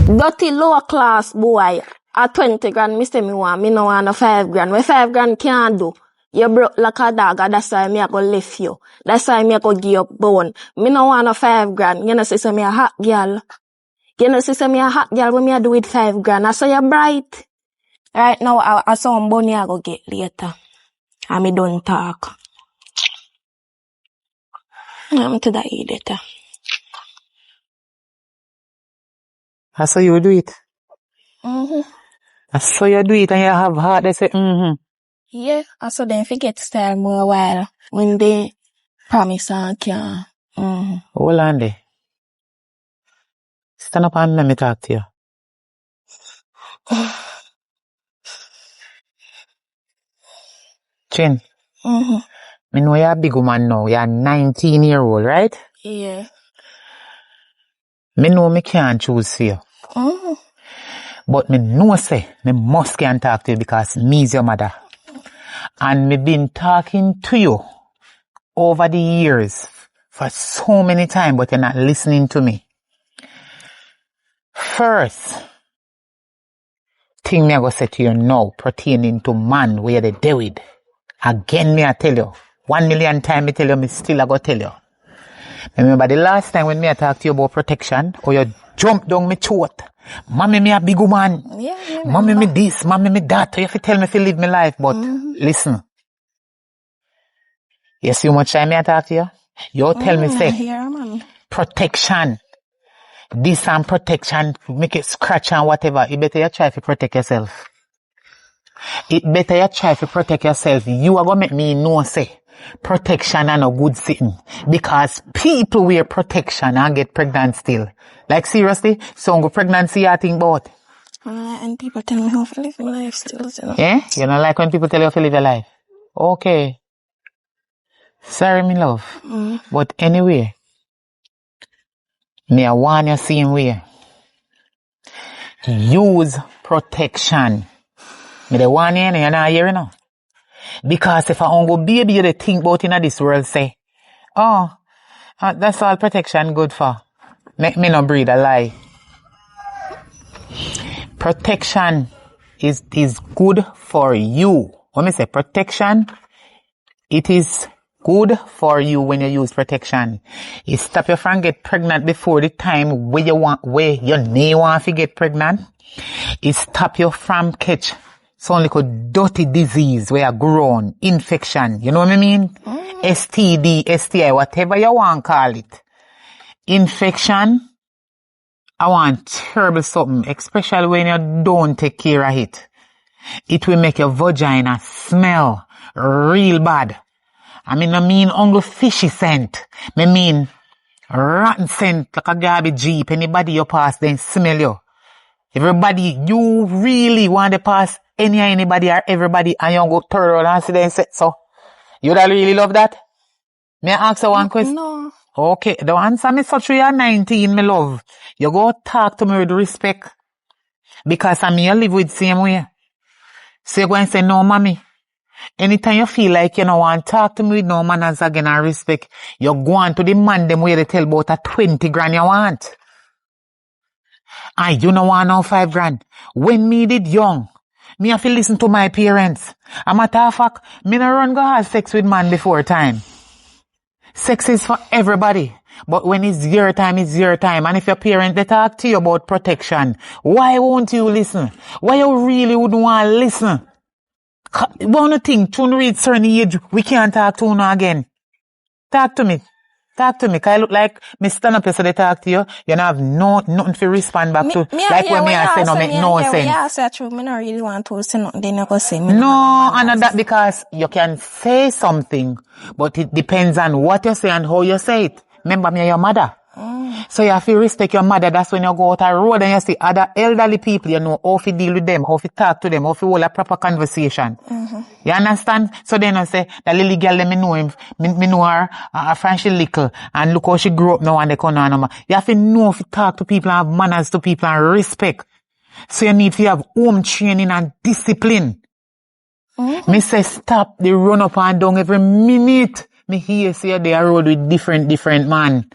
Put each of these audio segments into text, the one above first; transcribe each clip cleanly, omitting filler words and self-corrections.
Dirty lower class boy. At 20 grand, me say me no want no 5 grand. Where 5 grand can't do. You broke like a dog, and that's why me a go lift you. That's why me a go give you bone. Me no want no 5 grand. You know say me a hot girl. You know say me a hot girl when me a do with 5 grand. I say you bright. Right now, I some money I go get later. And me don't talk. I'm to the editor. I saw you do it. Mm-hmm. I saw you do it and you have heart. They say, Yeah, I saw them forget style more while when they promise and can. Mm-hmm. Hold on there. Stand up and let me talk to you. Chin. Mm-hmm. Me know you're a big woman now. You're 19-year-old, right? Yeah. Me know me can't choose for you. Mm-hmm. But me know say, me must can talk to you because me's your mother. And me been talking to you over the years for so many times, but you're not listening to me. First thing me I go say to you now pertaining to man where they deal with. Again me I tell you. 1 million times me tell you, me still I go tell you. Remember the last time when me I talk to you about protection, or you jump down me throat. Mommy me a big woman. Yeah, Mommy me this, mommy me that. You have to tell me to live my life, but listen. You see how much time me I talk to you? You tell me say, protection. This and protection, make it scratch and whatever. You better you try to protect yourself. It better you try to protect yourself. You are going to make me know say, protection and a good thing. Because people wear protection and get pregnant still. Like seriously, some go pregnancy I think about. And people tell me how to live my life still. You know? Yeah? You don't like when people tell you how to live your life? Okay. Sorry, me love. But anyway, me I want you same way. Use protection. Me the one here, you're not hearing now. Because if I go baby, you think about in this world, say, that's all protection good for. Make me not breathe a lie. Protection is good for you. When me say protection, it is good for you when you use protection. It stop you from get pregnant before the time where your name want to get pregnant. It stop you from catch some little dirty disease where you grown, infection. You know what I mean? STD, STI, whatever you want to call it. Infection, I want terrible something, especially when you don't take care of it. It will make your vagina smell real bad. I mean only fishy scent. I mean rotten scent like a garbage jeep. Anybody you pass then smell you. Everybody, you really want to pass anybody or everybody and you go turn around and see them say so. You don't really love that? May I ask you one question? No. Okay, the answer me such you are 19, me love. You go talk to me with respect. Because I mean you live with same way. So you go and say, no, mommy. Anytime you feel like you don't want to talk to me with no manners again and respect, you go on to the man them where they tell about a 20 grand you want. And you don't want no 5 grand. When me did young, me have to listen to my parents. A matter of fact, me no run go have sex with man before time. Sex is for everybody. But when it's your time, it's your time. And if your parents, they talk to you about protection, why won't you listen? Why you really wouldn't want to listen? One thing, to reach certain age, we can't talk to you again. Talk to me. Talk to me. Cause I look like me stand up here so they talk to you. You don't have nothing to respond back to. Like when me I say no make no sense. Yeah, I say true. Me not really want to say nothing. Then you go say me. No, and not that because you can say something, but it depends on what you say and how you say it. Remember me, your mother. So you have to respect your mother. That's when you go out the road and you see other elderly people, you know how to deal with them, how to talk to them, how to hold a proper conversation. You understand? So then I say, that little girl, let me know him, me know her, from she little, and look how she grew up now and they come on. You have to know how to talk to people and have manners to people and respect. So you need to have home training and discipline. Me say stop the run up and down every minute. Me hear say they are road with different man.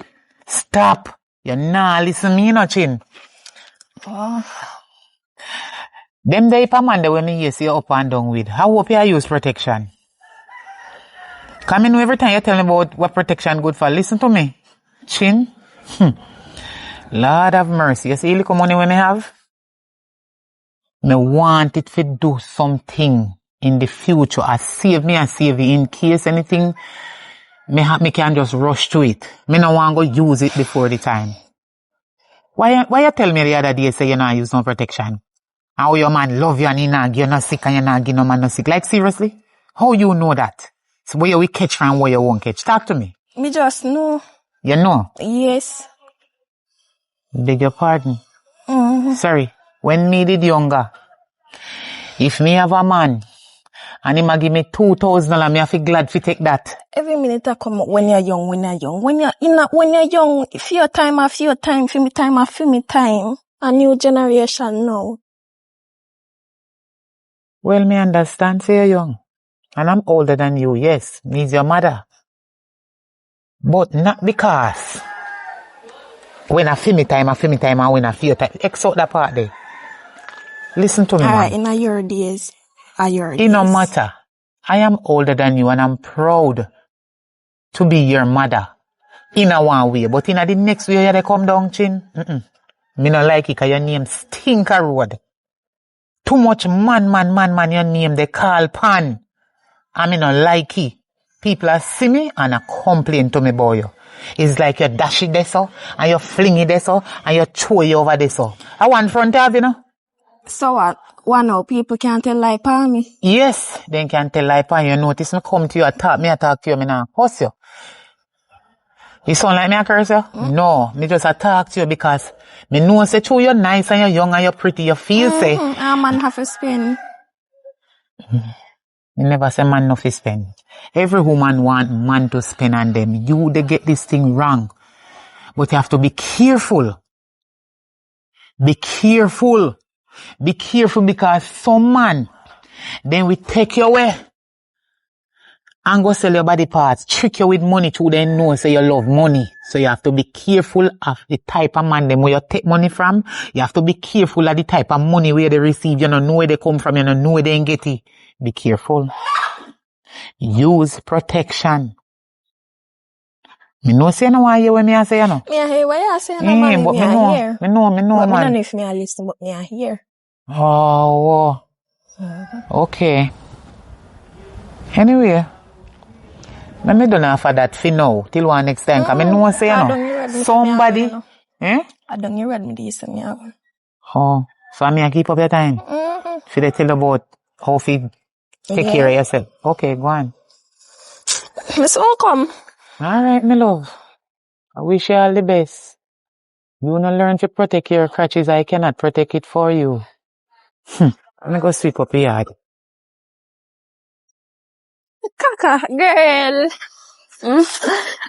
Stop. You nah listen me no chin. Them day pa man, when me yes, you up and down with. How hope you use protection? Come in every time you tell me about what protection good for. Listen to me. Chin. Lord have mercy. You see the little money when me have? Me want it to do something in the future. I save you in case anything me can just rush to it. Me no want to go use it before the time. Why you tell me the other day say you not use no protection? How your man love you and you're not sick and you're not give no man no sick? Like seriously? How you know that? So where you will catch and where you won't catch? Talk to me. Me just know. You know? Yes. Beg your pardon. Sorry. When me did younger, if me have a man and he ma give me $2,000, me I feel glad to take that. Every minute I come up when you're young. When you're young, for your time, for me time. A new generation now. Well, me understand say you're young. And I'm older than you, yes. Me's your mother. But not because when I feel me time, and when I feel time. Except that part there. Listen to me, man. Alright, in your days. It no matter. I am older than you and I'm proud to be your mother. In a one way. But in a the next way, they come down, Chin. Me no like it because your name Stinker Road. Too much man, your name they call pan. I me no like it. People are see me and a complain to me about you. It's like you dash it there so, and you fling it there so, and you throw it over there so. I want front of you know. So what? One now people can't tell lie upon me. Yes, they can tell lie upon you. Notice me come to you, I talk to you, me now curse you. You sound like me a curse you? No, me just talk to you because me know say true you're nice and you're young and you're pretty, you feel say. A man have to spend. You never say man no fi spend. Every woman want man to spend on them. You they get this thing wrong. But you have to be careful. Be careful. Be careful because some man, then we take you away and go sell your body parts, trick you with money too, then know say you love money. So you have to be careful of the type of man them where you take money from. You have to be careful of the type of money where they receive. You don't know where they come from, you don't know where they get it. Be careful. Use protection. Me know say no why you when me I say you know. Me I hear what you say, no man, but me I hear. Me know, But man. me don't know if me I listen, but me I hear. Oh, okay. Anyway, let me don't offer that for now, till one next time. Cause me know say you know. Somebody, I don't you read me this me have. Oh, so I mean I keep up your time. Should I tell about how to take care of yourself? Okay, go on. Miss won't come. Alright, my love. I wish you all the best. You not learn to protect your crutches, I cannot protect it for you. Let me go sweep up your yard. Kaka, girl.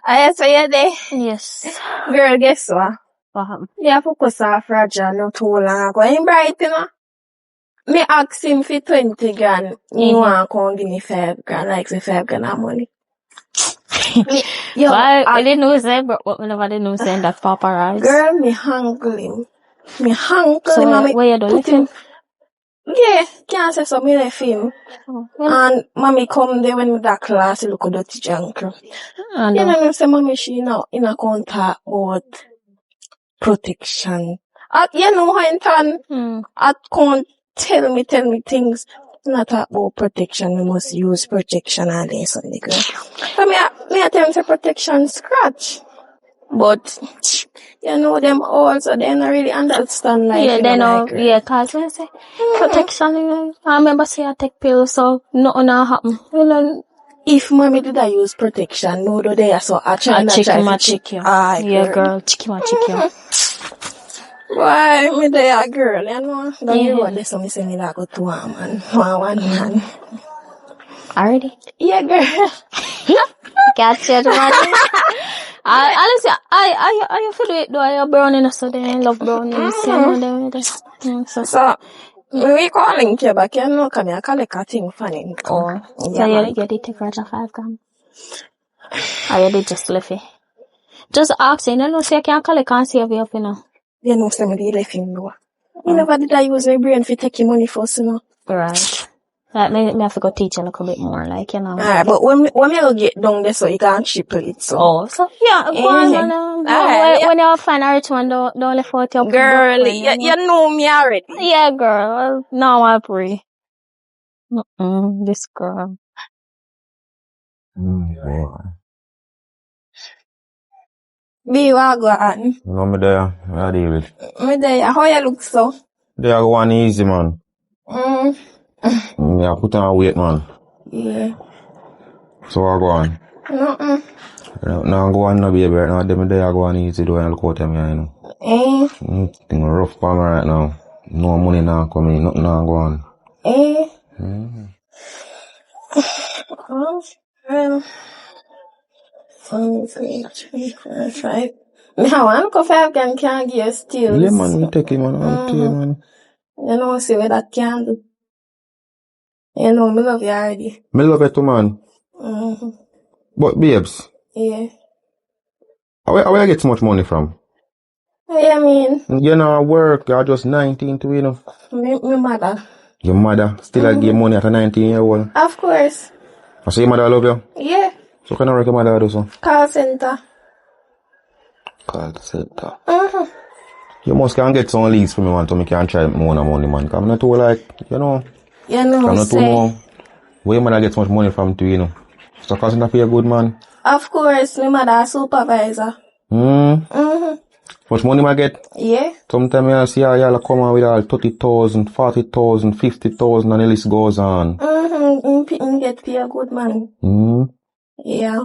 I say you there. Yes. Girl, guess what? Wow. Yeah, focus on fragile, not too long ago. Ain't bright, you know? Me ask him for 20 grand. He want to come give me 5 grand, like say 5 grand of money. Yo, I didn't know say, but whenever I didn't know saying that paparazzi. Girl, me hungry him. So mommy, where you do left him? Yeah, can't say so, me left him. And mommy come there when me that class, he look at dirty junk. You know, say mommy, she in a contact about protection. You know, I can't tell me things. Not about protection, we must use protection and this on the girl. So me I tell them say protection scratch. But you know them also they don't really understand life. Yeah, they know. Yeah, cause when I say protection, I remember say I take pills, so nothing happen. You know, if mommy did I use protection, no do they so I try to check you. Yeah, girl, check you. Why me they a girl, you know? Don't you what they so me say me like go to one man. Already? Yeah, girl. Gotcha, money. Honestly, I feel it though. I browning, so they love brownies. You know them. So we calling you back, you know, come here, collect a thing funny. Oh, so you did take her to 5 grand. Or you did just left it. Just ask you know, say you can't collect and save you up, you know. You know, somebody left him though. You never did I use my brain for taking money first, you know. Right. Like, me have to go teach you a little bit more, like, you know. Alright, but when me go get down there so you can triple it, so. Oh, so, yeah, go on, man. Alright, When you find a rich one, don't left out your girl, boyfriend, you know me already. Yeah, girl. Now I pray. This girl. Boy. Be what go on? No, me there. I deal with. Me there, how you look so? They are going easy, man. Me I put on weight, man. Yeah. So I go on. No, Now I go on, no baby. Right now, them there I go on easy, do I look out at me, you know. Thing rough for me right now. No money now coming, nothing now go on. Well, 1, 2, 3, 4, 5. Now, I'm go 5 can give you still. Yeah, man, we take it, man. I'm tell you, man. You know, see what that can do. You know, me love you already. Me love it too, man. But, babes. Yeah. Where you get so much money from? I mean? You know, work, you're just 19 too, you know. My mother. Your mother still I give money at a 19-year-old? Of course. So your mother love you? Yeah. So can I work your mother do so? Call center. Call center. You must can get some leads for me, man, so me can try more money, man. Cause I'm not too like, you know. You know, I'm not too know where your mother get so much money from too, you know. So call center pay a good man? Of course, my mother a supervisor. Much money I get? Yeah. Sometimes I see y'all come out with all 30,000, 40,000, 50,000 and the list goes on. Get pay a good man. Yeah.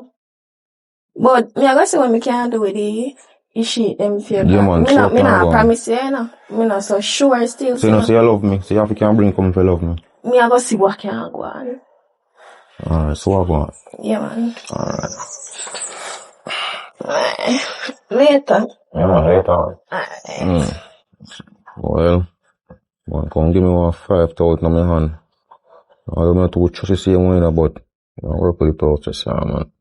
But me I go see what me can do with the shit them fear. Yeah, man. Me not promise you, you know. Me not so sure still. So you know, say you love me. So you have to can bring come for love me. Me I go see what can go on. Alright, so what go on? Yeah, man. Alright. Later. Yeah, man, later. Well, man, come give me 5,000 on my hand. I don't know to trust the same way, but I work with the process, man.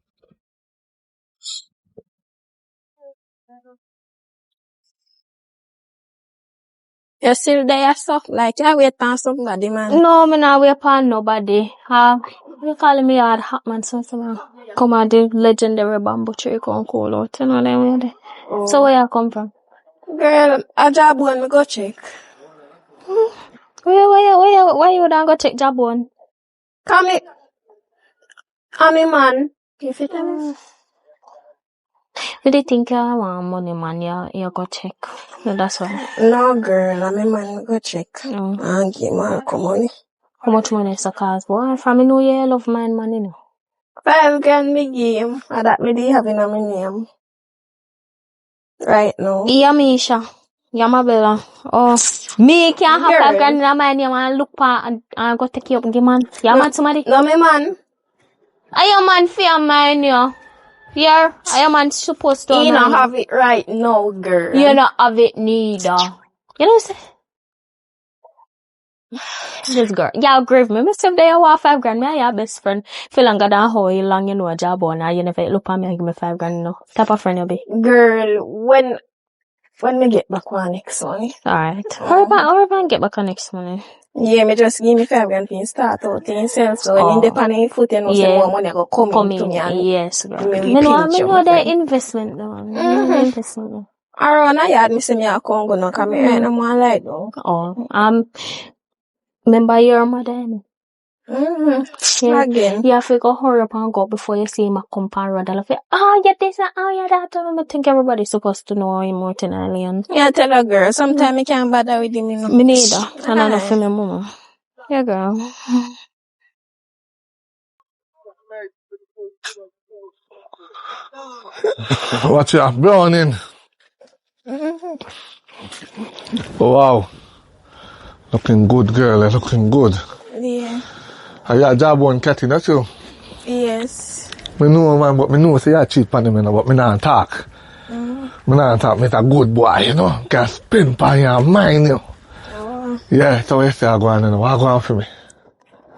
You still there, so like you wait on somebody, man. No, me not wait upon nobody. You calling me hard hot man, so come on, the legendary bamboo tree come call out, you know them way there. So where you come from? Girl, a job one me go check. Where you don't go check job one? Come here. I'm a man. If it is. You dey think you want money, man, you go check. So that's why. No, girl, I'm a man, go check. And give Marco money. How much money is the cost, boy? From me know you love mine, man, you know. 5 grand me game. And that me dey having on my name. Right now. Yeah, Misha. Yeah, my bella. Oh, me can't have 5 grand in my name and look pa and go take you up and give man. Yeah, man, somebody. No, me man. I am man for mine, yo. Yeah, I am man supposed to. You don't have it right now, girl. You don't have it neither. You know what I'm saying? This girl. Yeah, grave me. Myself there, I want 5 grand. Me and your best friend. Feel longer than how long you know a job on. And you never look at me and give me 5 grand, no. Type of friend you be. Girl, when me get back on next money. Alright. Hurry up and get back on next money. Yeah, me just give me 5 grand for start out to himself. So when independent foot, you know, say more money go come into me. Yes, girl. Me know the investment, though. Investment. Around I had me say me a Congo, no, cause me ain't no more like though. Oh, remember your mother, Again. You have to go hurry up and go before you see my compound. I'll say, yeah, this, yeah, that. I think everybody's supposed to know him more than alien. Yeah, tell a girl. Sometimes I can't bother with him, you know. Me neither. And I don't feel my mama. Yeah, girl. What's your browning? Oh, wow. Looking good, girl. Looking good. Yeah. Are you a job one cat in that you? Yes. Me know, man, but me know say you cheat on him, but me not talk. Me not talk, me a good boy, you know. Can spin on your mind, you know. Yeah, so you say I go on, you know. What go on for me?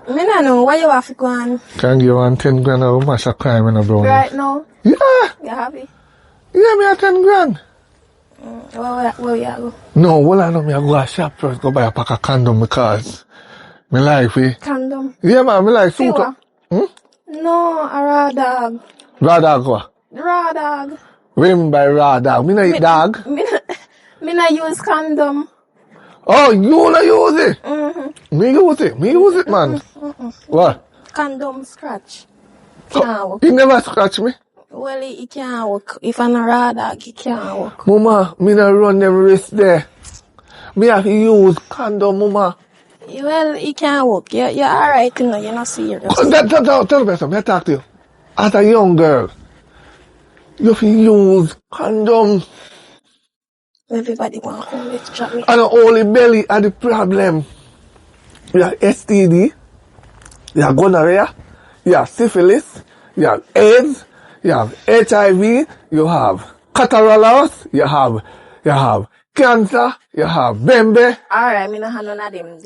Me not know. Why you have to go on? Can give you 10 grand or mash a crime in a brown. Right now? Yeah. You happy? Yeah, me a 10 grand. Where you go? No, well, I know me I go a shop first, go buy a pack of condom because me like it. Condom. Yeah, man, me like suit Pure. up. No, a raw dog. Raw dog what? Raw dog. Rim by raw dog. Me no eat dog. Me not use condom. Oh, you no use it? Me use it. Me use it, man. What? Condom scratch. Can't work. You never scratch me. Well, it can't work. If I'm a raw dog, it can't work. Mama, me no run them risk there. Me have to use condom, mama. Well, it can't work. You're alright, you know, you're not serious. Tell me something, I talk to you. As a young girl, you have to use condom. Everybody want to come let's chat me. And only belly are the problem. You have STD, you have gonorrhea, you have syphilis, you have AIDS, you have HIV, you have catarrh, you have cancer, you have bembe. Alright, me not have none of them.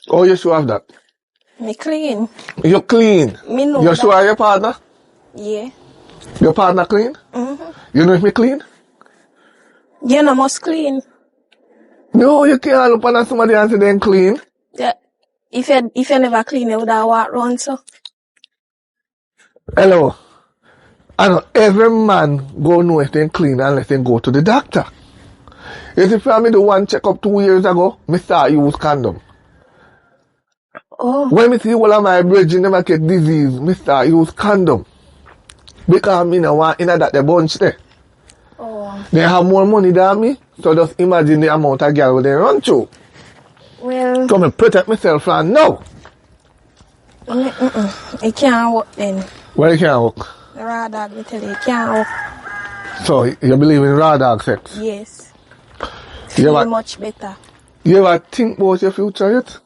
Oh, you sure have that? Me clean. You're clean. Me know You that. sure your partner? Yeah. Your partner clean? You know if me clean? You know must clean. No, you can't look at somebody and say them clean. Yeah. If you never clean, you would have walk around so. Hello. I know every man go know if they clean unless they go to the doctor. You see, for me do one checkup 2 years ago, me start use condom. Oh. When me see all of my brethren never get disease, me start use condom. Because me no want in that the bunch there. Oh. They have more money than me, so just imagine the amount of girl they run through. Well, So me protect myself from now. it can't work then. Well, it can't work. The raw dog, me tell you, it can't work. So you believe in raw dog sex? Yes. You Feel ever, much better. you ever think about your future yet?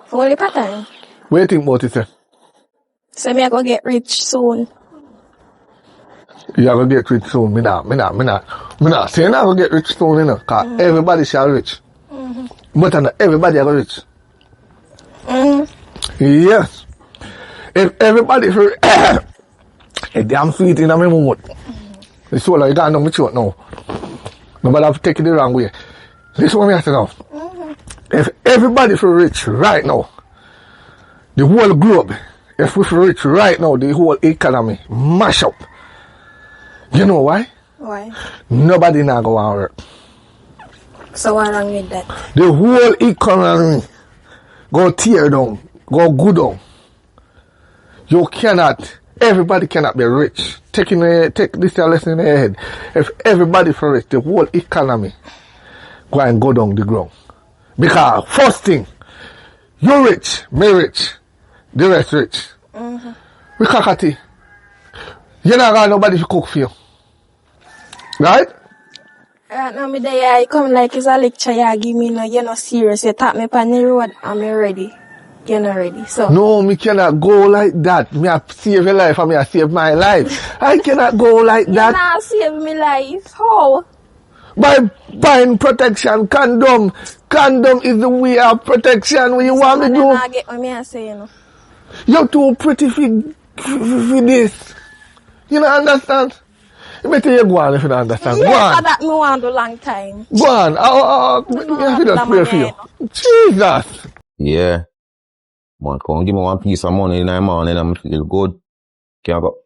For the pattern. What do you think about it, sir? So me I go get rich soon. You are gonna get rich soon. Me not saying I gonna get rich soon, you know, cause everybody shall rich. But not everybody are gonna rich. Yes. If everybody for a damn sweet in a me mouth. It's all like you got no me throat now. Nobody have to take it the wrong way. Listen what me have to know. If everybody for rich right now, the whole globe, if we for rich right now, the whole economy mash up. You know why? Why? Nobody now go and work. So what wrong with that? The whole economy go tear down, go go down. You cannot, everybody cannot be rich. Take this lesson in your head. If everybody for rich, the whole economy go and go down the ground. Because first thing, you rich, me rich, the rest rich. We kakati. You not got nobody to cook for you. Right? Right now me there, you come like it's a lecture you give me, no, you're not serious. You tap me on the road, I'm ready. You're not ready. So No, me cannot go like that. Me have save your life and me have save my life. I cannot go like you're that. not saving me life. How? By buying protection, condom. Condom is the way of protection. What you want me to do? I get what me I say, you know. You're too pretty for this. You don't understand? You better you go on if you don't understand. Go Yeah, on. that me want a long time. Go on. Me have to just pray for you. Jesus. Yeah. Man, come give me one piece of money in the morning and I feel good. Can't go.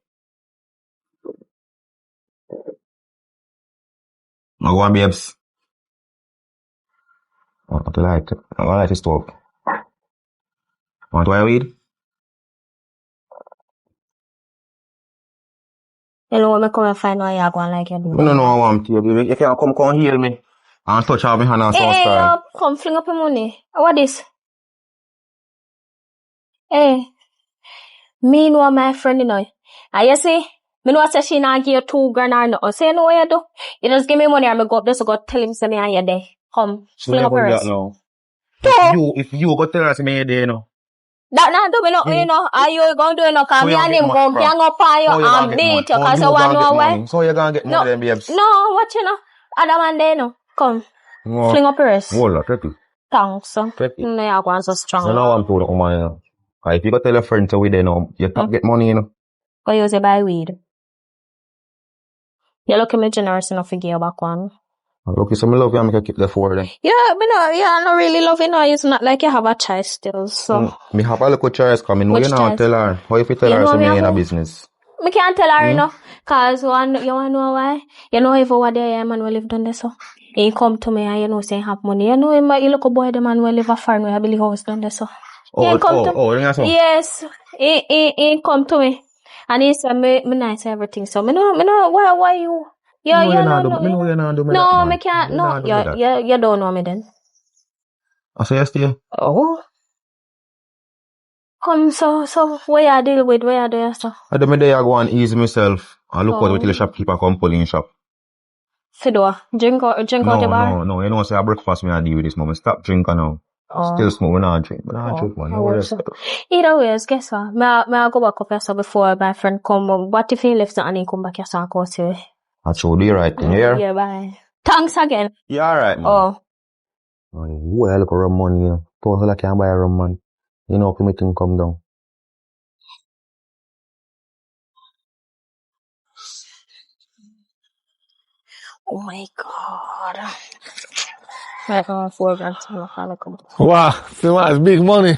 I go on, babes. I want to light the stove. Want to buy weed? Hello, me come and find out you going like you do. I don't know I want to, baby. You can't come heal me and touch out my hand and some style. Come fling up your money. What this? Hey, me know my friend, you know. And you see, me know say she not give you $2,000 or nothing. Say, you know what you do? You just give me money and me go up there so go tell him say me and you there. Come, fling up your wrist. If you go tell us me you're there, you know. That not do me nothing, you know. Are you going to do it, no? Cause me and him go gang up on you and beat you cause you want to know why. So you're gonna get more than babes. No, what you know? Other man there, no. Come, fling up your wrist. Hold on, take it. Thanks, son. Take it. No, you're going so strong. So now I'm told come on, you know. If you go tell a friend to we there now, you get money, you know. Go use it buy weed. You look at me generous enough to give you back one. Lucky, so me love you and make you keep the four then. Yeah, I don't really love you now. It's not like you have a choice still, so. Me have a little choice, cause me know Which you now choice? tell her. How if you tell You her know so me me in a have- business? Me can't tell her, you know, cause you wanna know why? You know if over there, man will live down there, so. He come to me and you know say he have money. You know him, he look a boy, the man will live a farm where I believe house down there, so. He come to so. Yes, he come to me. And he said, me nice everything, so me know, why you? Me know you not do me No, that, man. me can't, You no, not do me that. you don't know me then. I say yes to you. Oh. Come, so, where you deal with, where you do your stuff? I do me there I go and ease myself. I look out Oh. till the shopkeeper come pull in shop. Fidwa, drink out your bar? No, you know say a breakfast me I deal with this moment. Stop drinking now. Oh. Still smoke, we not drink. We not drink, man. No worries. Either ways, guess what? May I go back up here so before my friend come, what if he left and he come back here so I go see? I told you right thing, here. Yeah, bye. Thanks again. You alright, man? Oh. Who I look rum money here? Told I can't buy a rum, man. You know, if anything come down. Oh my God. Like 4 grand, so I look up. Wow, see what? It's big money.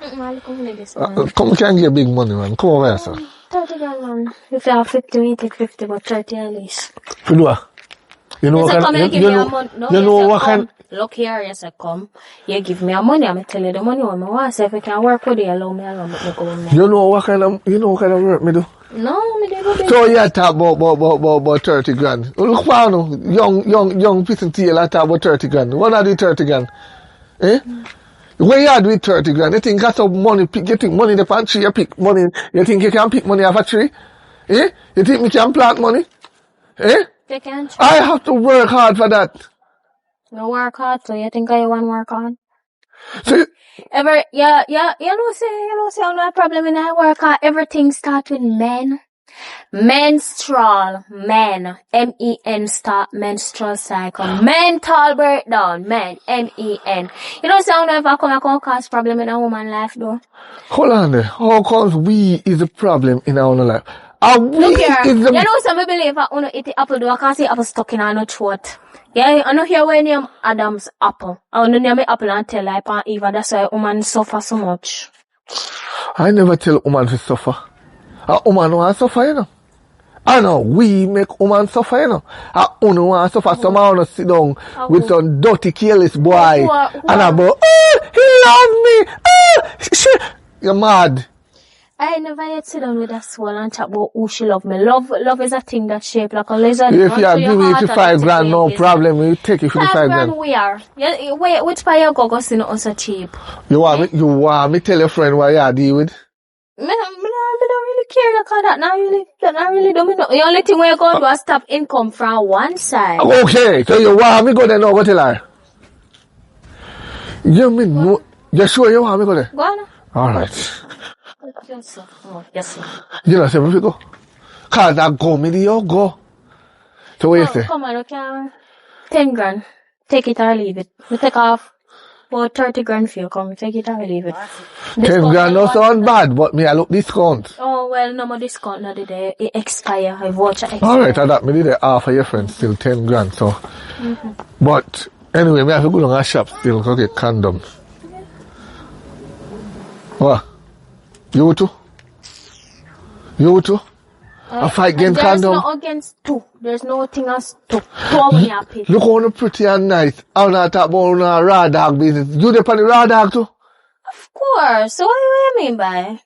I look only this man. Come can get big money, man. Come over here, sir. 30 grand, man. If you have 50, we take 50, but 30 at least. Fidwa, you know what kind? You know what kind? Look here, you say come. You give me a money, I'm tell you the money what I want. So if you can work with you, allow me go with me. You know what kind of work me do? No, me dey go big. So you talk about 30 grand. Look for young person tail I talk about 30 grand. What are the 30 grand? Eh? When you do with 30 grand, you think that's some money, you think money in the pantry, you pick money, you think you can pick money off a tree? Eh? You think me can plant money? Eh? You can't. I have to work hard for that. You work hard, so you think I want work hard? So you know say no problem in I work hard. Everything starts with men. Menstrual, men, M-E-N start menstrual cycle. Mental breakdown, men, M-E-N. You know, say never come cause problem in a woman's life, though. hold on there. How comes we is a problem in our own life? Look here, you know, some believe I want to eat the apple, though I can't see apple stuck in our throat. Yeah, I know here when name Adam's apple. I want to name me apple and tell like Eva, that's why woman suffer so much. I never tell a woman to suffer. A woman don't want to suffer, you know. I know, we make woman suffer, you know. A woman want to suffer. Someone want to sit down with some dirty, careless boy. And about, oh, he loves me. Oh, shit. You're mad. I never yet sit down with a soul and chat about who she love me. Love is a thing that shaped like a lizard. If you are giving me 55 grand, no problem. You take it 55 grand. We are. Wait, which part you go see not so cheap? You want me tell your friend what you deal with? Me don't really care about that. Not really do me know. The only thing we're going to do is stop income from one side. Okay, so you want me go there now, go tell her. You mean, no, you sure you want me go there? Go on. Alright. Yes, sir. Oh, yes, sir. You know, say me go. Cause I go, me you go. So what you say? Come on, okay. 10 grand. Take it or leave it. We take off about 30 grand for you. Come, take it or leave it. 10 grand no sound bad, but me I look discount. Oh, well, no more discount now today. It expire. I voucher expire. Alright, I that me did the half of your friends still 10 grand, so. But, anyway, me have to go to a shop still, go get condom. What? You too? You too? A fight against condom? There's no against two. There's no thing as two. Two when you're happy. Look how pretty and nice. I'm not talking about raw dog business. You the the raw dog too? Of course. So what do you mean by?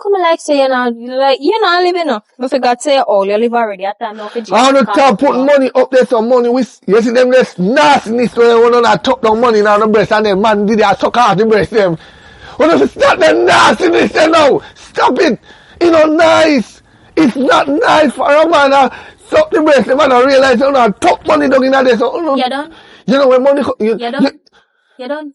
Come like say you're not living up. I forgot to say you live already at time now. I want to put money up there, some money with, you see them this nastiness where you want to tuck down money now the breast and then man did that tuck out the breast them. What if stop the nastiness now? Stop it. It's not nice. It's not nice for a man to suck the breast. The man don't realize you not tuck money down in there. So, you done? You know when money you done? You done?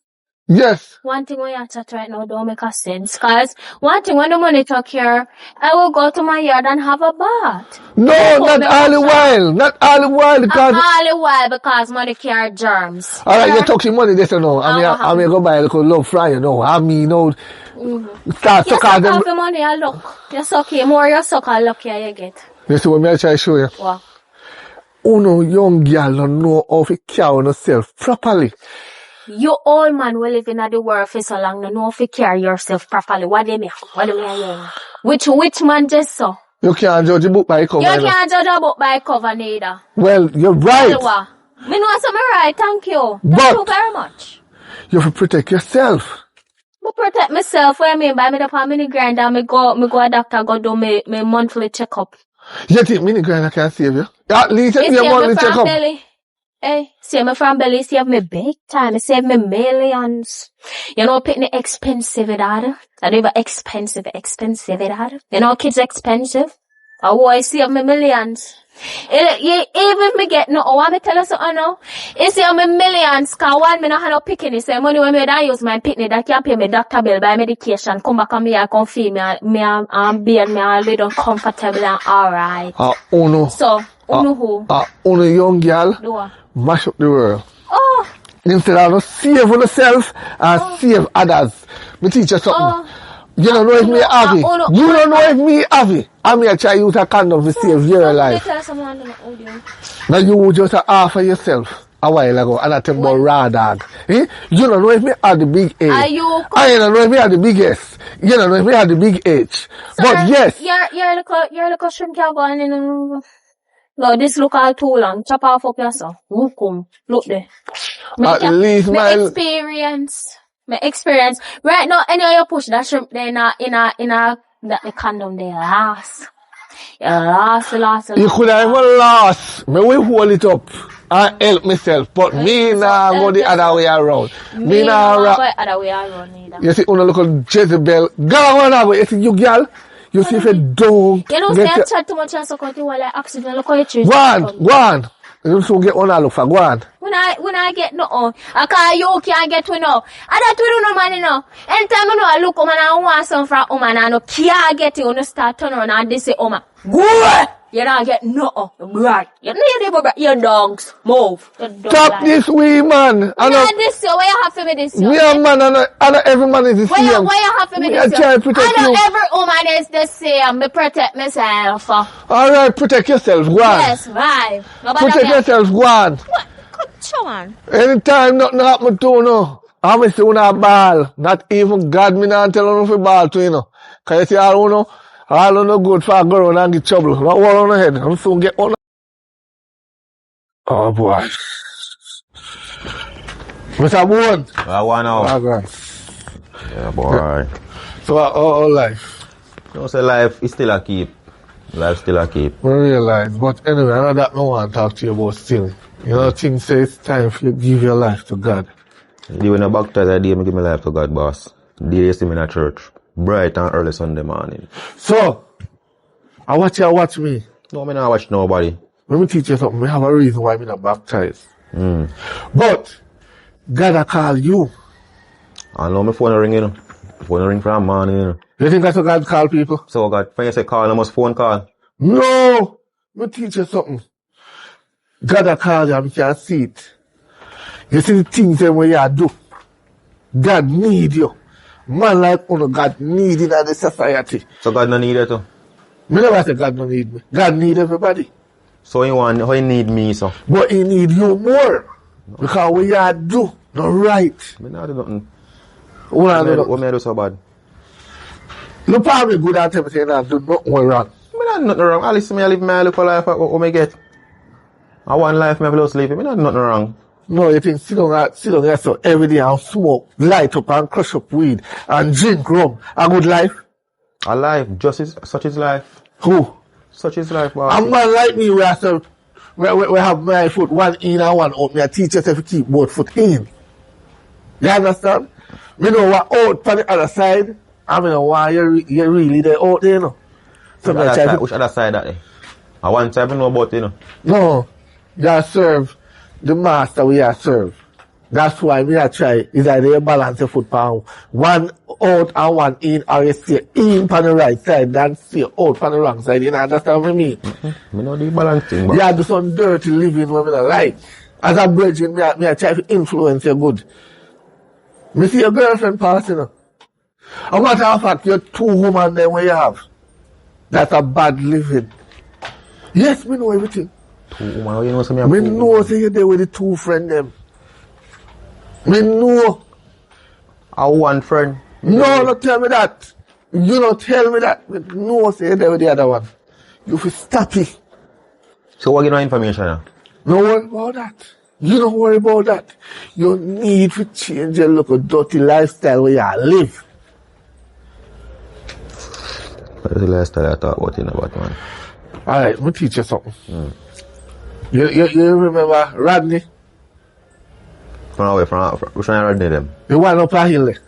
Yes. One thing when you chat right now don't make a sense. Cause one thing when the money talk here, I will go to my yard and have a bath. No, not all the while. Not all the while because all the while because money carry germs. Alright, you're talking money this no. I mean go buy a little love fry, you know. I mean start you suck out them. the money I look. You suck it more you suck I luck you get. You see what me I try to show you? What? uno young girl don't know how to carry yourself properly. You old man will live in the world for so long, don't know if you carry yourself properly. What do you mean? What do you mean? Which man just so? You can't judge a book by cover. You can't judge a book by cover neither. Well, you're right. Well, me know some right, thank you. But Thank you very much. You have to protect yourself. Me protect myself. What I mean by me the family grind and me go a doctor go do me monthly checkup. You think mini grinder can save you? At least if you monthly checkup. Hey, save me from belly, save me big time, save me millions. You know, picking expensive it out. I do expensive it out. You know, kids expensive. I boy save me millions. Even me get no, want me tell you something now? You see me millions, cause one me no have no picking, say money when me don't use my picnic, that can pay me doctor bill, buy medication, come back and me I come feel me and be and me a little comfortable and alright. Uno. So, uno who? Uno young girl, mash up the world. Oh. Instead of save yourself and save others. Me teach you something. You don't know if me have it. You don't know if me have it. I mean, I try use a condom to save your life. Now you just offer yourself a while ago and I tell about raw dog. Eh? You don't know if me have the big A. I don't know if me have the biggest. You don't know if me have the big H. Sir, but yes. You're like a shrimp can go in. No, this look all too long. Chop off up yourself. Look there. At least my experience. Right now, any you push that shrimp there in that the condom there last. You could have even lost. Me will hold it up and help myself. But me nah go the other way around. Me nah go the other way around either. You see, una look at Jezebel. Go, you see you girl. You see if you don't. You know, say I chat too much and so cut you while I accident look how you treat. Go on. You so get one I look for. Go on. When I get no, I can't you can't get to know. I don't do no man, you know. Anytime you know I look woman and want some from woman and no can't get it, you start turn around and they say, woman, go! You don't get no, right. You need your dogs. Move. Stop this way, man. I know this way. Why you have to be this way? Me and man, and every man is the same. Why you have to be this way? I know every woman is the same. Me protect myself. Alright, protect yourself. Go on. Yes, right. Protect yourself. Go on. What? Show on. Anytime nothing happen to you, no. I'm still a ball. Not even God me not tell you for ball to you know. Cause you see all you know. All no good for a girl and get trouble. Not worry on the head. I'm soon get on. Oh boy. Mr. Boone. I want now. Yeah, boy. So our life. You say life is still a keep. Life still a keep. I realize. But anyway, I know that no one talk to you about still. You know, things say it's time for you to give your life to God. When I baptize, I did give my life to God, boss. Did you see me in a church? Bright and early Sunday morning. So, I watch you watch me. No, I not watch nobody. Let me teach you something. We have a reason why I'm not baptized. But, God I call you. I know my phone ring, you know. Phone ring from morning, you know. You think that's what God call people? So God, when you say call, I must phone call. No! Let me teach you something. God I call you and you can see it. You see the things that you do. God need you. Man like uno, God need in the society. So God no need it too? Me never say God no need me. God need everybody. So how he need me, so? But he need you more. No. Because what you do, not right. Me not do nothing. What me do so bad? You probably good at everything and do nothing wrong. Me not do nothing wrong. At least me live my life for life what me get. I want life me have to live it. Me not do nothing wrong. No, you think sit down there so every day and smoke, light up and crush up weed and drink rum. A good life? A life, such is life. Who? Such is life, boss. A man like me, we have my foot one in and one out. Me I teach yourself to keep both foot in. You understand? Me know what out on the other side. I mean, why you really there out there, you know? So which other side that? I want to know about, you know? No, you serve the master we are serve. That's why we are try is that they balance the foot pound. One out and one in, or you stay in on the right side, then stay out on the wrong side. You know, understand what I mean? Me know the balancing, but you do some dirty living when we don't like. As a brethren, me I try to influence you good. Me see your girlfriend passing. You know. A matter of fact, you're two women there where you have. That's a bad living. Yes, me know everything. Two woman, you know, so me Me know say you there with the two friend them. Me know. I one friend. No, not tell me that. You don't tell me that. Me know say you there with the other one. You feel stop it. So what get no information now? Don't worry about that. You don't worry about that. You need to change your look of dirty lifestyle where you live. That's the lifestyle I talk about in about, man. Alright, let me teach you something. You remember Rodney? From which one Rodney them? The one up a hill there.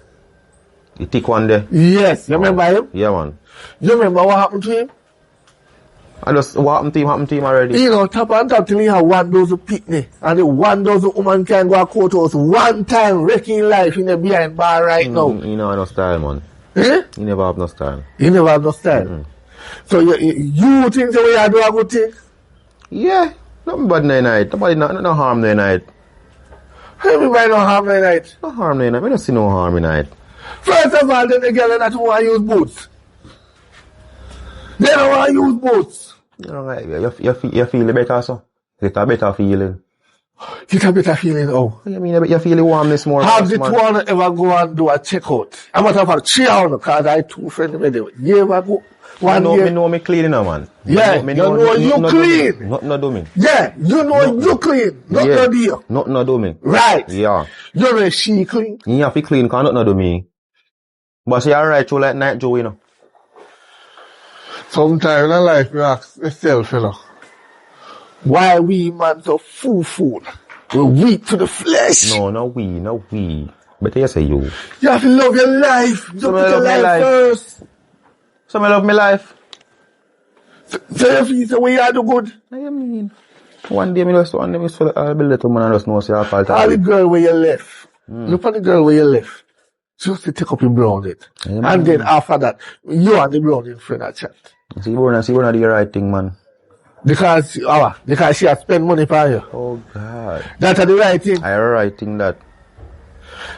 The thick one there? Yes, you remember him? Yeah, man. You remember what happened to him? I just, what happened to him already? You know, top and top till he have 1,000 picnic and the 1,000 woman can go to courthouse one time wrecking life in the behind bar right now. You know, no style, man. Eh? You never have no style. You never have no style. So you think the way I do a good thing? Yeah. Nothing bad no night. Nobody no harm no night. Everybody no harm no night. No harm no night. I don't see no harm in night. First of all, then the girl that want to use boots. They don't want to use boots. You know, like, you feel better, so. Get a better feeling. Get a better feeling, oh. I mean, you feel the warmness more. Have the two one ever go and do a checkout? I'm not about 3 hours because I two friends with them. You ever go? Me know me clean now, man. Yeah, you know you clean. Not do me. Yeah, you know you clean. Not no deal. Not do me. Right. Yeah. You know she clean. You have to clean because not do me. But she alright, you like night Joe, you know. Sometimes in life you ask yourself, you know, why we man so fool? We weak to the flesh. No we. But you say you. You have to love your life. You put your life first. So I love my life. So you feel the way you do good. I mean, one day I just feel I'll be little man and just know say I fault. All the girl where you left. Look at the girl where you left. Just to take up your brown it. And then after that, you and the brown in friend at chat. See, we're not the right thing, man. Because she has spent money for you. Oh, God. That's the right thing. I right thing that.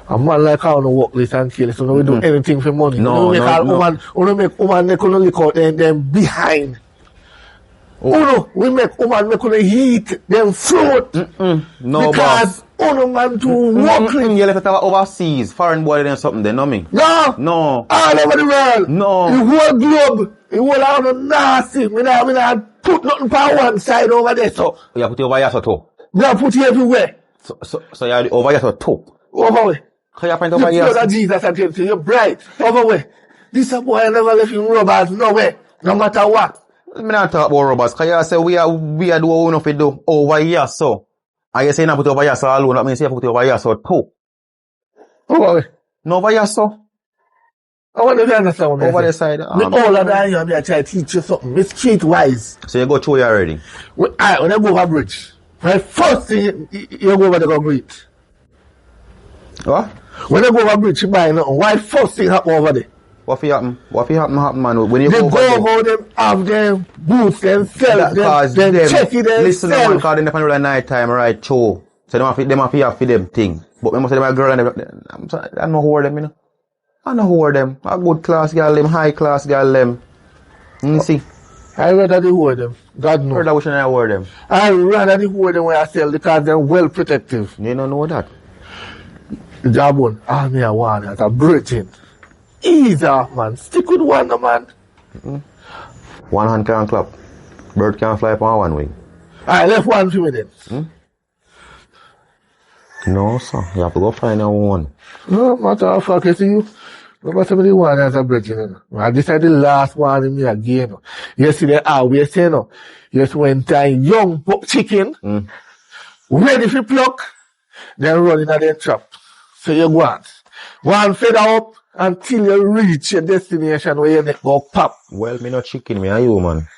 A man like how to work this and kill, so we do anything for money. No. We make woman they couldn't look out them behind. We make woman make couldn't eat them fruit. No, because man to work you left it overseas, foreign boy and something, they know me. No. All over the world. No. The whole globe. The whole out of nasty. We not put nothing for one side over there. So you put it over here so too. We not put it everywhere. So you over here so too. Over way. Can you find over here? You Jesus and tell you, you're bright. Over way. This a boy never left him robbers nowhere. No matter what. Me not talk about robbers. Can you say we are do what we know to do over here so? Are you saying I put it over here so alone? That means you put it over here so too. Over way. No over here so. I want to understand what over the side. Me all of that, I'm trying to teach you something. Me streetwise. So you go through here already? When I go over bridge, my first thing, you go over the greet. What? When I go over bridge, you buy nothing. Why first thing happen over there? What happen, man? When you they go over there? Them have them boots themselves. Them check it themselves. Listen, man, because they never know the night time, right? Show. So them have to feed them thing. But me must say, my girl and them, I know who are them, you know. I know who are them. A good class girl, them, high class girl, them. You see? I rather the who are them. God knows. Rather which one I wear them. I rather the who are them when I sell because they're well protective. You don't know that. The job one, me a one as a Britain. Easy off, man. Stick with one, man. One hand can't clap. Bird can't fly upon one wing. Alright, left one for me then. No, sir. You have to go find a one. No matter how far I see you. No matter the one as a Britain. This is the last one in me again. You see the always say no. You see when time young chicken ready for pluck, then running at the trap. So you go on. One feather up until you reach your destination where you neck go pop. Well, me not chicken, me a you, man.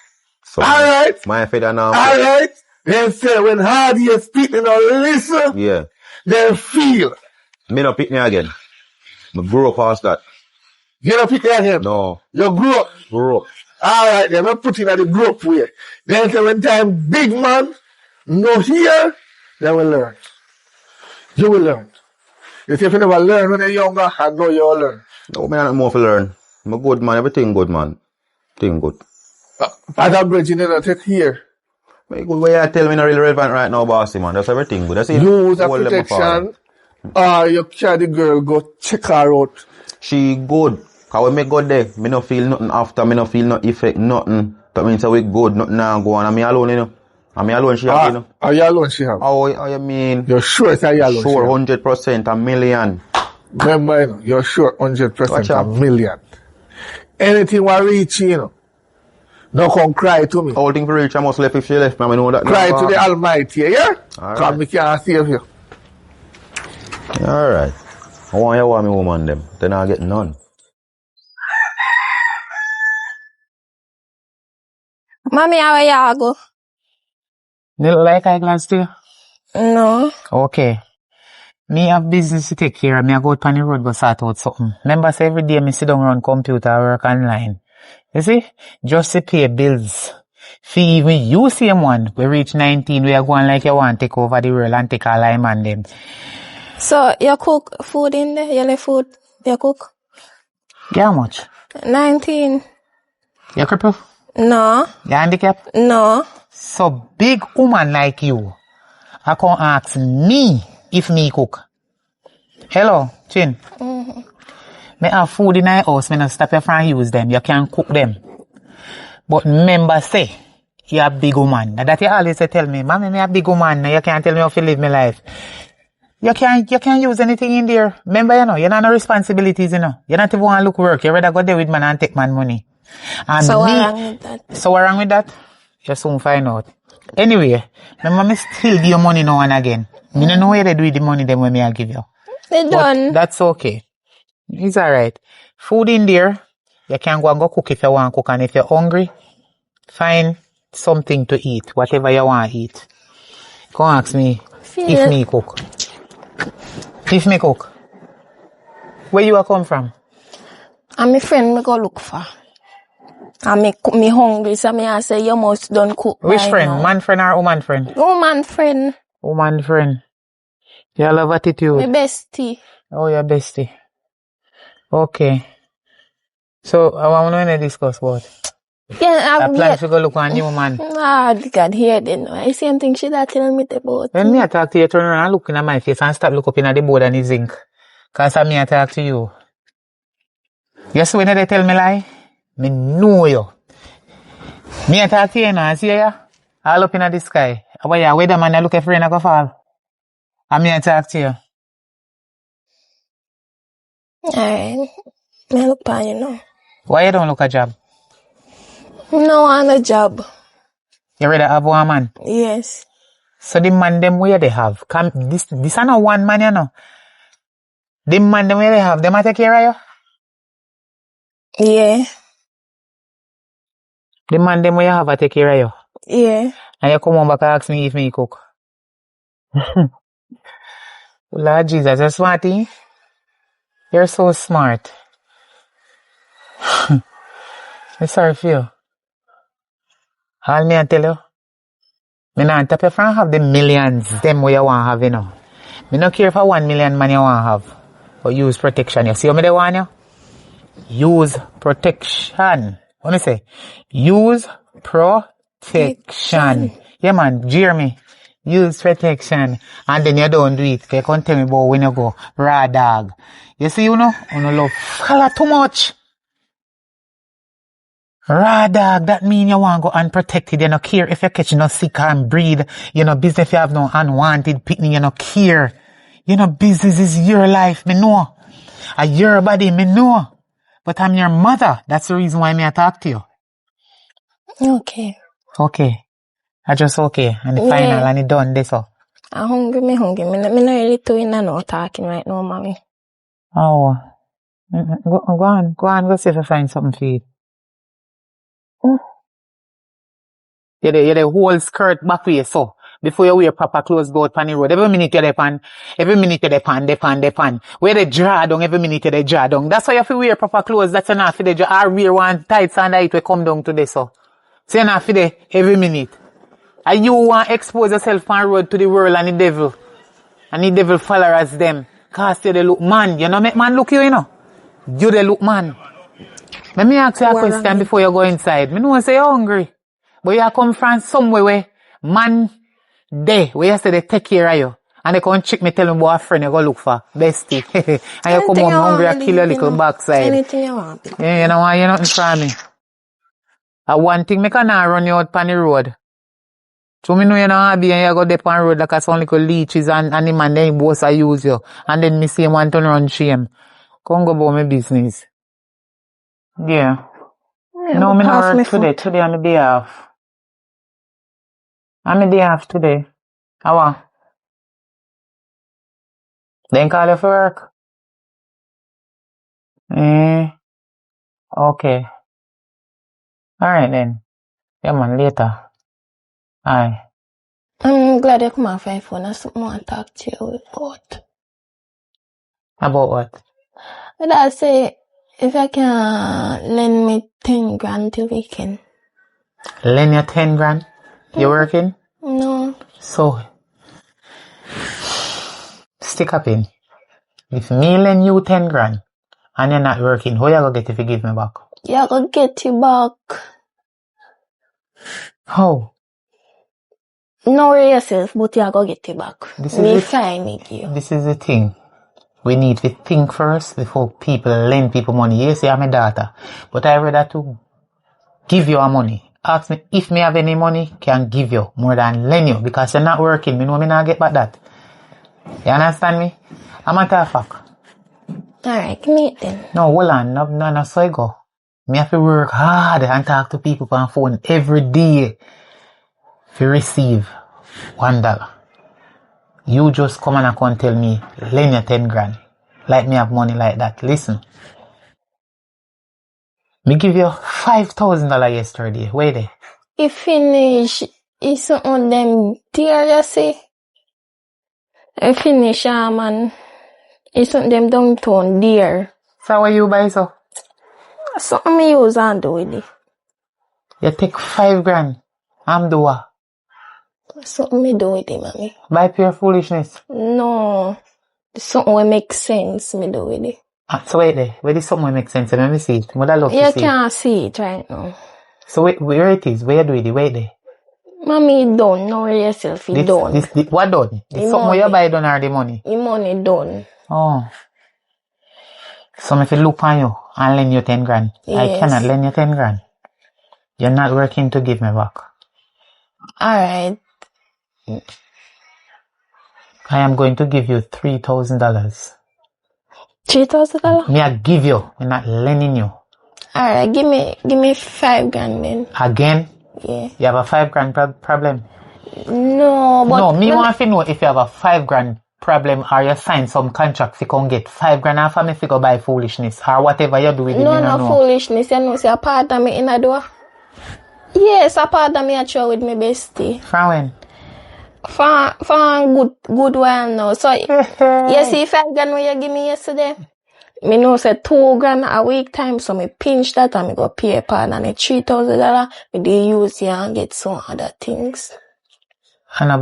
So alright. My feather now. Alright. Then say when hard you speak, you know, listen. Yeah. Then feel. Me not pick me again. Me grew up past that. You don't pick me again? No. You grew up? Grew up. Alright, then I put in at the grow up way. Then say when time big man, no here, then we learn. You will learn. You see, if you never learn when you're younger, I know you'll learn. No, man, I'm more to learn. I'm a good man, everything good, man. Everything good. As a bridge, you never take here. Very good way you tell me not really relevant right now, bossy man. That's everything good. That's it. Use a Hold them apart. protection, you carry the girl, go check her out. She good. Cause when me go there, me no feel nothing after, me no feel no effect, nothing. That means that we good, nothing now go on. And me alone, you know. And me alone she have, you know. Are you alone she have? How you mean? You're sure it's you alone Sure, she have? 100%, a million. Remember, you know, you're sure 100% Watch a out. million. Anything will reach you, you know. No come cry to me. Whole thing for reach, I must left if she left me, I know that. Cry to the Almighty, yeah? All Because right. me can't save you. Alright. I want me woman them. Then I'll get none. Mommy, how you go? You look like I glass to you? No. Okay. Me have business to take care of. Me I go out on the road go sort out something. Remember, say every day me sit down on computer work online. You see? Just to pay bills. See, even you same one, we reach 19, we are going like you want to take over the world and take all I man them. So, you cook food in there? You left food? You cook? Yeah, how much? 19. You cripple? No. You handicap? No. So big woman like you, I can ask me if me cook. Hello, Chin. Me have food in my house, me not stop you from use them. You can cook them. But remember say, you a big woman. Now that you always say tell me, mommy, me a big woman, now you can't tell me how to live my life. You can't use anything in there. Remember, you know, you don't have no responsibilities, you know. You don't even want to look work. You rather go there with man and take man money. And So, me, what wrong with that? so what wrong with that? You soon find out. Anyway, remember me still give you money now and again. Me don't know where they do with the money them when me I give you. They But done. that's okay. It's alright. Food in there, you can go and go cook if you want to cook. And if you're hungry, find something to eat. Whatever you want to eat. Go ask me if me cook. If me cook. Where you a come from? And my friend me go look for. And me hungry, so me I say, you must done cook. Which right friend? now. Man friend or woman friend? Woman friend. Woman friend. You love attitude. My bestie. Oh, your bestie. Okay. So, I want to discuss what? Yeah, I plan to go look on you, man. Ah, God, hear them. I same thing she that tell me about. When me I talk to you, turn around and look in my face and stop look up in the board and the zinc. Cause I me I talk to you. You see when they tell me lie? Me know you. Me I talk to you now, see ya? All up in the sky. How you weatherman I look at rain I go fall. And me I talk to you. Alright. Me look for you now. Why you don't look a job? No on a job. You rather have one man? Yes. So the man them where they have, this is not one man, you know. The man them where they have, them a take care of you? Yeah. The man them where you have a take care of you? Yeah. And you come on back and ask me if me cook. Lord Jesus, you're smarty. You're so smart. I'm sorry for you. All me I tell you, me not tap you from have the millions, them where you want to have, you know. Me not care for 1 million man you want to have. But use protection. You see how me they want you? Use protection. What me say? Use protection. Yeah man, Jeremy. Use protection. And then you don't do it. You can't tell me about when you go raw dog. You see, you know love fella too much. Raw dog, that mean you want to go unprotected. You don't care if you catch no sick and breed. You know, business if you have no unwanted picnic, you don't care. You know, business is your life, me know. And your body, me know. But I'm your mother. That's the reason why I talk to you. Okay. Okay. I just okay. And the final and it done this all. I'm hungry, me hungry. Me not really doing no talking right now, mommy. Oh. Go on, go see if I find something for you. You the whole skirt back way, so. Before you wear proper clothes, go out on the road. Every minute you're pan. Where they draw down, every minute they draw down. That's why you have to wear proper clothes. That's enough for the draw. Or wear one tights and it will come down to this, so. So you're not for the every minute. And you want to expose yourself on the road to the world and the devil. And the devil followers them. Cause you they look man. You know make man look you know. You they look man. Let me ask you a question before you go inside. Me know say you're hungry. But you come from somewhere where Man, where you say they take care of you. And they come check me, tell me about a friend you go look for. Bestie. And you come home hungry and kill your little backside. Anything you want. Yeah, you know why you're nothing from me. One thing, me cannot run you out on the road. So me know you know be and you go dip on the road like a some little leeches and the man then boss I use you. And then me see him want to run shame. Come go about my business. Yeah. No, me not work today. Today I'm a day off. I'm a day off today. How? Then call you for work. Okay. Alright then. Yeah man, later. Aye. I'm glad you come off my phone. I something I want to talk to you about. About what? But I say, if I can lend me 10 grand till weekend. Lend you 10 grand? You working? No. So, stick up in. If me lend you 10 grand and you're not working, how you gonna get if you give me back? Yeah, I gonna get you back. How? No worry yourself, but you gonna get you back. Me fine with you. This is the thing. We need to think first before people lend people money. Yes, I'm a daughter, but I rather to give you a money. Ask me if me have any money, can give you more than lend you because you're not working. Me know me not get back that. You understand me? I'm a tough fuck. Alright, give me it then. No, hold on. No, so I go. Me have to work hard and talk to people on phone every day to receive $1. You just come and tell me, lend you 10 grand. Like me have money like that. Listen. Me give you $5,000 yesterday. Where they? You finish, it's something them dear, you see? I finish, man. It's something them downtown dear. So what you buy so? Something me use and do with it. You take 5 grand. I'm do what? Something me do with it, mommy. Buy pure foolishness. No. Something will make sense me do with it. So wait there. Where this something will make sense? Let me see it. What I love to see. You can't see it right now. So where it is? Where you do it? Wait there. Mommy, it done. Know yourself, it done. What done? It's something where you buy done or the money? The money done. Oh. So if you look on you and lend you 10 grand, yes. I cannot lend you 10 grand. You're not working to give me back. Alright. I am going to give you $3,000. $3,000? Me I give you. I'm not lending you. Alright, give me 5 grand then. Again? Yeah. You have a 5 grand problem? No, but... No, me want to know if you have a 5 grand problem or you sign some contract if you can get 5 grand off of me if you go buy foolishness or whatever you do with it. No, foolishness. You know, say a part of me in a door. Yes, a part of me a show with me bestie. From when? For good while now. So, you see 5 grand what you give me yesterday? Me know say 2 grand a week time, so me pinch that and me go pay a part and $3,000. Me dey use here and get some other things. And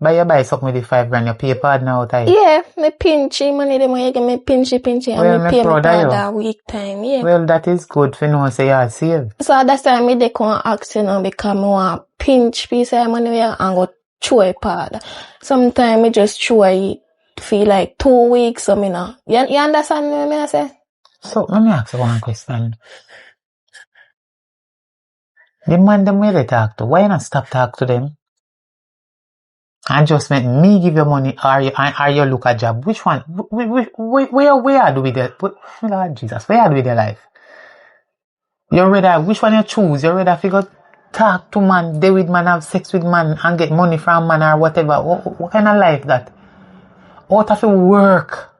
but you buy something with the 5 grand, you pay a part now, time? Yeah, me pinch money them you give me pinch and me pay me part a week time, yeah. Well, that is good for no say you save. So that's why me dey come ask you now because me want pinch piece of money here and go throw a part. Sometimes me just throw it feel like 2 weeks, so me know. You understand what I say? So, let me ask you one question. The man them where they talk to, why you not stop talk to them? And just make me give you money or you look at job. Which one? Where I do with it? Lord Jesus, where I do with your life? Which one you choose? You rather figure talk to man, date with man, have sex with man and get money from man or whatever. What kind of life that? Out of your work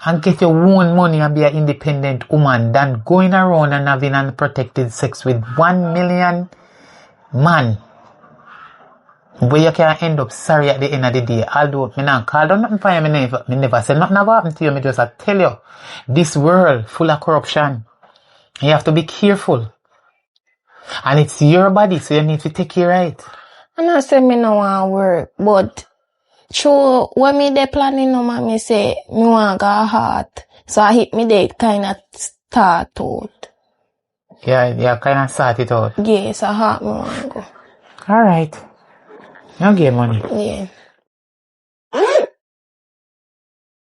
and get your own money and be an independent woman than going around and having unprotected sex with 1 million man. Where you can end up sorry at the end of the day. Although me not call down nothing for you, me never say nothing ever happen to you. Me just tell you, this world full of corruption. You have to be careful. And it's your body, so you need to take care of it. I'm not saying me no want work, but true, when me dey planning no man, me say me want go hard. So I hit me dey kind of start out. Yeah, kind of start it out. Yes, I heart me want go. Alright. You give money.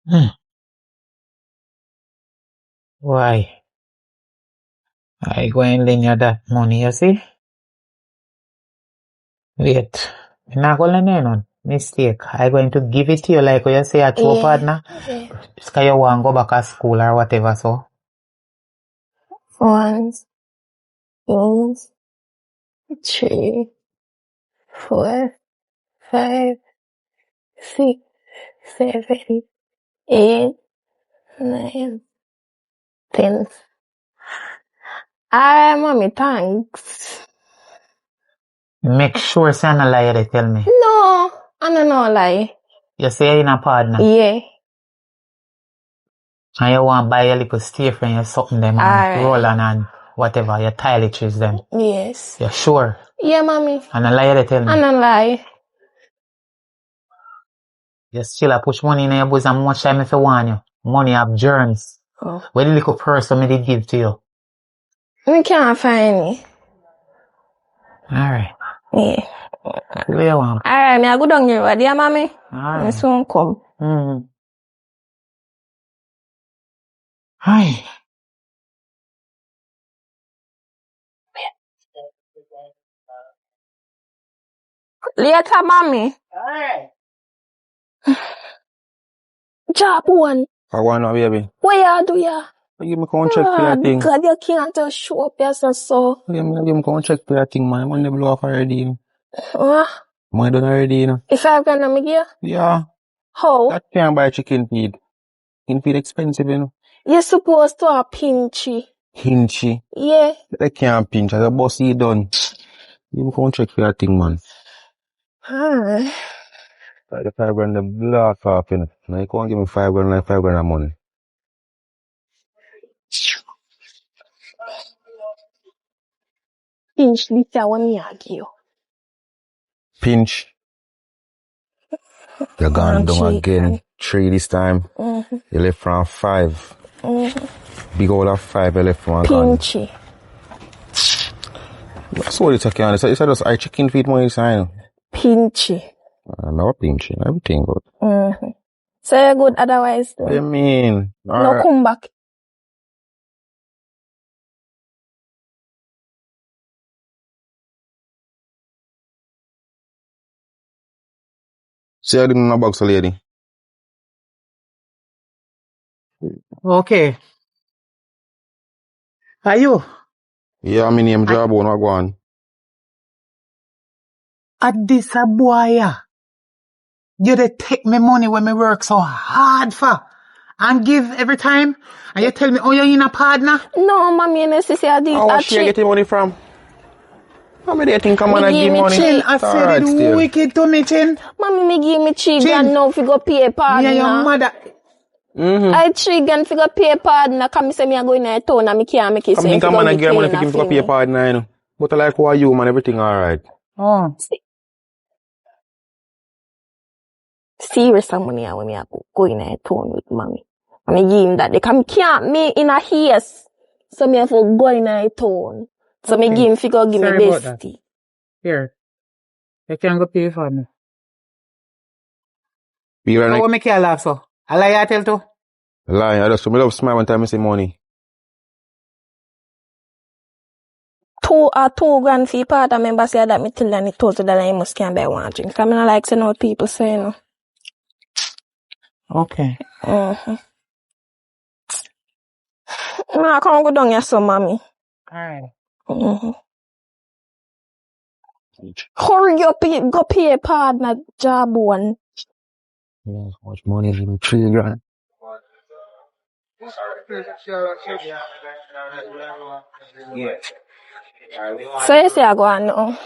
Yeah. Why? I go and lend you that money, you see? Wait. I'm not going to lend you none. Mistake. I going to give it to you like you say a true partner. Yeah. It's because you want to go back to school or whatever, so. 1, 2, 3, 4, 5, 6, 7, 8, 9, 10. Alright, mommy, thanks. Make sure say no lie they tell me. No, I don't know lie. You say you're in a partner. Yeah. And you want to buy a little stay friend, you something them and Alright. roll on and whatever, you toiletries them. Yes. You sure? Yeah, mommy. And a lie they tell me. I don't lie. You still a push money in your bosom much time if you want you. Money have germs. Oh. Where the little person me did give to you? We can't find it. Alright. Yeah. What do you want? Alright, me I go down here, dear mommy. Alright. I soon come. Hi. Later, mommy. Alright. Job one. I want now, baby. What you do, ya? Give me come check for your thing. God, you can't just show up yourself so. Give me come check for your thing, man. Money blow up already. What? Money done already, you know. If I'm gonna make you? Yeah. How? That can't buy chicken feed. Chicken feed expensive, you know. You're supposed to have pinchy. Hinchy. Yeah. They can't pinch. As a boss, he done. Give me come check for your thing, man. Huh. Like the 5 grand the block off, you know. Now you can't give me 5 grand, like 5 grand of money. Pinch this one me argue. Pinch. You're gone down again. 3 this time. Mm-hmm. You left from 5. Mm-hmm. Big old of 5 you left from gone. Pinchy. That's what it's talking on. It's just I chicken feed money sign. Pinchy. No pinchy. Everything good. Mm-hmm. So you're good otherwise What do you then? mean? No come back. See, I didn't know box lady. Okay. Are you? Yeah, my name job on what go on. At this a boy, yeah. You dey take me money when me work so hard for. And give every time. And you tell me, oh, you're in a partner? No, mommy, and sister, I did Where she getting money from? How many think come on and give money? Chin, I said it wicked to me, Chin. Mommy, me give me 3 grand now for go pay partner. Yeah, your mother. I 3 grand for go pay partner. Come say me a go in a town and me can't make it. Come think come on and give money for him to go pay partner, you know. But like who are you, man? Everything alright. Oh. Serious money when me a go in a town with mommy. And me give him that. They can't me in a haste. So me have to go in a town. So me give him figure give Sorry me about that. bestie. Here. You can go pay for me. Be right So next. what make you laugh so? I lie I tell to? Lie, I just love smile when time I say money. 2 grand for part of member say that me tell them $2,000 you must can't buy one drink. I mean I like to know what people say, no. Okay. Mm-hmm. I can't go down here so mommy. Alright. Mm-hmm. Hurry up, go pay a partner job one. Yeah, how much money is in 3 grand? So you say I go on now.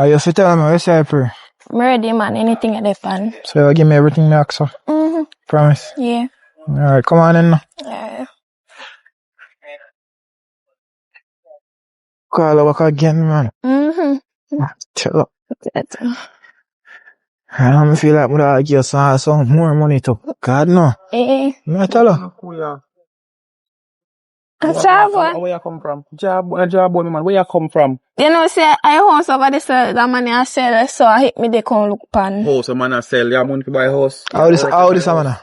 You fit tell me, what say I pray? I'm ready, man. Anything at the pan. So you give me everything me ask for? Mm-hmm. Promise? Yeah. Alright, come on in now. Yeah. Call her back again, man. Mm-hmm. Tell her. I don't feel like I give you some more money to God, no. Eh. I tell her. Job boy. Where you come from? Job boy, man. Where you come from? You know, say, I house over this, that money I sell, so I hit me, they come look pan. House, a man, I sell. You have money to buy a house. How this, man?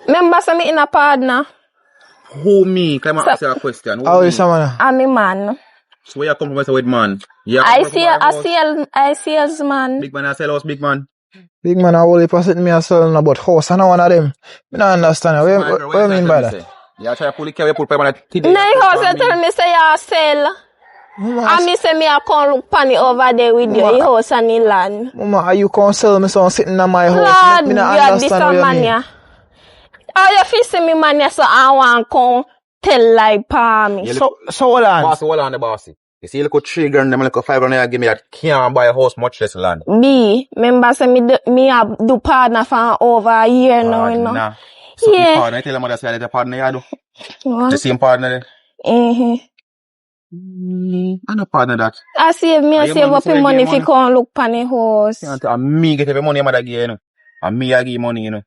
Remember, say me in a partner. Who me? Can I ask you a question? How this, man? I'm a man. So where you come from as a with man? You I salesman. Big man, I sell house, big man. Big man, I will pass it me a selling about house. I know one of them. I don't understand. What you mean by that? You try to pull the car, you pull paper on the No, house, you tell me say you sell. I me say me I come look pan it over there with you, the house and the land. Mama, are you can't sell me some sitting in my house? Lord, me not you understand what you mean. mania. How you feel see me mania, so I want to come tell lie pa me. So hold on. Bossy, hold on the bossy. You see, look at 3 grand, them look at 5 grand, give me that can't buy a house, much less land. B, remember say me have do partner for over a year now, you know. Nah. So Yeah. partner, I tell them what I say, the partner you do. The same partner there. I no partner that. I save me, I save up the money if you come look pan the house. And me get every money I'm give, you know. And me I give money, you know.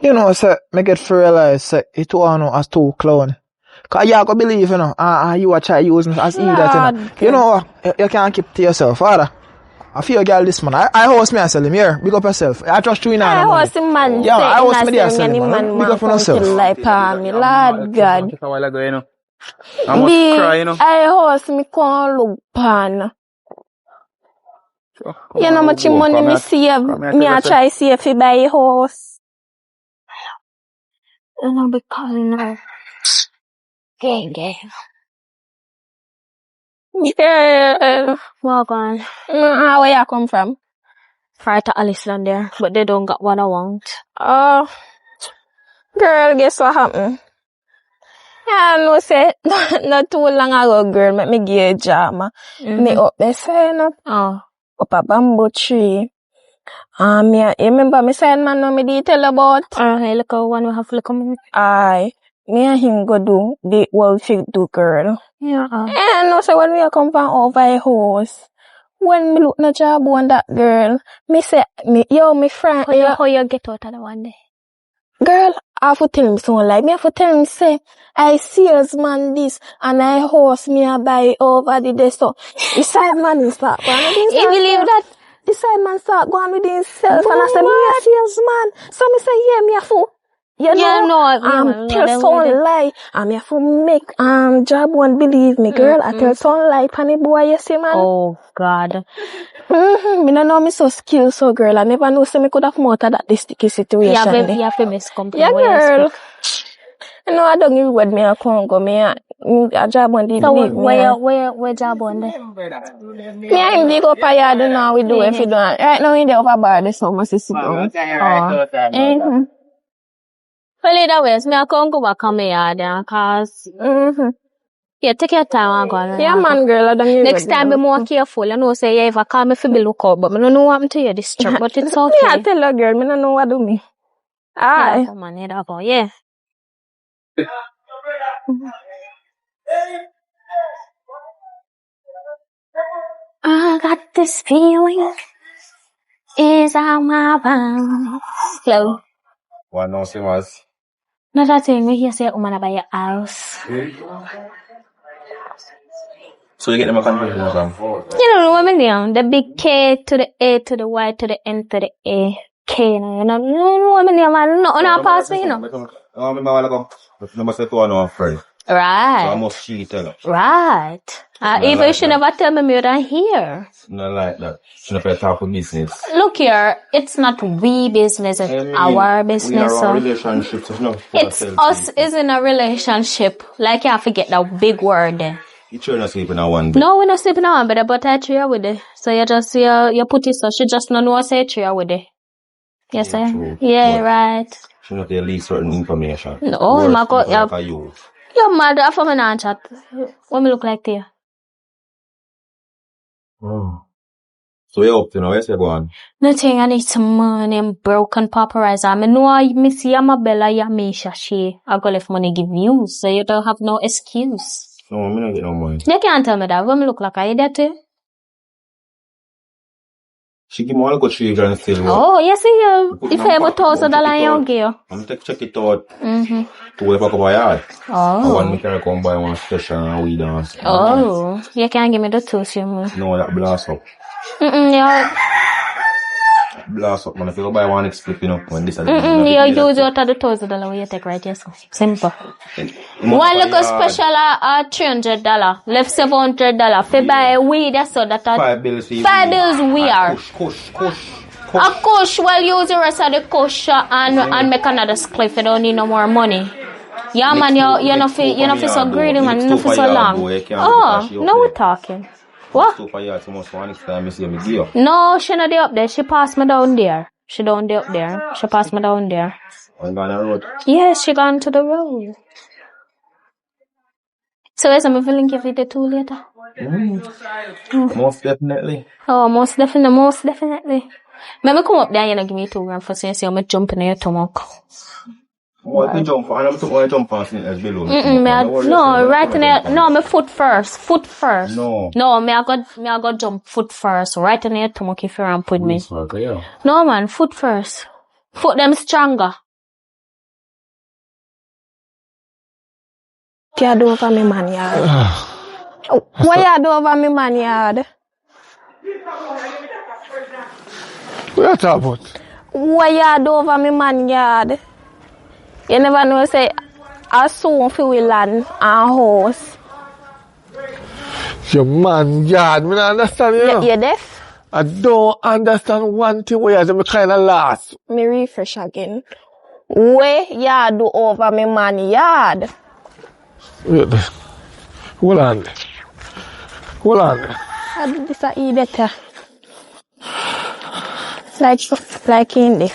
You know, sir, me get to realize, sir, it was no as two clown. Cause you go believe, you know, you a try use me as that, you know. You can't keep to yourself, father. I feel girl this man. I host me and sell him here. Big up yourself. I trust you in I host him man. Yeah, I host me there sell him, man. Big up on yourself. Like me, Lord God. A while ago, you know. I must cry, you know. I host me come look pan. You know how much money me save. Me I try save fi buy a house. You know because now. Gay. Yeah. Walk on. Where you come from? Far to Alice land there, but they don't got what I want. Oh, girl, guess what happened? Yeah, no say, not too long ago, girl, make me give a job. Me up there saying up a bamboo tree. You remember me saying man no me detail about? Hey, look how one we have to look on. Aye. Me and him go do the what we do, girl. Yeah. And no say when we come from over a house. When me look na job on that girl, me say, me friend. How you get out of the one day? Girl, I have to tell him so like, me have to tell him say, I salesman this, and I horse me a buy over the day, so, the side man start going with himself. You believe that? The side man start going with himself, and I say, me a salesman. So me say, yeah, me have to, tell some lie, and me have to make, job won't believe me, girl. I tell some lie, panny boy, you see, man. Oh, God. Me no know me so skilled, so girl. I never know say me could have come out of that sticky situation. You have to miss company. Yeah, girl. You know, I don't give what me a Congo. Me a job on the believe me. Where job on there? Me and him dig up a yard now. We do if you don't. Right now in the over bar, the summer sit down. Well, either ways, me a Congo back on me yard, cause yeah, take your time and go. Yeah, man, girl. I don't give Next time, be more careful. You know, say, yeah, if I call me for be look out, but I don't know what happened to you this trip, but it's okay. Yeah, I tell her, girl, I don't know what do me. Aye. Yeah. I got this feeling is out my bounds. Hello. What no see was? No, that's thing we hear say, "Woman, buy your house." So you get them a confrontation from? You don't know what I mean? The big K to the A to the Y to the N to the A. K, you know what I mean? Man, no, pass me, you know. I remember a while ago. The number said to one of our friends. Right. So I must she tell her. Right. Even like she never tell me you're here. Not like that. She never talk with business. Look here, it's not we business, it's our business. We are a relationship, so no. It's us is in a relationship. Like you have to get that big word there. You sure not sleeping on one bed? No, we're not sleeping on one bed, but I tree with it. So you just you put it so she just don't know what say tree with it. Yes, sir. True. Yeah, but right. She not leak certain information. No, my God, you. You're mad after me not chat. What me look like to you? Oh. So you up to now, yes, you go on? Nothing, I need some money and broken paparazzi. I know I miss Yamabella, Yamisha, she. I go left money give you, so you don't have no excuse. No, I don't get no money. You can't tell me that. What me look like? Are you that too? She give me all go $3 still. Oh, you see, if I have $1,000 you give you. I'm take check it out. To where I go buy yard. I want me to come buy one special and weed dance. Oh, you can't give me the $2, No, that blast up. Yeah. Blast up, man. If you go buy one next flip, you know, when this is You use out of the $1,000 you take right here, so simple. One look special $300, left $700. If you buy weed, that's so that 5 bills for you. 5 bills we are. Kush. A kush, well, use the rest of the kush and make another spliff. You don't need no more money. Yeah, man, you're not feel so greedy, man. You're not feel so long. Oh, now we're talking. What? No, she not up there. She passed me down there. She down there up there. She passed me down there. On the road? Yes, she gone to the road. So is I'm feeling give you the $2 later? Most definitely. Oh, most definitely. Let me come up there and give me $2 for saying I'm jumping in your stomach. What you jump on? I'm going to jump on as below. No, right in there. No, my foot first. No. No, I got jump foot first. Right in there, stomach if you're put me. No, man, foot first. Foot them stronger. What you do over me man yard? What you do over me man yard? What you talking about? What you do over me man yard? You never know, say, I soon feel we land and house. Your man yard, me not understand you know. You deaf? I don't understand one thing where you kind of lost. Me refresh again. What you do over me man yard? Wait, hold on. I do this a eat better. Like in there.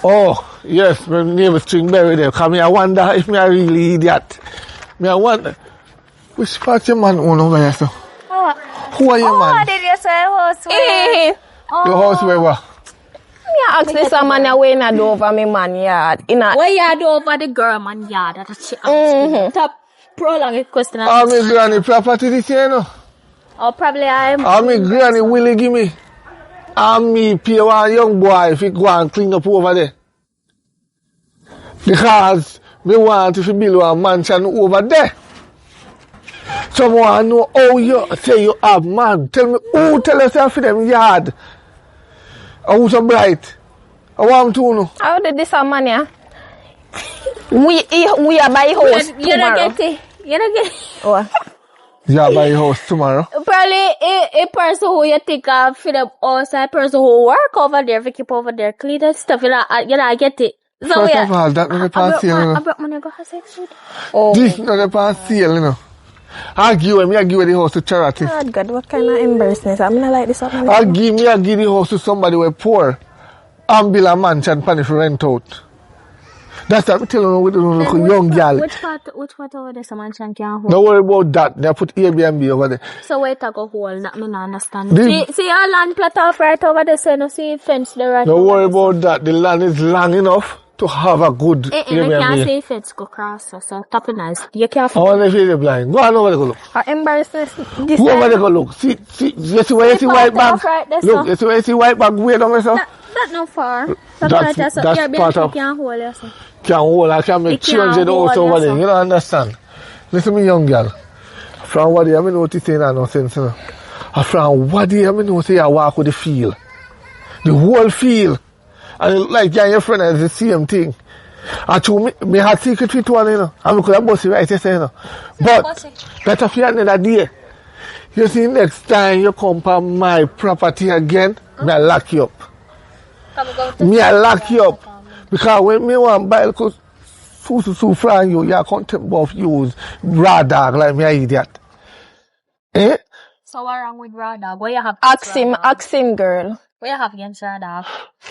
Oh, yes, my name is Stringberry there. Because I wonder if I really idiot. I wonder. Which part your man own over here, so? Who are your man? Oh, did you say house where? Your house where what? Me ask this a man away na do over me man yard. What you do over the girl man yard? That's she asking. Top prolong a question. How me granny property this year, no? Oh, probably I'm. How me granny willing give me? And me pay one young boy if he go and clean up over there. Because me want to build a mansion over there. Someone know how you say you have man. Tell me who tell yourself for them yard. Or who's so bright. I want to know. How did this a man yeah? We are by house tomorrow. You don't get it. Oh. You are by house tomorrow. Probably a person who you think of for the outside person who work over there, if keep over there, clean that stuff, you know, get it. So First of all, that not a pass sale, you know. I brought money go have sex with. Oh. This not a pass sale, you know. I give the house to charity. God, what kind of embarrassment? I'm not like this. I give the house to somebody who is poor and build a mansion and for rent out. That's what I'm telling you with the young girl. Which part over there, some mansion can hold? Don't worry about that. They put Airbnb over there. So where to go hold? That me not understand. See your land plot off right over there, so you see fence there right. Don't worry about that. The land is long enough to have a good Airbnb. You can't see fence go cross, so top it nice. You can't. I want to feel the blind. Go on over there, go look. Embarrassment. Go over there, go look. See, you see where you see white bag? Look, you see where you see white bag? Wait on myself. That's not far. That's part of. Can't hold yourself. Can hold, I can make 300 house over there. You don't understand. Listen to me, young girl. From what I know what you say now, no sense, you know. From what I know say I walk with the field. The whole field. And like you and your friend is the same thing. And to me had secret with one, you know. And we could have bossy right, you say, you know. But that's a few another day. You see, next time you come on my property again, me I lock you up. Me I lock you up. Because when me want buy, because so from you can't take off use raw dog like me an idiot. Eh? So what wrong with raw dog? What you have? Ask him, girl. What you have against raw dog?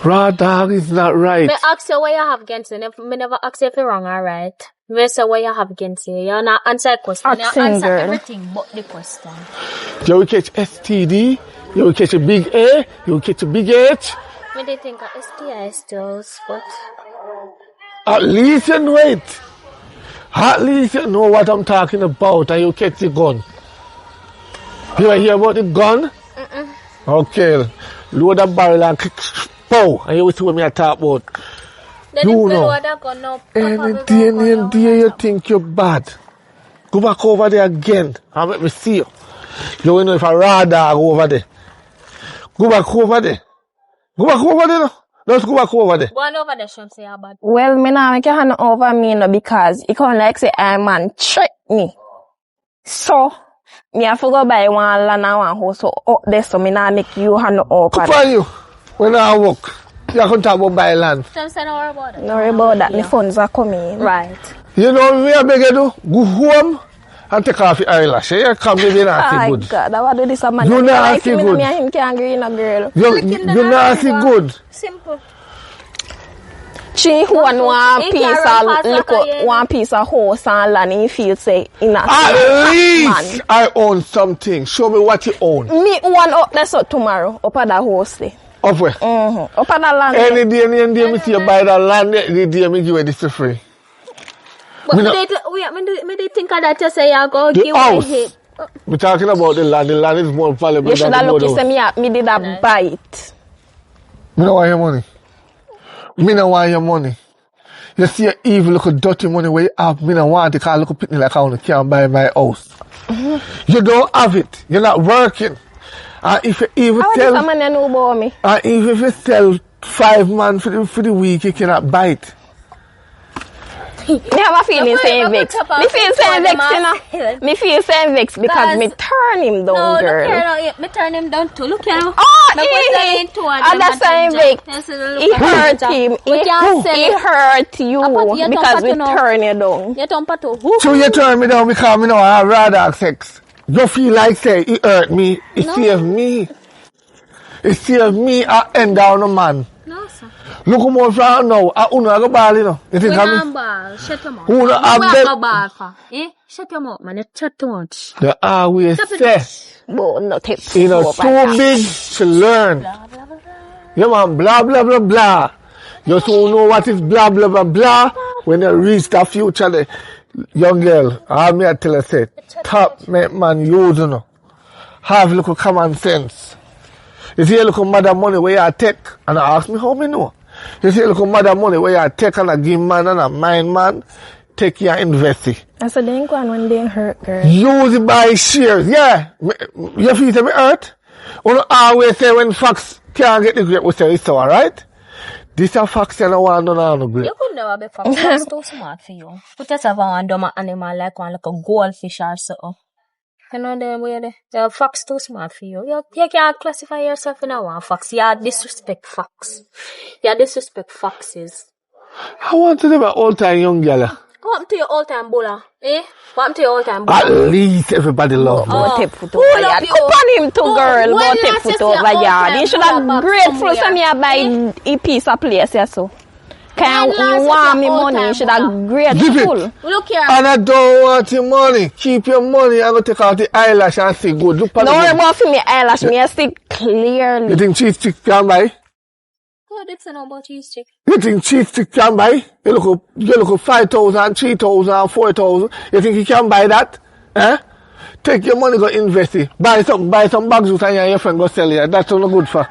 Raw dog is not right. Me ask you what you have against it. Me never ask you if you're wrong, alright? Me say what you have against it. You're not answer the question. Ask you him, answer girl. everything but the question. You will catch STD, you will catch a big A, you will catch a big H. Me they think of STI still, but At least you know it. At least you know what I'm talking about and you catch the gun. You hear about the gun? Okay. Load the barrel and kick. Pow. And you will see what me talk about. You know. Any day you think you're bad. Go back over there again and let me see you. You will know if a raw dog over there. Go back over there. Go back over there now. Let's go back over there. Go on over there, Shum, say you're bad. Well, me nah make your hand over me no because it can't like say I man trick me. So, me have to go buy one land and one house so up there so me nah make you hand over. Good for you. When I walk, you can talk about buy land. Shum, say no worry about it. No worry about that, the funds are coming. Right. You know what I beg you do? Go home and take off your eyelash. You come baby nasty good. God, I want to do this a man. You like nasty me, good. Me and him can't agree no girl. You nasty good. Simple. She one piece of horse and land in field say in a At least man. I own something. Show me what you own. Me one up there so tomorrow up at that horse there. Up where? Up at that land. Any day me see you buy that land, the day me give you this for free. But Me me no- they think of that you say you go The give house. away it. We're talking about the land. The land is more valuable You should than have the looked road. say me did a bite. Me no want your money. Me no want your money. You see your evil little dirty money where you have. Me no want it because little pitney like I want to can't buy my house. You don't have it. You're not working. And if you even How tell, this a man you know about me? and even if you sell 5 man for the week, you cannot buy it. Me have a feeling saying vex. put up Me feel saying vex, you know. hill. Me feel saying vex because me turn him down, No, girl. look here now. Me turn him down too. Look here now. Oh, Me put them in two of and them that's and saying ginger. vex. Yes, look He at hurt ginger. him. We can't sell He it. hurt you Apart, you because don't we put no- turn you down. You don't put to. So you turn me down because me know I rather have sex. You feel like say it hurt me, it saved me. It saved me I end down a man. No, sir. Look how much right now. I uno I go ball, you know. You think We I'm not ball. Shut your mouth. Who not have Where them- go ball for? Eh? Shut your mouth, man. You chat too much. the always Stop say, it. But no tips. you know, too big to learn. Yeah man, blah blah blah blah. You so know what is blah blah blah blah. When you reach the future, the young girl, I me I tell her say, top make man use you know. Have little common sense. You see a little mother money where you take, and I ask me how me know. You see a little mother money where you take and I give man and I mind man, take your invest it. I said, they ain't going when they hurt, girl. Use it by shares, yeah. You feel to me hurt? You know, always say when fox can't get the grape, we say it's so, alright? This a fox and I want no grape. You could never be fox. That's too smart for you. Put yourself on one dumb animal like one like a goldfish or something. You know the way the fox too smart for you. You can't classify yourself in a one fox. You disrespect fox. You disrespect foxes. I want to live an old time young girl. What happened to your old time bulla? Eh? What happened to your old time At bulla? least everybody love me. Go tip foot Pull over up yard. your- Come on him to Oh, girl. when Go tip last you foot see your over old yard. time You should bulla have back grateful somewhere? some you buy a piece of place, yeah, so. Can When last you you see want your me old money? You time should bulla? have Give grateful. it. Look here. And I don't want your money. Keep your money and go take out the eyelash and see good. Look at No worry it. about for me eyelash. Me I see You clearly. think cheese stick can buy? God, it's know about cheese stick. You think cheese stick can buy? You look 5,000, 3,000, 4,000. You think you can buy that? Eh? Take your money, go invest it. Buy some bags with you and your friend go sell it. That's not good for.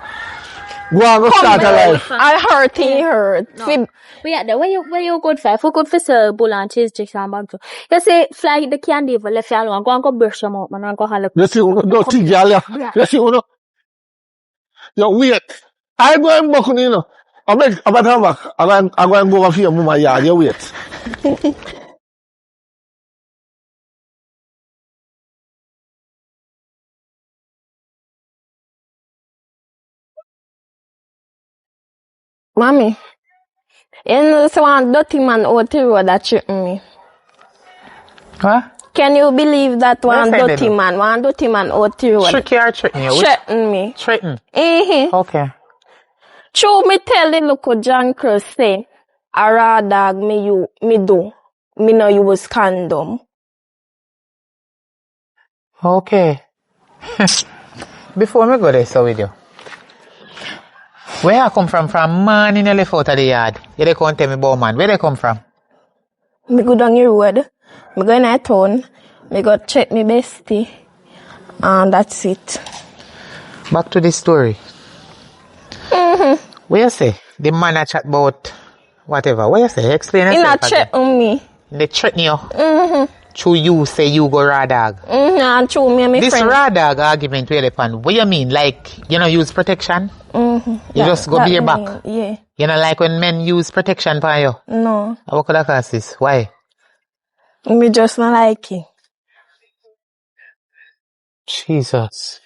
Go and go start a life. I hurt, he hurt. No. Fi- But yeah, the where you good for? If you good for sell bull and cheese sticks and bag too. You say fly the candy for left you alone. Go and go brush them out, man, and go have a You see, don't think girl, yeah. You see, you wait. I go and buck on you know. I'm about to back. I'm going to go over for your mama yard. You wait. Mommy, you know this one dirty man out the road that threatened me. What? Can you believe that one Yes, I dirty do. man out the road Trick you or threaten you? Which- threatened me? Threaten. Mm-hmm. Okay. True, me tell the local John Cross say, a raw dog me do. Me no use condom. Okay. Before me go there, so with you. Where I come from morning you left out of the yard. You dey come tell me about man. Where they come from? Me go down the road. Me go in a town. Me go check me bestie. And that's it. Back to the story. What you say? The man a chat about whatever. What you say? Explain He yourself. not check on me. They threaten you. True, you say you go raw dog. And true, me and my This friend. raw dog argument where they pan. What you mean? Like, you know, use protection? You just go be your back. Yeah. You know, like when men use protection for you? No. What could I cause this? Why? Me just not like it. Jesus.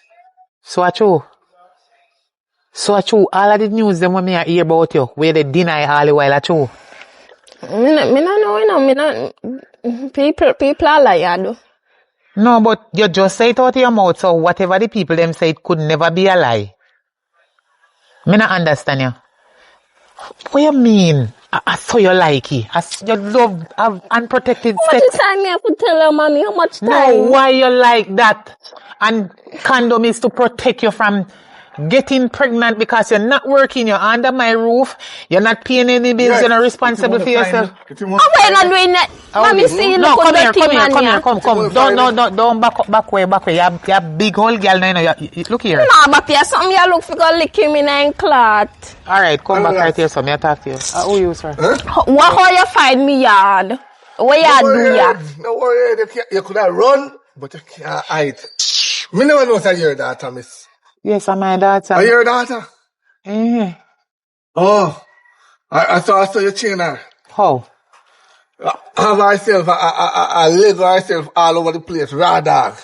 So true. So true. All of the news them when me I hear about you, where they deny all the while true. Me not know, you know, me not, people are liar though. No, but you just say it out of your mouth, so whatever the people them say, it could never be a lie. Me not understand you. What you mean? I saw you like it. You love have unprotected How sex. much time me I could tell her, mommy? How much time? No, why you like that? And condom is to protect you from getting pregnant because you're not working, you're under my roof, you're not paying any bills, you're not responsible for yourself. How are you not doing that? Mommy, see, No, look come at here, the come. Don't back way. You're big old girl now, look here. No, but there's something you look for go lick him in a clot. Alright, come back right here, so me talk to you. Who you, sir? What how you find me yard? What you do ya? No worry, you could have run, but you can't hide. Me never know that your daughter, miss. Yes, I'm my daughter. Are you your daughter? Eh. Oh, I saw you chain her. How? I have myself, I leg myself all over the place, raw dog.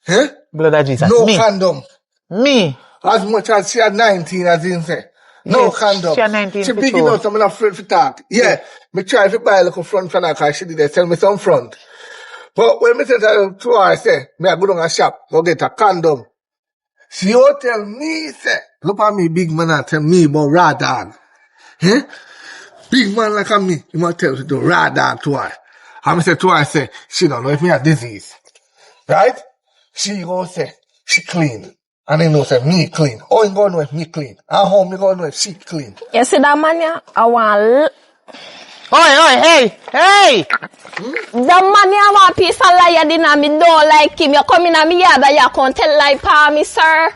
Huh? Blood of Jesus. No Me. condom. Me. As much as she had 19, as in say. No Yes, condom. she had 19 She for big sure. enough, so I'm not afraid to talk. Yeah. Me try to buy a little front for her, because she did they tell me some front. But when me say to her, I say, me I go down a shop, go get a condom. She will tell me, say, look at me, big man, and tell me about raw dog. Eh? Big man like me, he must tell you to do raw dog to her. And I say to her, I say, she don't know if me a disease. Right? She gonna say, she clean. And he know say, me clean. How he gonna know if me clean? And how me gonna know if she clean? You see that man ya? I want Oi, hey! the man ya want piece of liar in me don't like him. You come in a me yard and you can't tell lie pa me, sir.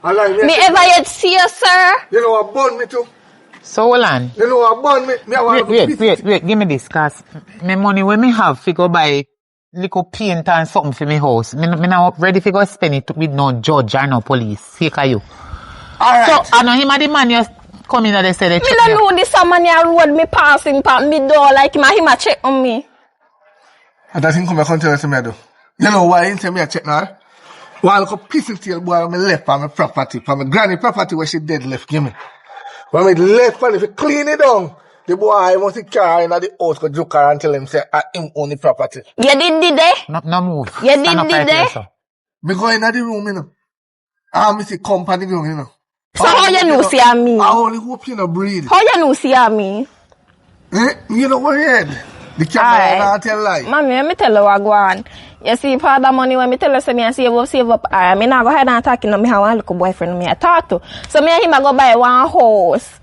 I like Me ever yet see you, sir? You know what burn me too? So hold on. You know what burn me? Me I want Wait, give me this, cause my money when me have fi go buy little paint and something for me house. Me not ready to go spend it with no judge or no police. Fake are you. Alright. So I know him and the man you come in and they say they Me check don't know this a man ya road me passing pa me door like him a check on me. And that thing come and tell us me I do. You know why he tell me I check now? Why I look a pissing tail boy when me left on my property, for my granny property where she dead left, give me. When me left and if you clean it down, the boy must be carrying at the house go joke her and tell him say I him own the property. You did eh? No move. You Stand did up right eh? here, sir. Me go in the room, you know. And me see company ground, you know. So how you know see a me? I only hope you no breathe. How you know see a me? You know what head? The camera not tell lie. Mommy, let me tell you what go on. You see, part of the money when me tell you say me I save up. I me not go ahead and talk, you know, me have one little boyfriend me I talk to. So me and him I go buy one house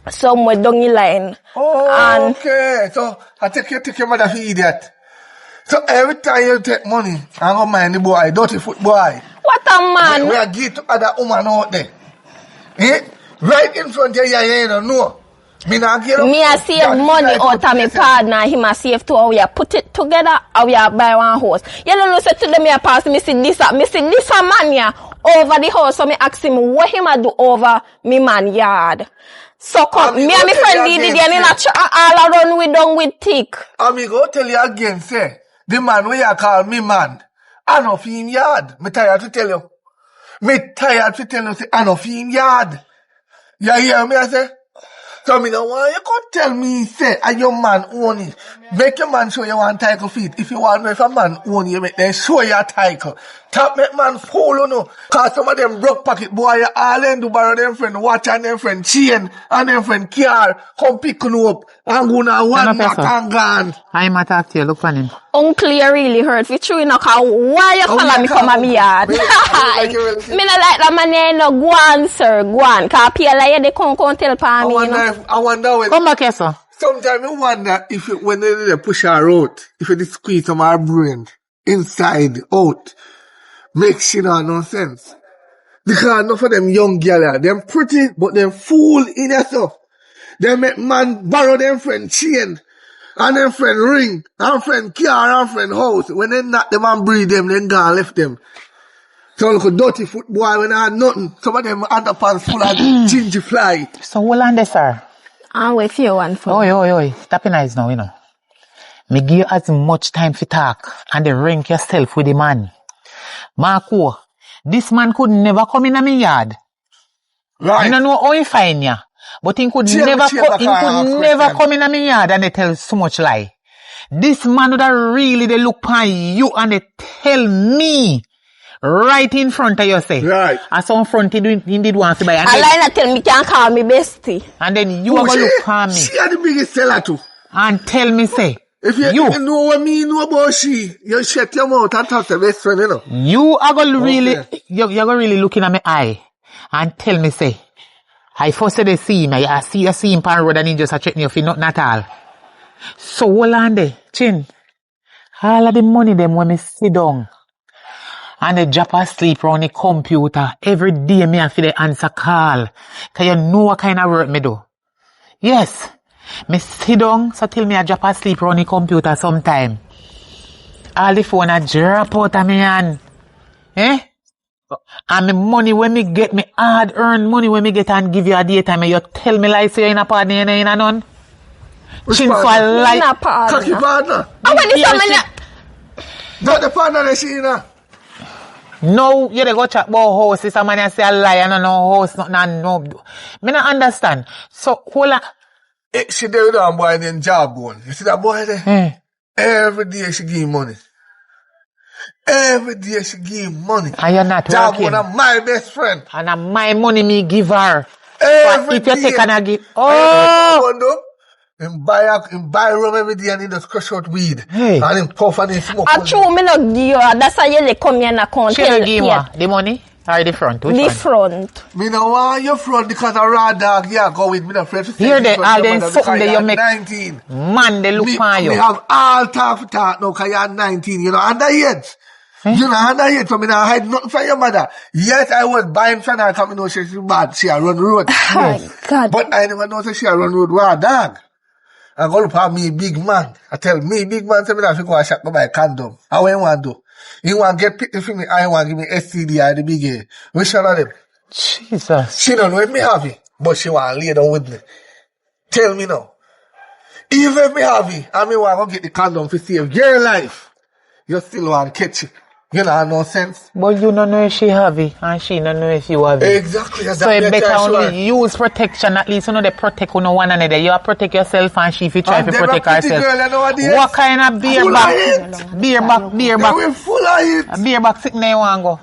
somewhere down the line. Oh, okay. So I take your mother for idiot. So every time you take money, I go mind the boy, dirty foot boy. What a man! We are give to other woman out there. Right in front of you don't know. Me not give Me I save money out of my partner, him I save too, how we put it together, how we buy one house. You don't know, say to them, me pass, me see this a man here over the house, so me ask him what him a do over me man yard. So come, me and my friend did it, and in all around we done with thick. I go tell you again, say, the man where you call me man, I know for him yard. Me tired to tell you. Me tired to tell you, say, I know for him yard. You hear me, I say? So me know why you could tell me, say, are your man own it. Make your man show you one title feet. If you want to know if a man own you, make them show you a title. Top make man fool, you know. Cause some of them broke pocket boy, you all them do borrow them friend watch and them friend chain and them friend car. Come pick you up and go now one back and gone. I'm attack to you, look on him. Uncle, you really hurt. If you know why you follow me come at me yard? Me not like that man here, no. Go on, sir. Go on. Cause people like they come tell pa me, you know. I wonder when... Come back here, sir. Sometimes I wonder if you, when they push her out, if you squeeze some of her brain, inside, out, makes she no sense. Because enough of them young girls, them pretty, but them fool in yourself. They make man borrow them friend chain, and them friend ring, and friend car, and friend house. When they knock them and breed them, then gone left them. So look a dirty football when I had nothing. Some of them underpants full of ginger fly. So hold on there, sir. I'll wait for you one for. Oi. Stop your eyes now, you know. Me give you as much time for talk and then rank yourself with the man. Marco, this man could never come in my yard. Right. I don't know how he find ya. But he could never come in my yard and they tell so much lie. This man would really they look upon you and they tell me right in front of you say. Right. And some front he did want to buy. And I like to tell me can call me bestie. And then you are going to look upon me. She are the biggest seller too. And tell me say. If you know what me know about she, you shut your mouth and talk to the best friend, you know. You are going to really, you're going to really look in at my eye and tell me say. I first said they see him, I see him on road and he just a threaten you for nothing at all. So hold on there, Chin. All of the money them when me sit down and they drop asleep on the computer, every day me have to the answer call. Cause you know what kind of work me do. Yes. Me sit down, so till me I drop asleep on the computer sometime. All the phone I drop out of me hand. And me money when me get, me hard earned money when me get and give you a daytime, and you tell me like say you in a partner, you in a none. Chin for like. Cocky partner. I want this man. Not the partner that she in a. No, you dey go chat about house, this man say a lie, and no house, no. Me not understand. So, hold on. She there with a boy named Jawbone. You see that boy there? Every day she give him money. Every day she give him money. And you're not working. Jawbone is my best friend. And my money me give her. Every if you day. take and I give. Oh! Him buy rum every day and he just crush out weed. Hey. And him puff and he smoke. I true me not give you. That's why you come here and account. She don't give you the money or the front? Which the one? front. Me no want your front because a raw dog. Yeah, go with me. No friend. Here they all then something that you make. 19. Man, they look for you. We have all talk for talk now because you're 19. You know, underage. You know, underage. So me not hide nothing from your mother. Yes, I was buying from her because I know she's bad. She a run road. Oh, God. But I never know that she a run road raw dog. I go look at me big man. I tell me big man say me have to go and shop go buy condom. How you want to do? You want to get picked for me? I want to give me STD or the big A. Which one of them? Jesus. She don't know if me have it, but she want to lay down with me. Tell me now. Even if me have it, and me want to get the condom to save your life, you still want to catch it. You know, no sense. But you don't know if she have it, and she don't know if you have it. Exactly. So you better only use protection, at least you know they protect no one another. You protect yourself and she if you try to protect herself. What kind of beer back? Beer back. We're full of it. Beer back sick now you want go.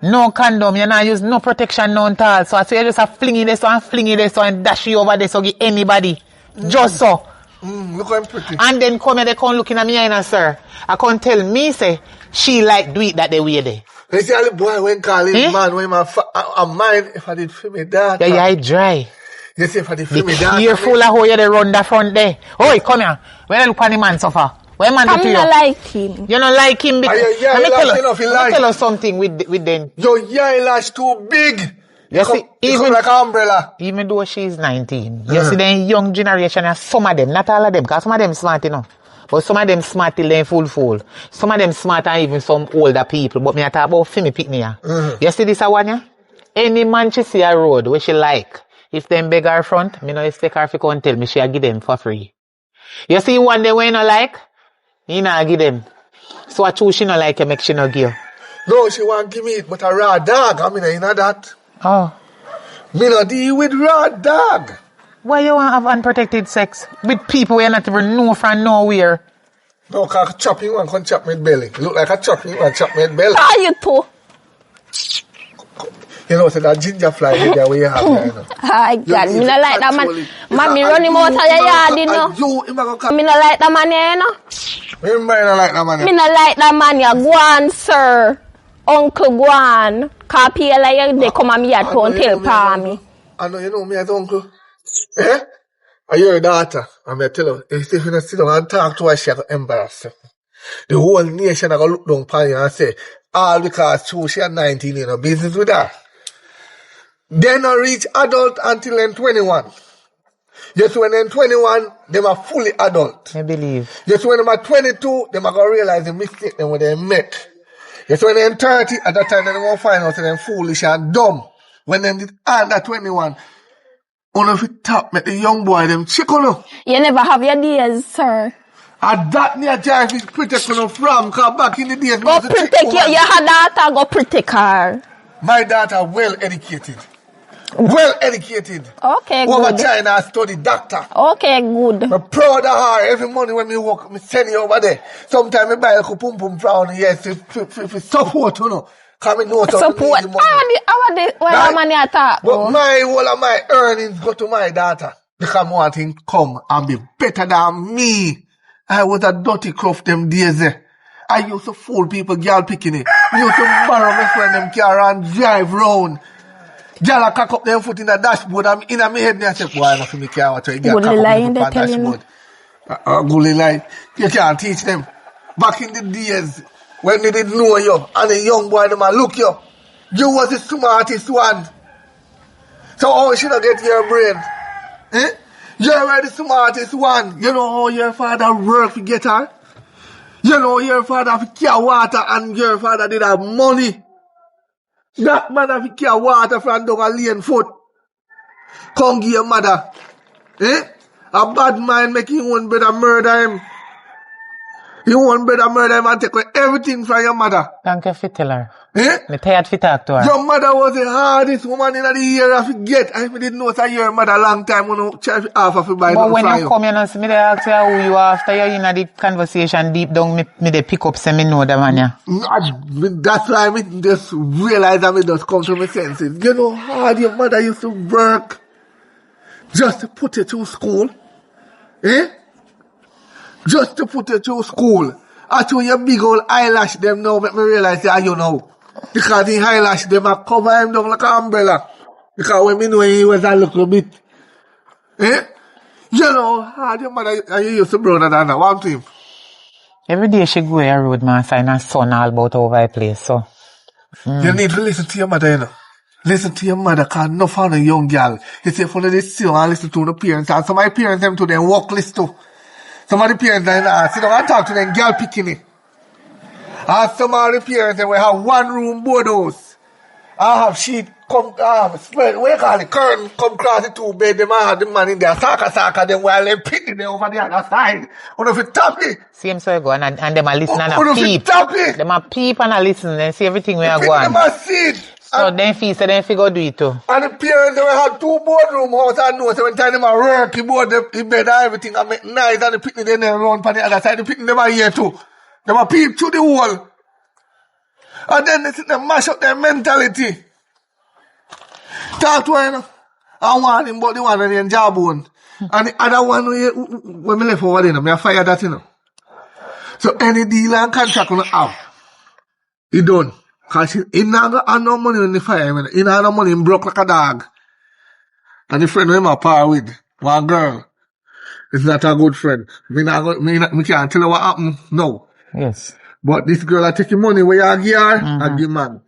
No condom, you not use no protection, none at all. So I say you just a fling it this one, fling it this one, and dash you over this so give anybody. Just so. Look how I'm pretty. And then come here, they come looking at me and sir. I can't tell me say she like do it that they way there. You see the boy when calling man when I mind if I did feel me that. Yeah, I dry. You see if I did feel me that. Be careful of how you they run that front there. Oi, come here. When I look at the man so far. What man do to you? I like him. You don't like him because let me tell us something with them. Your eyelash too big. You see, even like an umbrella. Even though she's 19, you see the young generation and some of them, not all of them, because some of them smart enough. But some of them smart till they full. Some of them smart and even some older people. But me I talk about Fimi pick me here. You see this one yeah? Any man she see a road where she like, if them beg her front, me no expect her to come and tell me she give them for free. You see one day when you no like, you not give them. So I choose she no like you make she no give. No, she want give me it, but a raw dog. I mean, you know that. Oh. Me no deal with raw dog. Why you want to have unprotected sex with people you not even know from nowhere? No, because chopping one can chop my belly. Look like a chopping one chop my belly. Are you too? You know, so that ginger fly there where you have there, you know. Hi, God, me no like that man. Man, me run him out of your yard, you know. Me no like that man, you know. Remember, you no like that man. Me no like that man, you go on, sir. Uncle go on. Copy like they come at me at home tell pa me. I know you know me as uncle. Eh? Are you your daughter? I'm going to tell you, if you don't sit down and talk to her, she's going to embarrass you. The whole nation is going to look down upon you and say, all because she is 19, you know, business with her. They not reach adult until they're 21. Just when they're 21, they are fully adult. I believe. Just when they're 22, they are going to realize the mistake them when they met. Just when they're 30, at that time, they're going to find out they're foolish and dumb. When they're under 21, one of it top, make the young boy them check on them. You never have your days, sir. And that near drive is protect on from, because back in the days, Go protect your daughter, go protect her. My daughter well educated. Well educated. Okay, Over good. China, study doctor. Okay, good. I'm proud of her. Every morning when me work, me send you over there. Sometimes I buy a couple pum pum flower, yes, to support, you know. Because I know Support. Why am I talk? But my whole of my earnings go to my daughter. Because I want him come and be better than me. I was a dirty cruff them days. I used to fool people, girl picking it. I used to borrow my friend them car and drive round. Girl I cock up them foot in the dashboard. I'm in my head and I say, boy, I'm not for me car. Watch out, girl cock up them foot on the dashboard. Gully lie. You can't teach them. Back in the days, when they didn't know you, and the young boy, them a look you. You was the smartest one. So how you should not get your brain? Eh? You are the smartest one. You know how your father worked to get her? You know your father for care water and your father did have money. That man have care water from down a lane foot. Come give your mother. Eh? A bad mind make you one brother murder him. You want brother murder him and take away everything from your mother. Thank you for telling her. Eh? Me tired to talk to her. Your mother was the hardest woman in the year I forget. I didn't know that your mother long time when you try to half of it by But when you come here and see me, they ask you who you are after you're in the conversation deep down, me they pick up say me know the man, yeah. That's why I just realize that I just come to my senses. You know how hard your mother used to work just to put you to school? Eh? Just to put you to school. After your big old eyelash them now make me realize that you know. Because the eyelash them a cover him down like an umbrella. Because when me know he was a little bit. Eh? You know how your mother and you used to brother than that one thing. Every day she go a road man sign and son all about over a place, so. You need to listen to your mother, you know. Listen to your mother, because no fun a young girl. You say, for this still and listen to the parents. And some of my parents them to them walk list too. Some of the parents then sit down and talk to them girl picking it. And some of the parents they will have one room board house. I have sheet come spread, what you call it, curtain come across the two bed, them have the man in there, saka, them while they picking them over the other side. One of it tappy. Same so you go and them a listen and One a of it peep. tappy. Them a peep and a listen and see everything where I go Them on. a see. So then figure do it too. And the parents they will have two boardroom house and know so when time them a work, he board the bed and everything and make nice and the picnic then they run on the other side, the picnic them are here too. Them a peep through the wall. And then they sit there mash up their mentality. Talk to her, you know. I want him, but the one on the jawbone. And the other one, when me left over there, I fire that, you know. So any deal and contract on have, he done. Because he not got no money in the fire, man. He not got no money, he broke like a dog. And the friend him a par with, one girl, is not a good friend. Me can't tell her what happened, no. Yes. But this girl I take your money where you give her, I give man.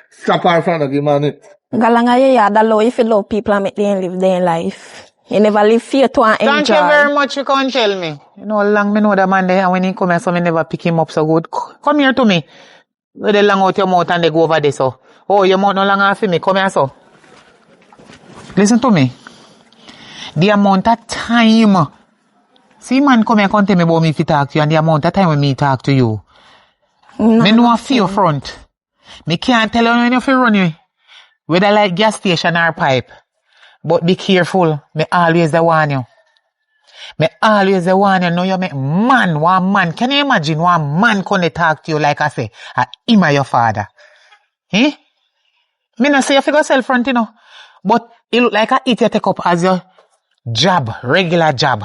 Stop her from the give man it. Galanga yeah, that low if you love people and make them live their life. You never live fear to and enjoy. Thank you very much, you can't tell me. You know how long me know the man there and when he come here so me never pick him up so good. Come here to me. Where they long out your mouth and they go over there so. Oh, your mouth no longer for me. Come here so. Listen to me. The amount of time. See man come here and tell me about me if he talk to you and the amount of time when me talk to you. No, Me know a fear front. Me can't tell you when you feel run you. Whether like gas station or pipe. But be careful. Me always the warn you. Me always the warn you. Know you make one man. Can you imagine one man come talk to you like I say? Him or your father. Eh? Me not say you figure self front, you know. But it look like it you take up as your job. Regular job.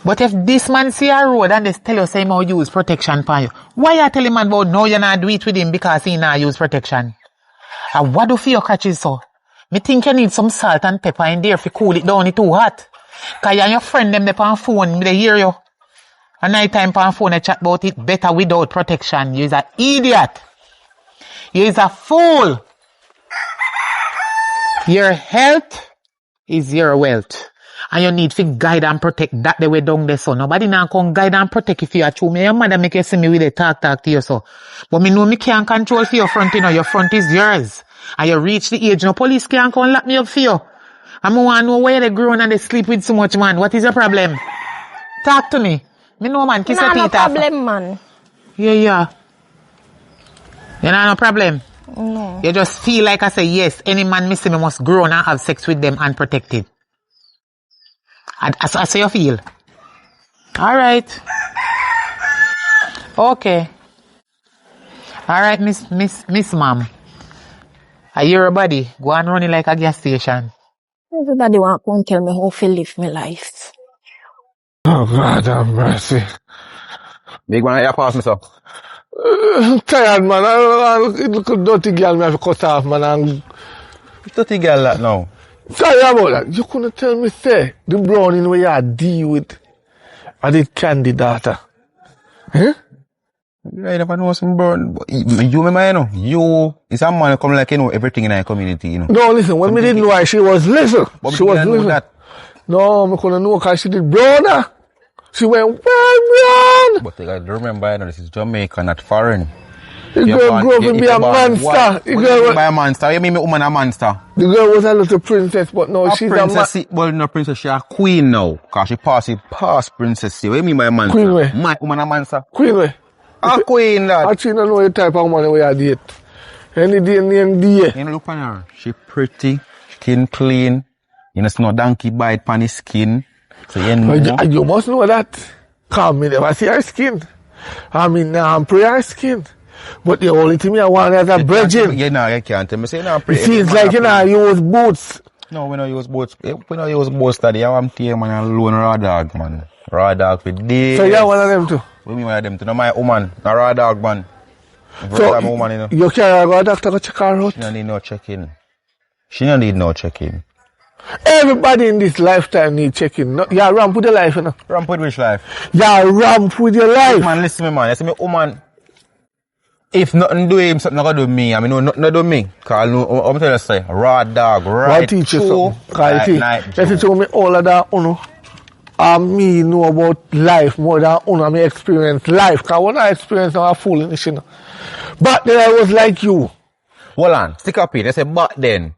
But if this man see a road and they tell you say him how use protection for you, why you tell him man about no you not do it with him because he not use protection? And what do for your catches so? Me think you need some salt and pepper in there if you cool it down, it too hot. Cause you and your friend them they on phone, they hear you. And night time on phone they chat about it better without protection. You is an idiot. You is a fool. Your health is your wealth. And you need to guide and protect that the way down there, so. Nobody now can guide and protect if you are true. Me, your mother make you see me with a talk to you, so. But me know me can't control for your front, you know. Your front is yours. And you reach the age, no police can't come lock me up for you. And I want to know where they grown and they sleep with so much, man. What is your problem? Talk to me. Me know, man. Kiss your No teeth problem, man. Yeah. You know, no problem. No. You just feel like I say, yes, any man missing me must grow and have sex with them and protect it. I say you feel. Alright. Okay. Alright, Miss Ma'am. I hear your body. Go and run it like a gas station. Everybody want to come tell me how to live my life. Oh, God have mercy. Big man, you pass me, sir. I'm tired, man. I look at dirty girl me have to cut off, man. And Dirty girl that now. sorry about that. You couldn't tell me, say, the browning where you deal with I did candy daughter. Huh? I never know some burn. You remember, you know, you is a man who come like, you know, everything in our community, you know. No, listen, when me didn't know why she was little. But She we was didn't know little. that. No, I couldn't know because she did browner. She went, well, brown. But you gotta remember, you know, this is Jamaica, not foreign. The girl grew up to be a monster. The girl, By a monster, you mean me woman a monster? the girl was a little princess, but now A she's princess, a well, no princess, she a queen now. Cause she past princess. What you mean by a monster? Queen way. Woman a monster. queen. Way. A queen, lad. Actually, don't know the type of woman we are date. Any day, name day. You know, look on her. She pretty, skin clean. You know, it's no donkey bite on his skin. So you know. You must know that. Cause me never see her skin. I mean, I'm pray her skin. But the only thing I want is a virgin. You know, you can't tell me. Say, no, It seems like you know, use boots. No, we don't use boats. We don't use boats, daddy. I want to man alone raw dog, man. Raw dog for days. So you're one of them too. What mean one of them too? No, my woman. No raw dog, man. So I'm a woman, you know. you carry her to doctor to check her out. She don't need no check-in. She don't need no check-in. Everybody in this lifetime need checking. No, you're ramp with your life, you know. Ramp with which life? You're ramp with your life. Man, listen to me, man. You see me, woman. If nothing do him, something not gonna do me. I mean, no, nothing do me. Cause I'm telling you, say, raw dog, right? I'll teach you through, something. Cause night, you told me all of that, you know. And me know about life more than you know, me experience life. Cause when I experience, I'm a fool in this, you know. But then I was like you. Hold on, stick up here. They say back then.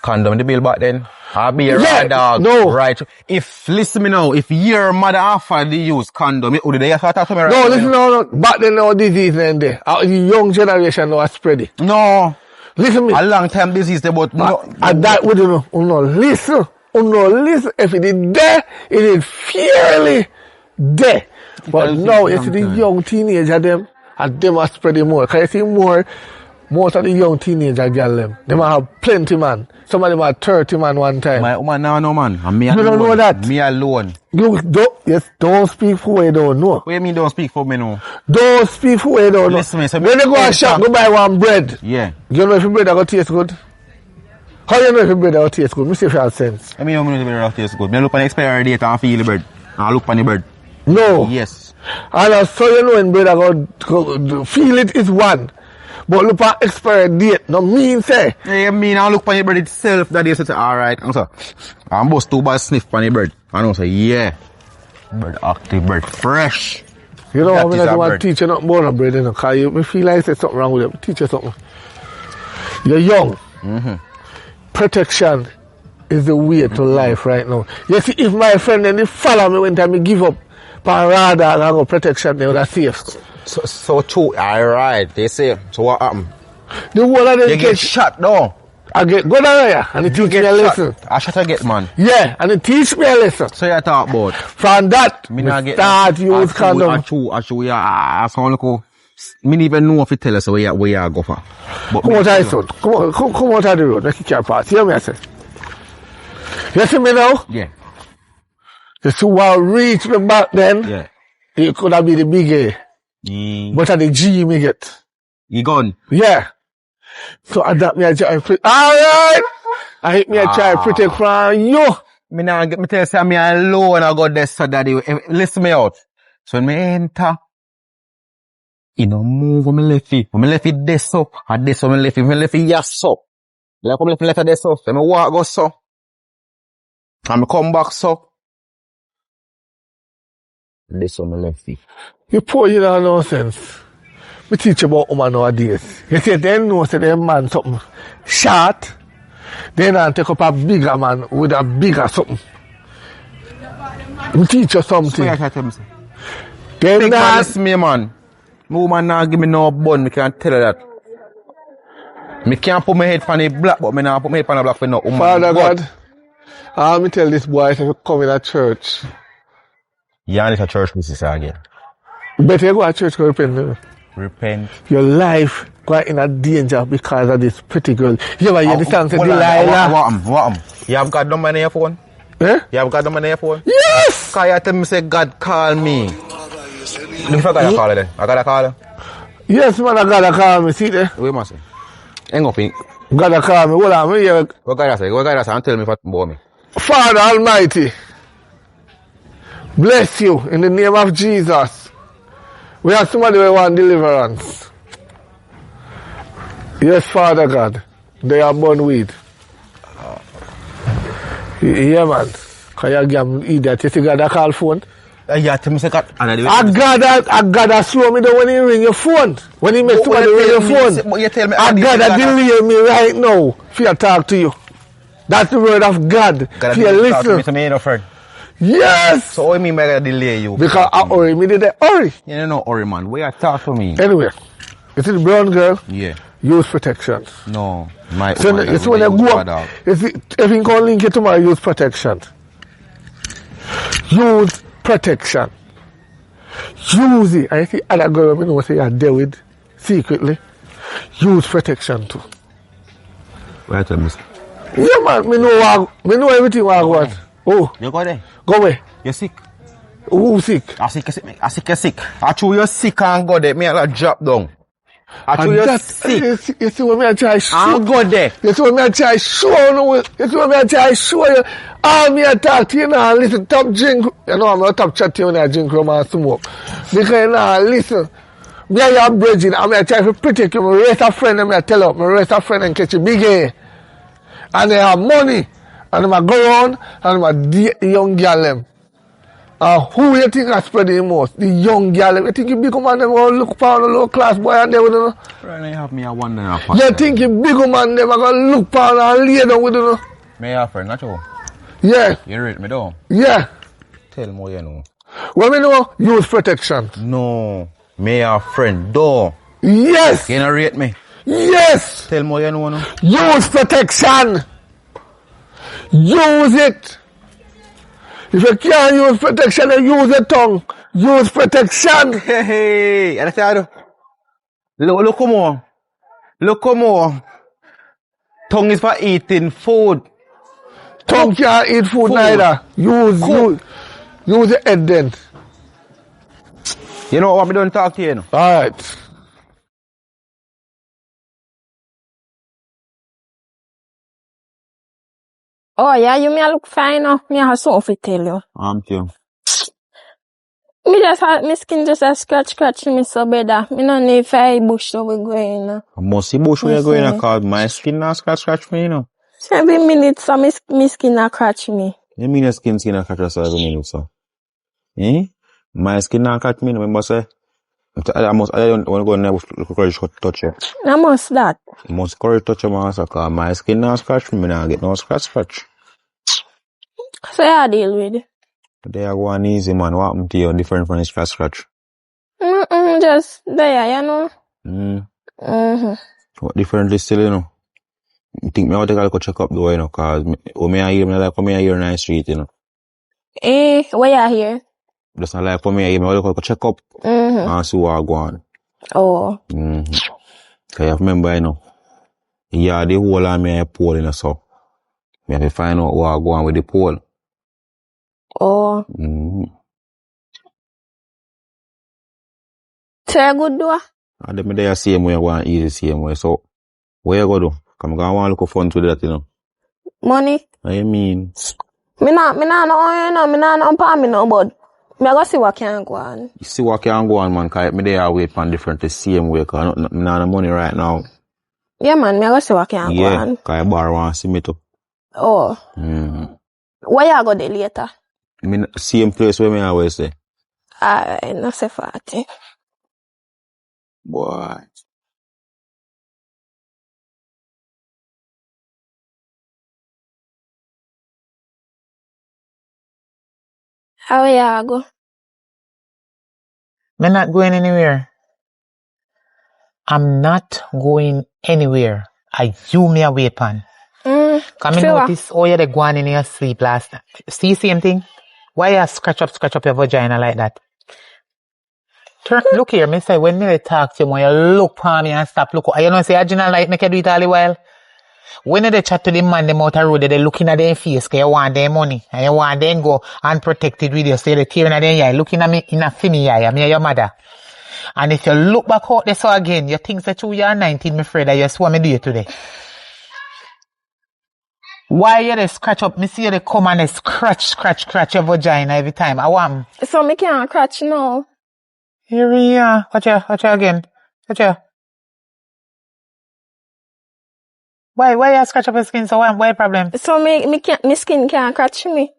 Condom the bill back then. I'll be a Yeah, raw dog. no. Right. If, listen me now, if your mother offered the use condom, it would they have to me right No, now, listen, you know? no. Back then, no disease then there. The young generation now are spreading. No. Listen me. A long time disease, but no. And that would you know, listen. Listen. If it is there, it is fairly there. But now, it's the young teenager them, and them are spreading more. Can you see more? Most of the young teenager girl them. They might have plenty man. Some of them are 30 man one time. My woman now no man. And me You alone. don't know that? Me alone. Look, don't speak for what you don't know. What do you mean don't speak for me now? Don't speak for what you don't know. Listen me, so when you go and shop, go buy one bread. Yeah. You know if your bread are going to taste good? How you know if your bread are going to taste good? Me see if you have sense. I mean, I'm going to be able to taste good. Me look on the expiry date and feel the bread. I look on the bread. No. Yes. And so you know when bread are going to feel it is one. But look at expiry date. No mean say. I mean, I look on the bread itself that day, so say, alright. I'm so, I'm both too bad sniff on the bread. And I say, yeah. Bread active, bread fresh. You know, That I'm is not a want bread. to teach you nothing about a bread, you know, because you feel like there's something wrong with it. Teach you something. You're young. Protection is the way to life right now. You see, if my friend and they follow me when time me give up, pan rather and I go protection, they would have safe. So true. Alright. They say, so what happened? The whole of them You get shot down. I get go down there and they teach me a lesson. I shot I get, man. Yeah, and they teach me a lesson. So you talk about. From that, Me we not get start use condom. I sound like me not even know if you tell us where you go for. But Come out of the son. Come out of the road. Let's kick your pass. Hear me, I say. You see me now? Yeah. You see what reach me back then? Yeah. It could have been the big A. But at the G me get. You gone? Yeah. So I that me a try pretty. Alright! I hit me a try pretty from you. Me now get me tell you, say me alone I got this so daddy. Listen me out. So when me enter, you know, move when me left it. When me left it this up, and this when me left it yes up. Like, come left me letter there, so. Then me walk go, so. And me come back, so. This one me left it. You poor, you don't know nonsense. Me teach you about woman nowadays. You see, they know say them man something short. They not take up a bigger man with a bigger something. Me teach you something. What you tell me, sir? They Big man, not. listen me, man. My woman not give me no bun, me can't tell her that. Me can't put my head on the black, but me not put my head on the black for no woman. Father But- God, me tell this boy if you come in a church. You ain't a church, Mrs. again. Better you go to church, go repent. Repent. Your life going in a danger because of this pretty girl. You ever hear the song say Hold on, Delilah? what? You have got number on your phone? Eh? You have got number on your phone? Yes! Cause you tell me say God call me. Let me forget to call her then. I gotta call her. Yes, man, I gotta call me. See there? Wait, must say. Hang up, in. Gotta call me. Hold on, me here. What God say? What God say? And tell me what about me. Father Almighty, bless you in the name of Jesus. We have somebody who want deliverance. Yes, Father God. They are born with. Yeah, man. Can you give me idiot? You see God a call phone? Yeah, tell me say God. I gotta slow me down when he ring your phone. When he make somebody ring your phone. But you tell me. I gotta delay me right now for you talk to you. That's the word of God. God, For you listen. to me, you know, friend. Yes! So what do you mean by I delay you? Because I hurry, me did hurry. You don't know, Ori man. Where you talk to me? Anyway, you see the brown girl, Yeah. use protection. No. My. So my you see when you go up, you see, if you can link it tomorrow, use protection. Use protection. Use it. I see other girl we know say you deal with secretly. Use protection too. Where tell me? Yeah man, me know everything what I want. Oh, You go there. go away. You sick? Who sick? I sick, you sick. I chew you sick and go there. Me a drop down. I chew And you that, sick. you see what me I try show. And go there. You see what me I try show you. You see what me I try show you. All me I talk to you now. Listen, top drink. You know I'm not top chat to you when I drink rum and smoke. Because you know, listen. Me and your bridging. I mean I try to protect you. Me raise a friend and me I tell you. Me raise a friend and catch you big hair. And they have money. And them a go around and them a date the young girl them. Who you think I spread the most? The young girl them. You think you big man them gonna look for a low class boy and they with you? Right now you have me a wonder now. You think you big man them are gonna look for and lay down with you? Me a friend, not you. Yeah, You rate me down. yeah. Tell me what you know. When we know, use protection. No. Me a friend, though. Yes, You don't rate me. yes. Tell me what you know. No? Use protection. Use it. If you can't use protection, then use your tongue. Use protection. Hey, and I said, look more. Look more. Tongue is for eating food. Tongue can't eat food Food. neither. Use your head then. You know what we don't talk to you, know? Alright. Oh, yeah, you may look fine now. Me have something to tell you. You. My skin just a scratch me so better. Me no need fire bush so we going. I must see bush where you're going because my skin not scratch me, you know. Every minute, so me skin a scratch me. You mean your skin catch us every minute, so? Eh? My skin not catch me, remember, say? I don't want to go in there with courage to touch you. I must that. You must courage touch your master because my skin not scratch me, I get no scratch. So I deal with it. They are going easy, man. What happened to you different from this scratch? Just there, you know. What differently still, you know? You think me out to go check up though, you know, cause me I hear me like come here in the street, you know. Where you here? Just not like come here, me I go check up and see what I go on. Oh. Cause you remember, you know, yeah, the whole of me a pole, you know, so me have to find out what I go on with the pole. Oh. Say good do. And then me there same way, one easy same way. So, where you go do? Come go and look for fun to that, you know. Money? What you mean? Me not pay me no, but me go see what can go on. You see what can go on, man, cause me there wait for different the same way, cause me not no money right now. Yeah, man, me go see what can go Yeah, on. cause I borrow and see me too. Oh. Where you go there later? Same place where me always say. Alright, no say 40. Boy. How you go? I'm not going anywhere. I'm not going anywhere. You me a wait on. Come and notice how you dey go on in your sleep last night. See same thing? Why you scratch up your vagina like that? Look here, me say when me talk to you, when you look for me and stop look. You know say I general like make you do it all the while. When they chat to the man them out the road, they looking at their face cause you want their money and you want them go unprotected with you. So they tearing at their eye, looking at me in a funny eye, me your mother. And if you look back out there so again, you think that you are 19, me afraid that you saw me do it today. Why you they scratch up? Me see you they come and they scratch your vagina every time. I want. So me can't scratch now. Here we are. Watch you again. Watch you. Why you scratch up your skin? So why problem? So me skin can't scratch me.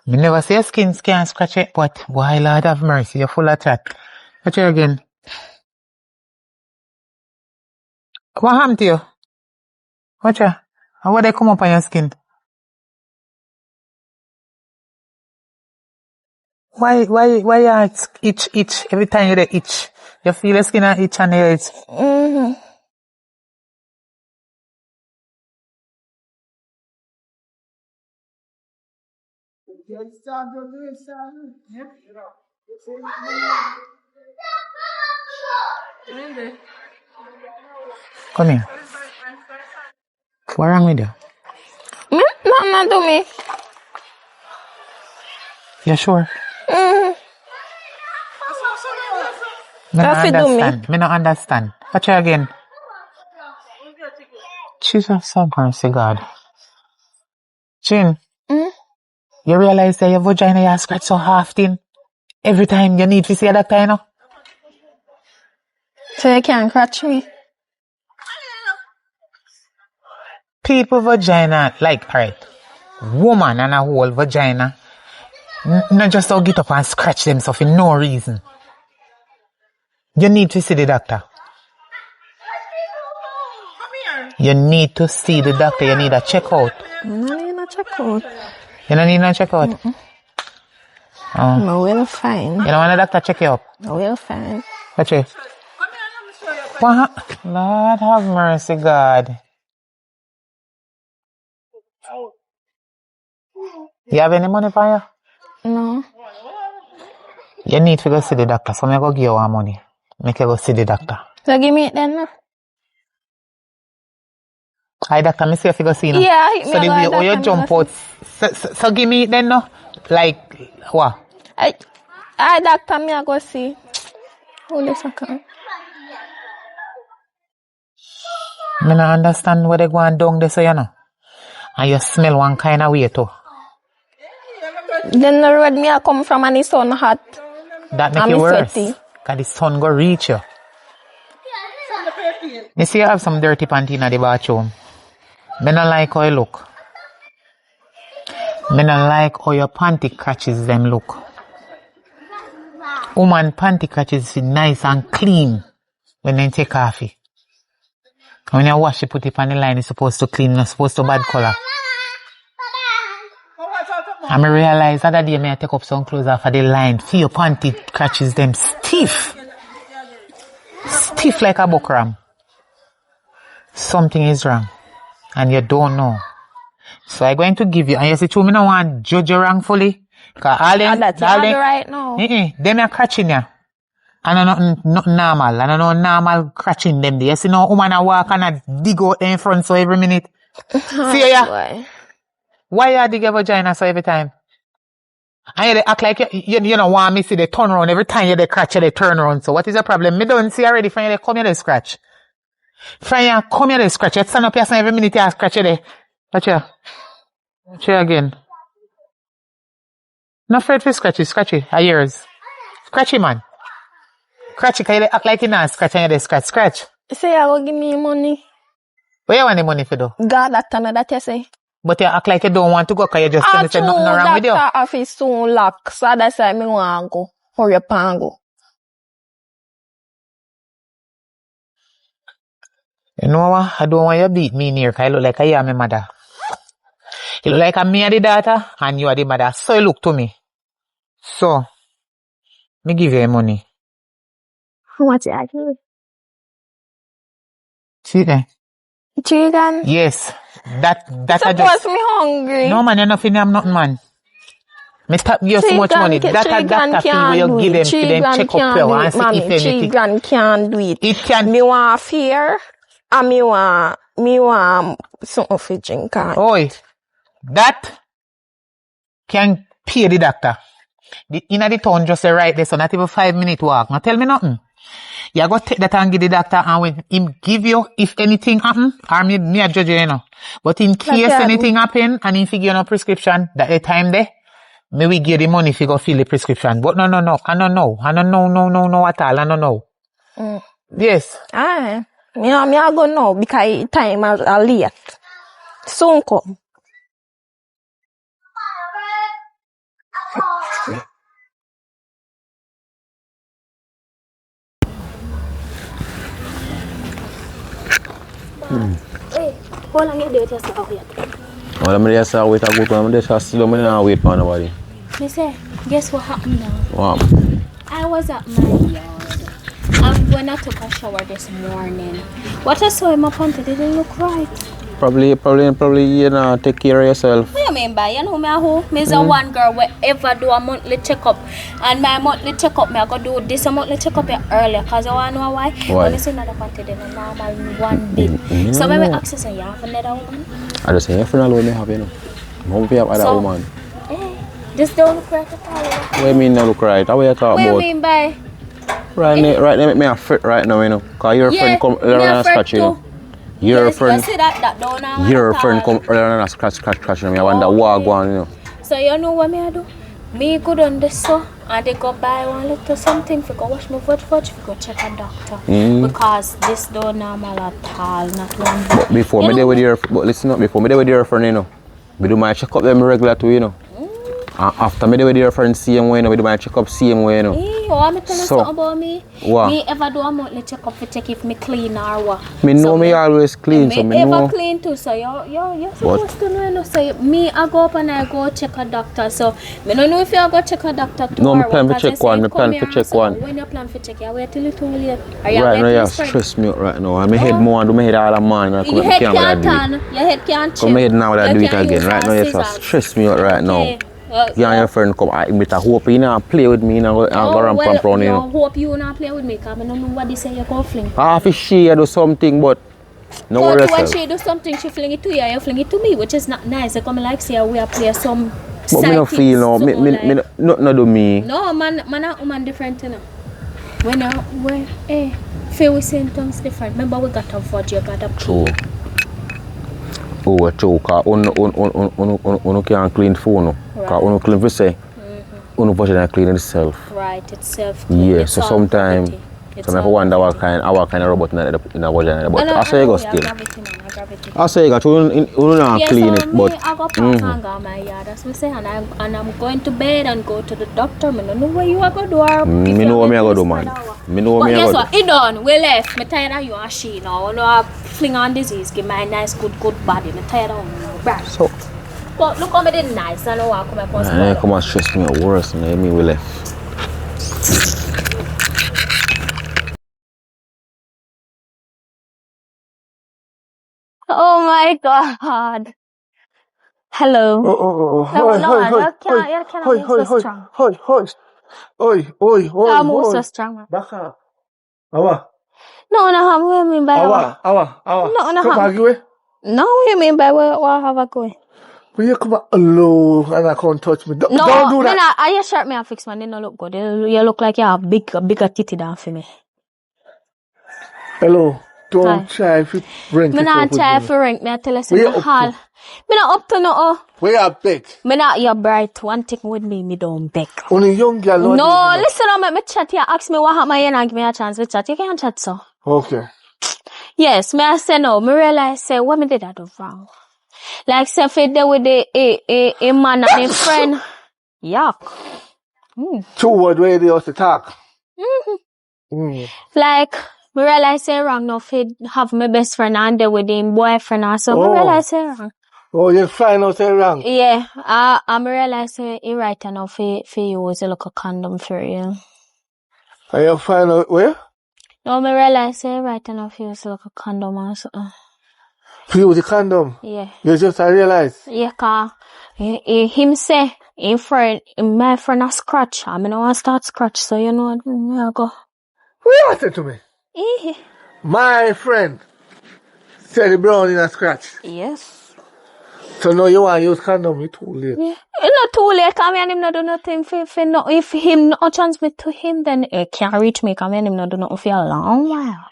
Me never say your skin can't scratch it, but why Lord have mercy, you're full of chat. Watch you again. What happened to you? Watch you. And what they come up on your skin? Why you itch every time you dey itch? You feel the skin and itch and you itch. Come here. What wrong with you? Nothing do me. You sure? That's it do me. Me not understand. Watch you again. Jesus, have mercy, God. Chin, you realize that your vagina you scratch so often? Every time you need to see a doctor, you know? So you can't scratch me. People vagina, like, alright, woman and a whole vagina, not just to get up and scratch themselves for no reason. You need to see the doctor. You need to see the doctor. You need a checkout. No need no checkout. You don't need no checkout? I'm well fine. You don't want a doctor check you up? I'm well fine. Watch it. What? Lord have mercy, God. You have any money for you? No. You need to go see the doctor. So I'm going to give you our money. Make you go see the doctor. So give me it then. No? Hi, doctor, me see if you go see now. Yeah, hit me so the way how you jump out. So give me it then, no? Like, what? I doctor, me I go see. Hold a second. I don't understand where they go and down there, so you know. And you smell one kind of way too. Then the road me I come from and the sun hot. That make you worse. Because the sun go reach you. You see you have some dirty panty in the bathroom. Me don't like how you look. Me don't like how your panty catches them look. Woman panty catches is nice and clean when they take off it. When you wash it, put it on the line, it's supposed to clean, not supposed to bad color. And I realize that day I take up some clothes off of the line. Feel your panty catches them stiff. Stiff like a buckram. Something is wrong. And you don't know. So I'm going to give you, and you say, true, me no want to judge you wrongfully. Because all them, that's right now. Them are catching you. And nothing normal. And no normal catching them there. You see no woman a walk and a dig out in front so every minute. See ya? Boy. Why you dig your vagina so every time? And you act like you don't want me see the turn around every time you they scratch you they turn around. So what is the problem? Me don't see already from you they come here they scratch. From you come here they scratch. You stand up here every minute you scratch you there. Watch you. Watch you again. Not afraid for scratchy. Are yours. Scratchy man. Scratchy, can you act like you not scratch and you they scratch. Say you go give me money. Where you want the money for though? God, doctor, no, that you say. But you act like you don't want to go because you just tell me say nothing wrong with you. Doctor office soon lock, so that's why me want to go. Hurry up and go. You know what? I don't want you beat me near because I look like I am my mother. You look like I'm me are the daughter and you are the mother. So you look to me. So, me give you money. How much you give me? See there? Chicken? Yes. That I Suppose just... me hungry. No man, you're not finna have nothing man. Me tap you so much money. That a doctor fee where you give them for them check up you and see if anything. Chicken can't do it. It can... Me want fear and me want something for drink. Oi. That can pay the doctor. In the town just right there, so not even 5-minute walk. Now tell me nothing. You go take that and give the doctor and when him give you, if anything happen, or me a judge you, you know. But in case anything happen and if you give no prescription, that the time there, me we give the money if you go fill the prescription. But no. I don't know at all. I don't know. Yes. Aye. Me a go now because time is late. Soon come. Hey, how long you do it yourself yet? Well, I'm just wait a good one. I'm just still wait for nobody. Me say, guess what happened now? What? I was at my yard. And when I took a shower this morning, what I saw in my panty didn't look right. Probably, you know, take care of yourself. What you mean by, you know me who? Me's a one girl where ever do a monthly checkup. And my monthly checkup, me I go do this a monthly checkup earlier. Cause I want to know why. When I see another panty, then a normal one bit. So maybe access and you have another woman? I just say, your friend alone may have, you know. Hope you have other woman. This don't look right at all. What do you mean don't look right? How are you talking about? What you mean by? Right now, make me a fit right now, you know. Cause your friend come earlier and scratch, you know. Your friend, your friend come earlier and scratch, you know. I wonder what go on, you know. So you know what me I do? Me go down the store and they go buy one little something for go wash my fudge for go check a doctor. Because this don't normal at all, not one bit. But before me there with your, but listen up, before me there with your friend, you know. We do my checkup them regular too, you know. And after me there with your friend same way, you know, we do my checkup same way, you know. You want me tell you something about me? What? Me ever do a monthly checkup to check if me clean or what. Me know so me always clean, so me ever know. Clean too, so you're supposed to know, you know. So me I go up and I go check a doctor. So me don't know if you go check a doctor too. No, me plan to check one. Me plan to check one. When you plan to check, you wait till it's too late. Right now, you stress me out right now. And my head more, do my head all the man. Your head can't turn. Your head can't chill. Come my head now, I do it again. Right now, you stress me out right now. You and your friend come, I hope you not play with me and go ramp and round, you know. I hope you not play with me because I don't know what they say you go fling. If she do something, but no worry yourself. When she do something, she fling it to you, you fling it to me, which is not nice. I come like say we are play some. But me don't feel no, me nothing do me. No, man and woman different, you know. When feel we saying things different. Remember we got a fudge, you got a true. Oh, true. Cause you can't clean phone. Because you clean for say, you can't clean itself. Right, itself. Yeah, so sometimes, I wonder what kind of robot in a vagina. But I say you go still. I say you got to not clean it, but. I go park and go my yard, as we say, and I'm going to bed and go to the doctor. I don't know where you are going to do. Me know what I go do, man. Me know what I go do. But guess what? It done. We left. Me tired of you and she now. I know fling on disease. Give my nice, good body. Me tired of you. So. But look how me did nice. I know I come and post. I come and stress me out worse than me we left. Oh my God. Hello. Oi. Move so strong. Baka. Awa. No, what you mean by Awa. No. Come back away. No, what you mean by what have I going? Will you come back alone and I can't touch me? Don't do that. I your shirt me I fix man, they don't look good. You look like you have bigger titty than for me. Hello. Don't try if you rank me not try for rank, me I tell you something hall. Me not up to no. We are big. Me not your bright. One thing with me don't beg. Only young girl. No, listen, make me chat here. Ask me what happened and give me a chance to chat. You can't chat so. Okay. Yes, me I say no. Me realize say what me did I do wrong. Like say if it there with a man and a friend. Yuck. Two word where they also talk. Like me realize say wrong no fit have my best friend and there with him boyfriend or so. Me realize say wrong. Oh, you find out say wrong. Yeah, I realize say he right enough for use a local condom for you. And you find out where? No, me realize say right enough for use a local condom or so. For use the condom. Yeah. You just realize. Yeah, cause him say my friend a scratch. I mean I want to start scratch, so you know me I go. What you say to me? My friend said the brown in a scratch. Yes. So now you want to use condom, it's too late. Yeah. It's not too late, cause me and him not do nothing for no. If him not transmit to him, then it can't reach me, cause me and him not do nothing for a long while.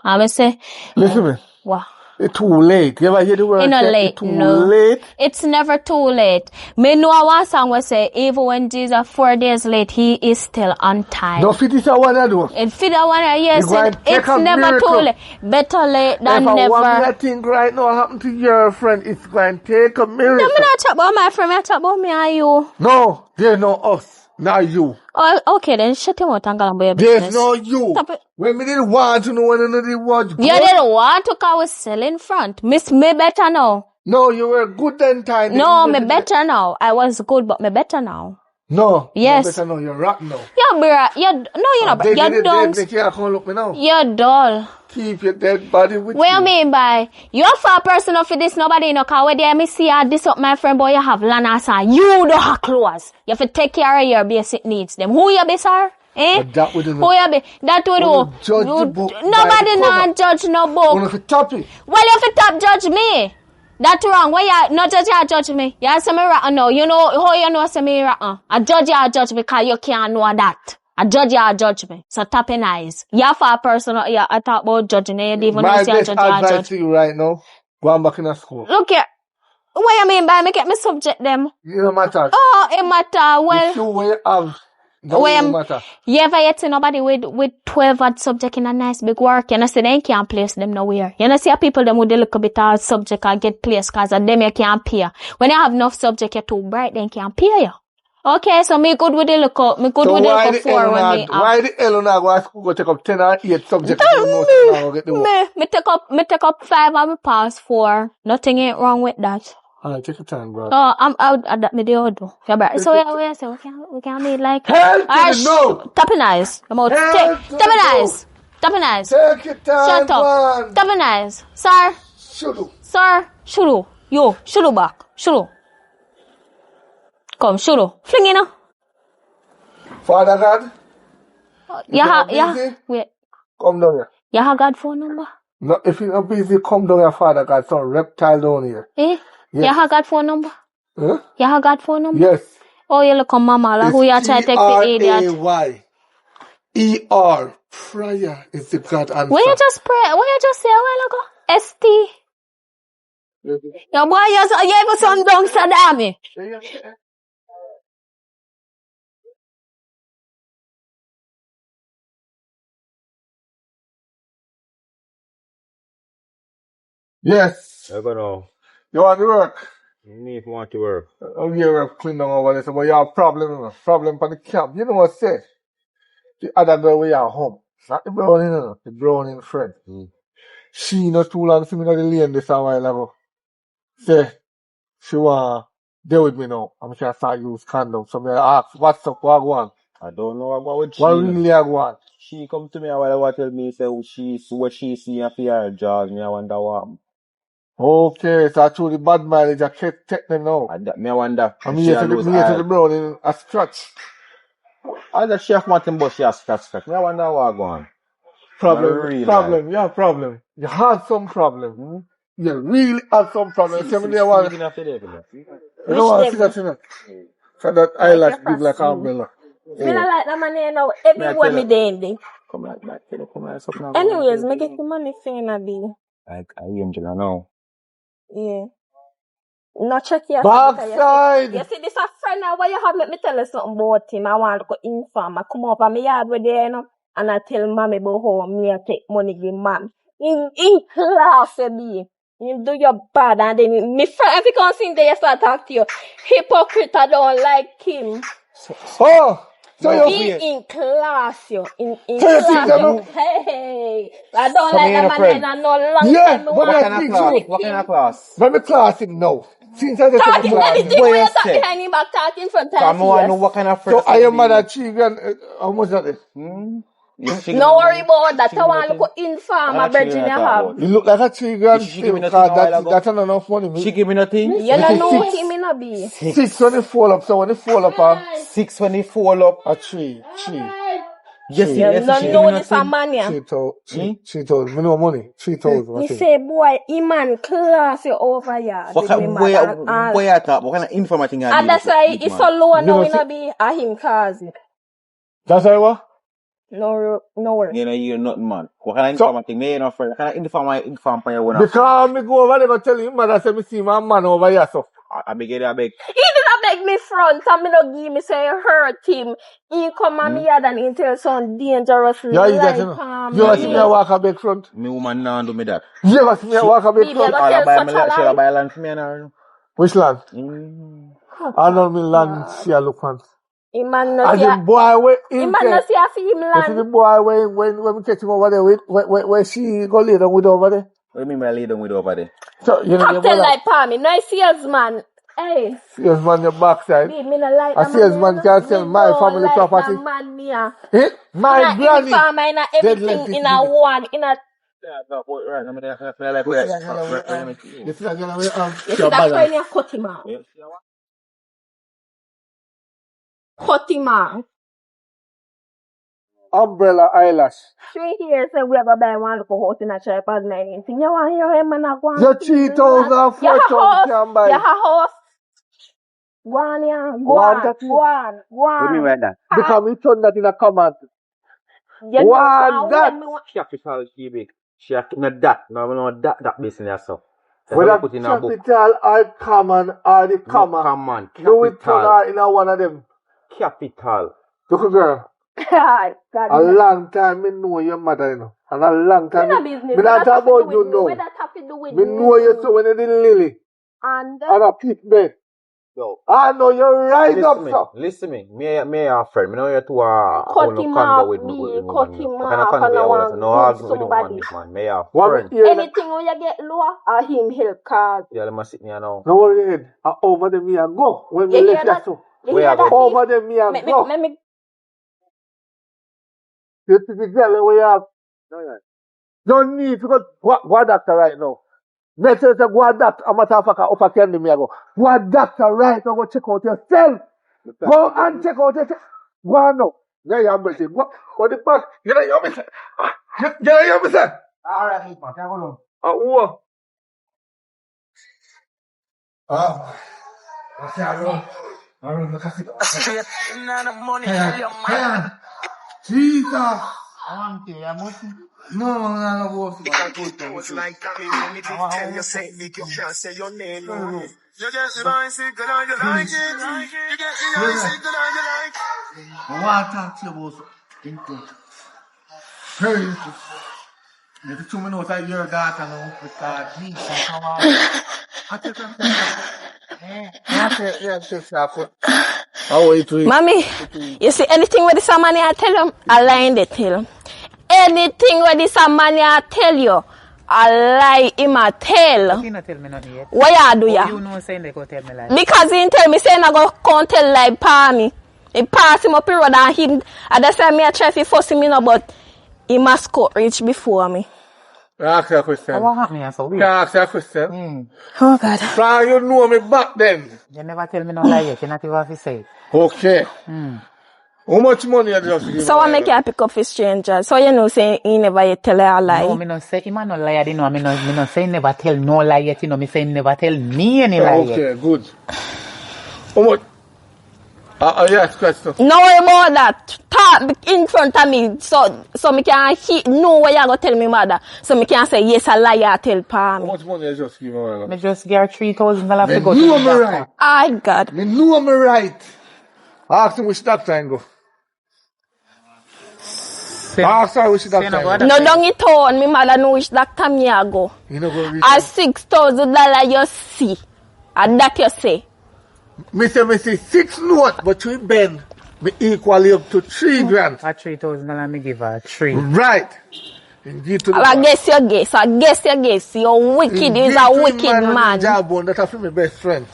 I say, listen me. What? It's too late. You ever hear the word? It's not late. It's too late. It's never too late. Me know one song will say, even when Jesus 4 days late, he is still on time. No, fit is a one I do. It fit a one, yes. It's never too late. Better late than never. If I think right now happen to your friend, it's going to take a miracle. No, me not talk about my friend. I talk about me and you. No, there's no us. Not you. Oh, okay, then shut him out and go about your business. There's no you. Stop it. When me didn't want to know when another was good. You didn't want to cause I was selling front. Miss me better now. No, you were good then time. No, me better now. I was good, but me better now. No. Yes. You better now. You're rotten now. Yeah, bro. No, you're not. You're dumb. They can't come look me now. You're dull. Keep your dead body with what you. What you mean by, you're for a person for this, nobody know, cause where there me see you this up my friend, boy, you have land and you don't have clothes. You have to take care of your basic needs them. Who you be, sir? Eh? That would do. Who you be? That would do. Judge the book. Nobody not judge no book. One of the topic. Well, you have to top judge me. That's wrong. Why you not judge you judge me? You say me rotten now. You know how you know say me rotten. I judge you judge me cause you can't know that. I judge you judge me. So tapping eyes. You for a person yeah, I talk about judging you didn't even know say judge you advice to you right now. Go on back in the school. Look here. What you mean by me get me subject them? It don't matter. Oh, it matter. Well, you will have matter. You ever yet see nobody with 12 odd subject in a nice big work? You know, see they can't place them nowhere. You know, see people them with a little bit of subject and get placed cause of them you can't pay. When you have enough subject you're too bright, then can't pay you. Okay, so me good with the look up. Me good with the look up 4 when me why the hell not go to school go take up 10 or 8 subjects? Me take up 5 and me pass 4. Nothing ain't wrong with that. Alright, take your time, bro. Oh, I'm out at that video do. So yeah, so we can meet like help no. Tapping eyes. I'm out. Tapping eyes. Tapping eyes. Take your time. Shut up. Tapping eyes. Sir. Shuru. Sir. Shuru. Yo, shuru back. Shuru. Come, shuru. Fling in. Father God. Yeah. Wait. Come down here. You have God phone number? No, if you're not busy, come down here, Father God. Some reptile down here. Eh? Yes. You have God phone number? Huh? You have God phone number? Yes. Oh, you look on mama, like who you try to take for idiot? P-R-A-Y-E-R. Prayer is the God answer. When you just pray, when you just say a while ago? S-T. Your boy, you even some dung Saddami. Yes. I go now. You want to work? Me if you want to work. Oh, yeah, we're clean down over there. But you have a problem, problem for the camp. You know what I say? The other girl we are home. Not the brownie, no. The brownie friend. She not too long for me not the lane this a while ago. Say, she want deal with me now. I'm sure I start use condom. So me ask, what's up, what I want? I don't know what with she. What really I want? She come to me a while ago tell me say what she see and for her jaws. Me I wonder what. Okay, so I told the bad mileage, I can't take them now. Me I wonder. I'm here to the brownie a scratch. I the chef want him but she has scratch. Me I wonder what going. Problem. You have problem. You have some problem. You really have some problem. Tell me you want. You don't want to see that, you know. So that eyelash big like an umbrella. Me not like that money now. Everywhere me dandy. Come like that. Come like something. Anyways, me get the money for you, Nabi. Like Angela now. Yeah. No check your backside. You see this a friend now. Why you have me tell you something about him? I want to go inform. I come up on my yard with you, you know, and I tell mommy about how me I take money give mom. In class, be. You do your bad and then me friend, if you can't see there, start talk to you. Hypocrite, I don't like him. Oh! So you Be in class, you. In So you class, think that you. Hey. I don't So like me that and a man friend. and no long Yeah, time. but What I kind of think class? so. What kind of class? Let me class him now. Since I just Talking class him. anything What when you you talk say? behind him back talking from So I time want to know years. what kind of friend. So I am mad at 3 grand. How much that is? No worry about that. I want to look inform my brethren you have. You look like a 3 grand She give me still, nothing a while cause ago. that's not enough money. Me. She give me nothing. You don't know Six. him in a be. 6 when you fall up, so when you fall up, 6 when he fall up. a 3. Yes, You yes, don't she give me know this a nothing. man yeah. 3,000. Me no money. 3,000. Me say boy, he man class you over here. What kind where you talk? What kind of information you And that's why it's so low now in a be a him cause it. That's why what? No worry. You know, you're nothing, man. What kind of information? Me and a friend. What kind of information you want? Because me go over there and tell him, mother say me see my man over here, so. I beg it, I beg. He didn't beg me front and me no give me say hurt him. He come on me yard and he tell some dangerous Yeah, you lie that, you know. palm. You ever see me a walk a back front? Me woman now do me that. You ever see me a walk a back Me front? never tell such a She lie. buy land for me now. Which land? I know me land see a look on. He man no As see a in boy where he him man no take. see a for him You see the land. boy when we catch him over there with where she go lay down with over there. What do you mean by lay down with over there? So you know Top tell like palm. No salesman. Hey. salesman your backside. Me no like A that salesman man. can sell my family like property. that man me a. My granny. In farm in a everything in a one in a. Yeah, no, right. I mean, I like where. You see that girl with You see that's why you cut him out. Cut him out. umbrella eyelash. 3 years say we ever buy one local house in a tripod 19. You want your him and a go on. Your 3,000, 4,000 can buy. You have house. Go on, yeah. Go on. What do you mean by that? Because we turn that in a command. You One that. Capital she big. She have to not that. No, we know that business so. Whether capital or common or the comma. Common. Do we turn her in a one of them? Capital. Look girl. God, A long time me know your mother, you know. And a long time me not talk about you know. Me know you so when you did Lily. And a pit bed. Yo. I know you rise up, sir. Listen me. Me a friend. Me know you two are cut him off me, cut him off and I want no argument with the woman, this man. Me a friend. anything when you get lower, I him help cause. Yeah, let me sit here now. No worry head. Over them me a go. When we You left hear that that? so. You Where hear I go? that? Over them me a go. Let me You see the girl we have. Don't need to go a doctor right now. Let's say go a doctor. I'm a matter of fact, me a go. Go a doctor right now. Go check out yourself. Go and check out yourself. Go on now. Yeah, you have to go the back. You know you miss. You know you miss. All right, man. Come on. Who? What's that? I don't know. Straight in the money. Jesus. No, it was like that. Me tell you, say me can't say your name. You get the bicycle and you like it. You get the bicycle and you like it. I want to talk to you about something. Very interesting. Maybe 2 minutes I hear that now because me come on. I take Mommy, you see anything with this man I tell him, I lie in the tell. Anything with this man I tell you, I lie in my tell. You not tell me nothing yet. What you do ya? You know saying they go tell me like. Because he tell me saying I go come tell like pa me. He pass him up the road and him at the time me I try to force him in but he must cut reach before me. Ask you a question. What happened so weird? Can I ask you a question? Oh God. From you know me back then. You never tell me no lie yet. You not even have to say it. Okay. How much money you just give? So I make you pick up for strangers. So you know saying he never yet tell her a lie. No, me no say him no lie. You know, me no say never tell no lie yet. You know, me say never tell me any lie yet. Okay, good. How much? Yes, question. No worry about that. Talk in front of me so me can know what you gonna tell me mother. So me can say yes a liar tell pa How me. much money you just give me? Me just get $3,000 to go Me to know the me doctor. right. I God. Me know me right. Ask him which doctor I go. sorry, which doctor? No, don't it on. Me mother know which doctor me a go. You know go reach. A $6,000 you see. And that you say. Me say 6 note, but we bend. Me equally up to 3 grand. At $3,000, me give her 3. Right. I guess you guess. You're wicked. He's a wicked man. That is my best friend.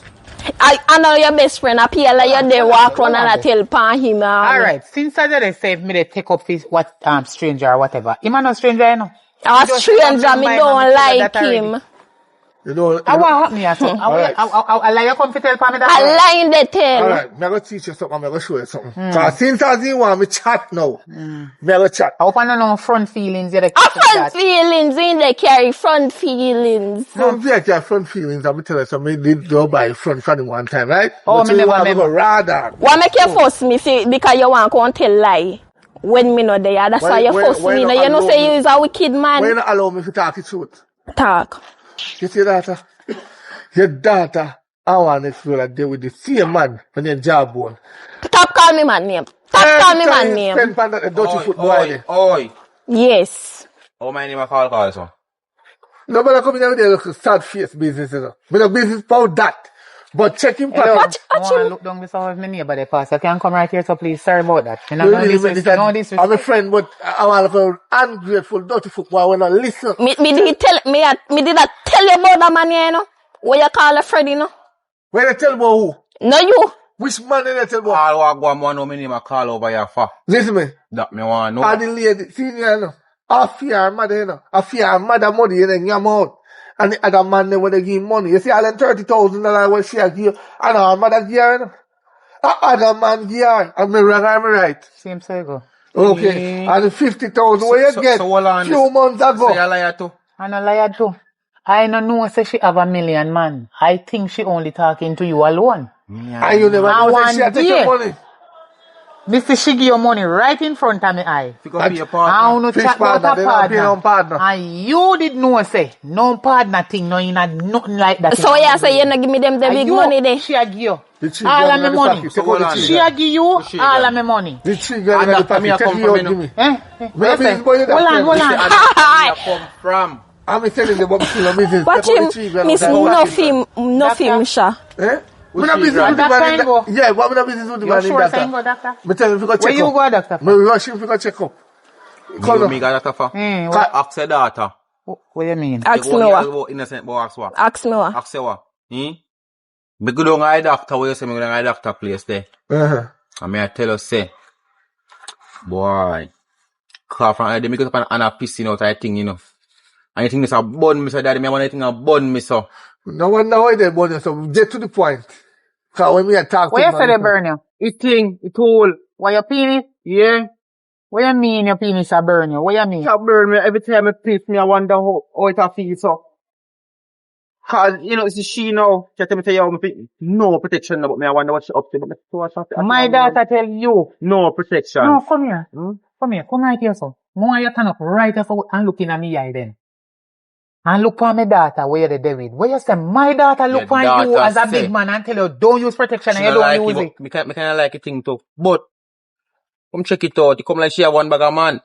I know your best friend appear like you're there walk around and I tell pan him. Alright, since I did say me they take up his stranger or whatever. Him a no stranger, you know. A stranger, me don't like him. You know, I want help me or something. I like you come to tell me that. I lie the tell. Alright, I'm going to teach you something, I'm going to show you something. Because since I didn't want me chat now, I'm going to chat. I hope I don't know front feelings. Front feelings in they carry front feelings. Don't be at your front feelings, I'm going to tell you something. Me did go by front from one time, right? Oh, but me never. Rather. Why make you force me see because you want to tell lie? When me not there, that's why you force me. You know say you is a wicked man. Why you not allow me to talk the truth? Talk. You see daughter? Your daughter, I want to feel like they with the same man when your job one. Stop calling me man name. Stop calling me man name. Spend pan that dirty foot boy there. Oi. Yes. Oh, my name I call so. Nobody come in there with their little sad face business, you know. But the business about that. But check him Watch I want to look down this house, my neighbor they pass. You can come right here, so please. Sorry about that. You know, no disrespect. I'm a friend, but I want to feel ungrateful, dirty foot boy when I listen. Me did not tell you about that man here, you know. What you call a friend, you know? When they tell about who? No you. Which man did they tell about? All what go on know my name I call over here for. Listen me. That me want know. And the lady, see me, you know. I fear her mother, you know. I fear her mother money, you know, in your mouth. And the other man, they when they give money. You see, all them $30,000 when she give, and her mother give her, you know. The other man give her. And me wrong, I'm right. Same cycle. Okay. And the 50,000 where you get few months ago. So you liar too? I'm a liar too. I don't know say she have 1 million man. I think she only talking to you alone. Yeah. And you never know say she a take your money. Mr. She give you money right in front of me eye. Because be a partner. Chat about a partner. And you did know say no partner thing, no nothing like that. So you say you not give me them the big money there. She a give you all of my money. She a give you all of my money. The tree girl in the pocket. Take you out, give me. Where you say? Hold on. Come from. I'm telling you about my business. Watch him, miss no film, Sha. Eh? I'm not business with the man in that. Yeah, but I'm not business with the man in that. You sure doctor? Me tell him if you go check up. Where you go, doctor? Me rush him if you go check up. Me got doctor for? Ask the daughter. What do you mean? Ask me what? Innocent boy ask what? Ask me what? Ask what? Me go down a doctor, where you say me go down a doctor place there. And me I tell you say, boy, call from there, me go up and a pissing out of thing, you know. And you think this a bun me so daddy, me want anything a bun me so. No one know why they burn you, so get to the point. Cause when me attack what you say they burn you? It all. Why you penis? Yeah. What you mean your penis a burn you? What you mean? It burn me every time I piss me, I wonder how it feels so. Cause, you know, it's she now, she tell me to you, no protection, but me, I wonder what she up to. But my daughter tell you. No protection. No, come here. Come here, come right here, son. More you turn up right here and looking at me eye then. And look for my daughter, where you David. Where you say, my daughter look for you as a big man and tell you, don't use protection and you don't like use it. Me kinda like a thing too. But, come check it out. You come like she have one bag of man.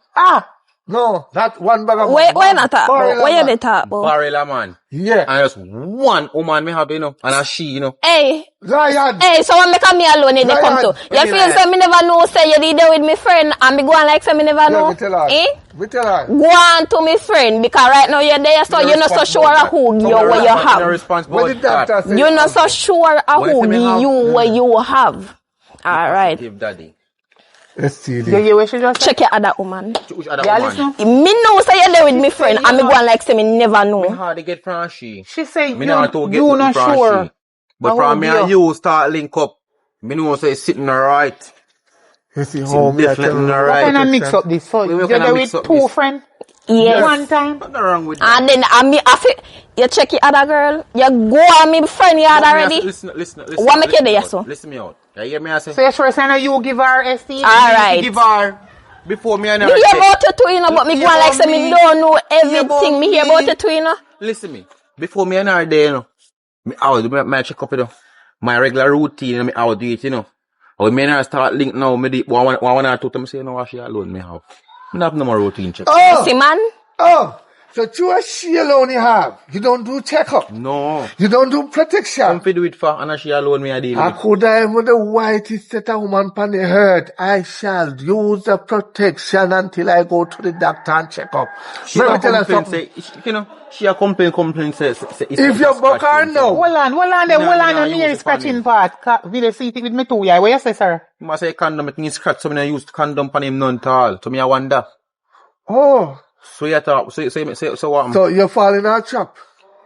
No, not one bag of man. Where not talk about? Where you they talk about? Barrel man. Yeah. And just one woman me have, you know. And a she, you know. Hey. Lion. Hey, so what make me alone in the come to? You feel say me never know say you did there with me friend and me go on like say me never know? Me tell her. Eh? Me tell her. Go on to me friend because right now you're there so you're not so sure of who you what you have. What did doctor say? You're not so sure of who you what you have. Alright. Give daddy. Let's see this. You should just check your other woman. Which other yeah, woman? Me know say you're there with me friend and me go on like say me never know. Me hard to get from she. She say Me not to get you not from sure. She. But from me and you start link up. Me know say it's sitting right. You see how me definitely not What right. kind of mix up this? So you're there with two friends? Yes. One time. What's wrong with that? And then you check your other girl, you go on me friend you had already. Listen. What make you there so? Listen me out. You hear me I say? So you're sure saying you give her ST? Alright. Give her before me and her. Me hear about it too, you know, but me go on like say me don't know everything. Me hear about it too, you know. Listen me. Before me and her there, you know. Me I will do my check up, you know. My regular routine, you know, me I will do it, you know. Or me and her start link now, me one or two times say, you know what, she alone me have. I have no more routine check. Oh! See, man? Oh! So you a she alone you have. You don't do checkup. No. You don't do protection. Come fi do it for, and she alone me a deal I with. could have with the whitest set a woman pan the hurt. I shall use the protection until I go to the doctor and check up. She Let a me tell you complain something. say, you know, she a complain say it's If you buck her now, Hold on, Nah, the use near it scratching on part. Will you see it with me too, yeah? What you say, sir? him. I say condom, it needs scratch, so me use condom pan him none at all. So me I wonder. oh, So you talk, so what? so you're falling out trap.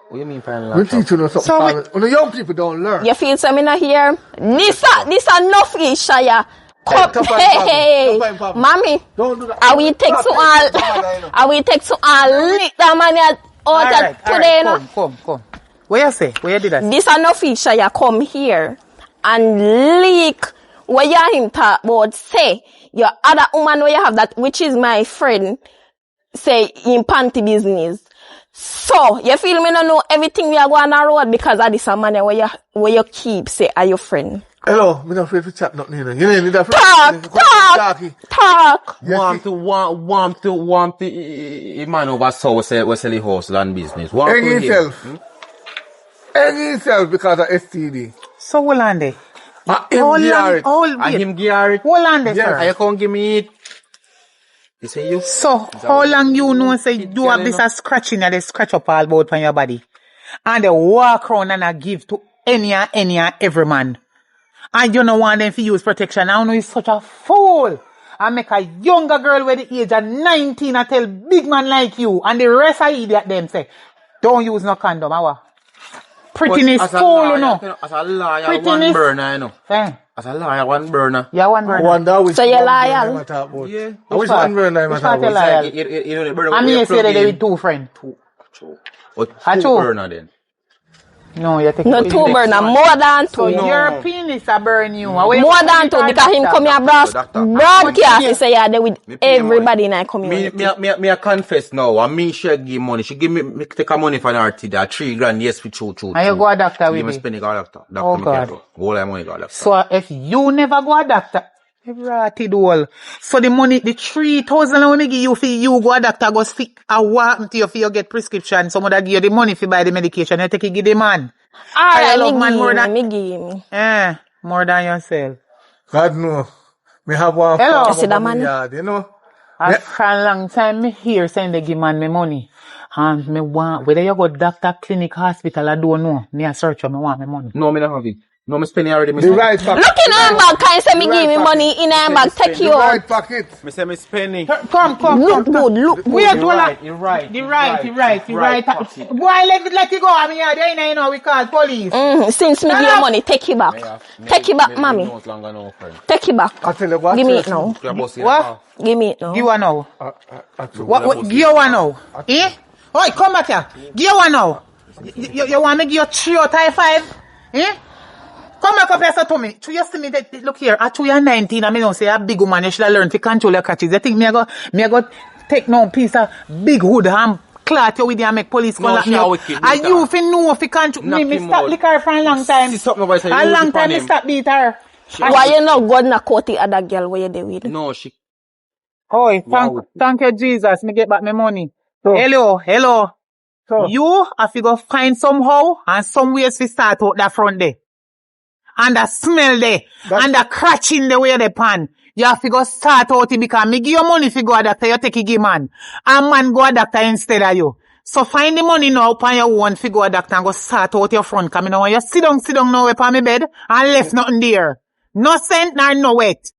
What you mean finally? We teach you know something. So When the young people don't learn. You feel something not here? This a enough ish, yeah. Come, tough and hey, tough and tough. mommy. Don't do that. I will take to all. I will take to all. Lick the money out alright, today, no. come. What you say? What you did that? This a enough ish, yeah. Come here and leak. What you hear him talk about? Say your other woman where you have that, which is my friend. Say in panty business. So you feel me? No know everything we are going on the road because of this a man where you keep say are your friend. Hello, me not afraid to chat nothing. You know, you need that. Talk. Want to man over so we sell the house land business. Want Hang to him. himself. Hang himself because of STD. So hold on there. Him gear it. And him gear it. Hold on there, Yes. sir. And you can't give me it. You say you. So, how long you know say you have this a scratching and they scratch up all about on your body? And they walk around and I give to any and every man. And you don't want them to use protection. I know you're such a fool. I make a younger girl with the age of 19 and tell big man like you and the rest of idiot them say, don't use no condom. Our prettiness fool, you know. As a liar, Prettiness. one burner, you know. Eh? As a liar, one burner. Yeah, one burner. Wonder which So you're one loyal? burner I talk about. Yeah. I wish one burner I Which talk part you about. loyal? You know, the burner. I mean, you say that they with two friends. What Ah, two two. burner then? No, you take No it. two burner, more than So two. your penis a burn you. More than two because him come here broadcast. He say yeah, they with everybody in our community. Me I confess now. And me she give money. She give me take a money for an RT that 3 grand. Yes, we true. And you go a doctor You with me me. spend it go a doctor. Oh, God. All that money go a doctor. So if you never go a doctor, ratty all. So the money, the 3,000 I me give you for you go a doctor go sick a walk to you for you get prescription. Some other give you the money for buy the medication. You take it give the man. I Alright, love man more than me give me. more than yourself. God no. Me have one Hello. farm You see over that my man? yard, you know. For a long time me hear saying they give man me money. And me want whether you go doctor, clinic, hospital, I don't know. Me a search for me want me money. No, me not have it. No, me spend it already. Me The spend right pocket. Look in her bag, can you say me The give me right money in her bag, take The you out. right pocket. Me say me spending. Come. Look good, look good. Wait, hold on. You're right. The right. Boy, let it go. I mean, you know, we call police. Since me give you money, take it back. Take it back, mommy. Take it back. I tell you what. Give me it now. What? Give me it now. Give one now. What? Give you one now. Eh? Oi, come back here. Give you one now. You want me give you 3 or 5? Eh? Come back up here so to me. You see me, look here, at 2 or 19, I mean, don't say a big woman, you should have learned to control your catches. You think me I go take no piece of big hood and cloth you with you and make police come lock me up. And you if you know if you can't, me stop lick her for a long time. A long time me stop beat her. Why you not go and court the other girl where you there with? No, she. Oi, thank you, Jesus. Me get back my money. So, Hello. So, You have to go find somehow and some ways to start out that front there. And the smell there. And the crashing the way they pan. You have to go start out it because me give you money if you go a doctor, you take it give man. And man go a doctor instead of you. So find the money now upon your own if you go a doctor and go start out your front. Come now, you sit down now upon my bed and left nothing there. No scent nor no wet.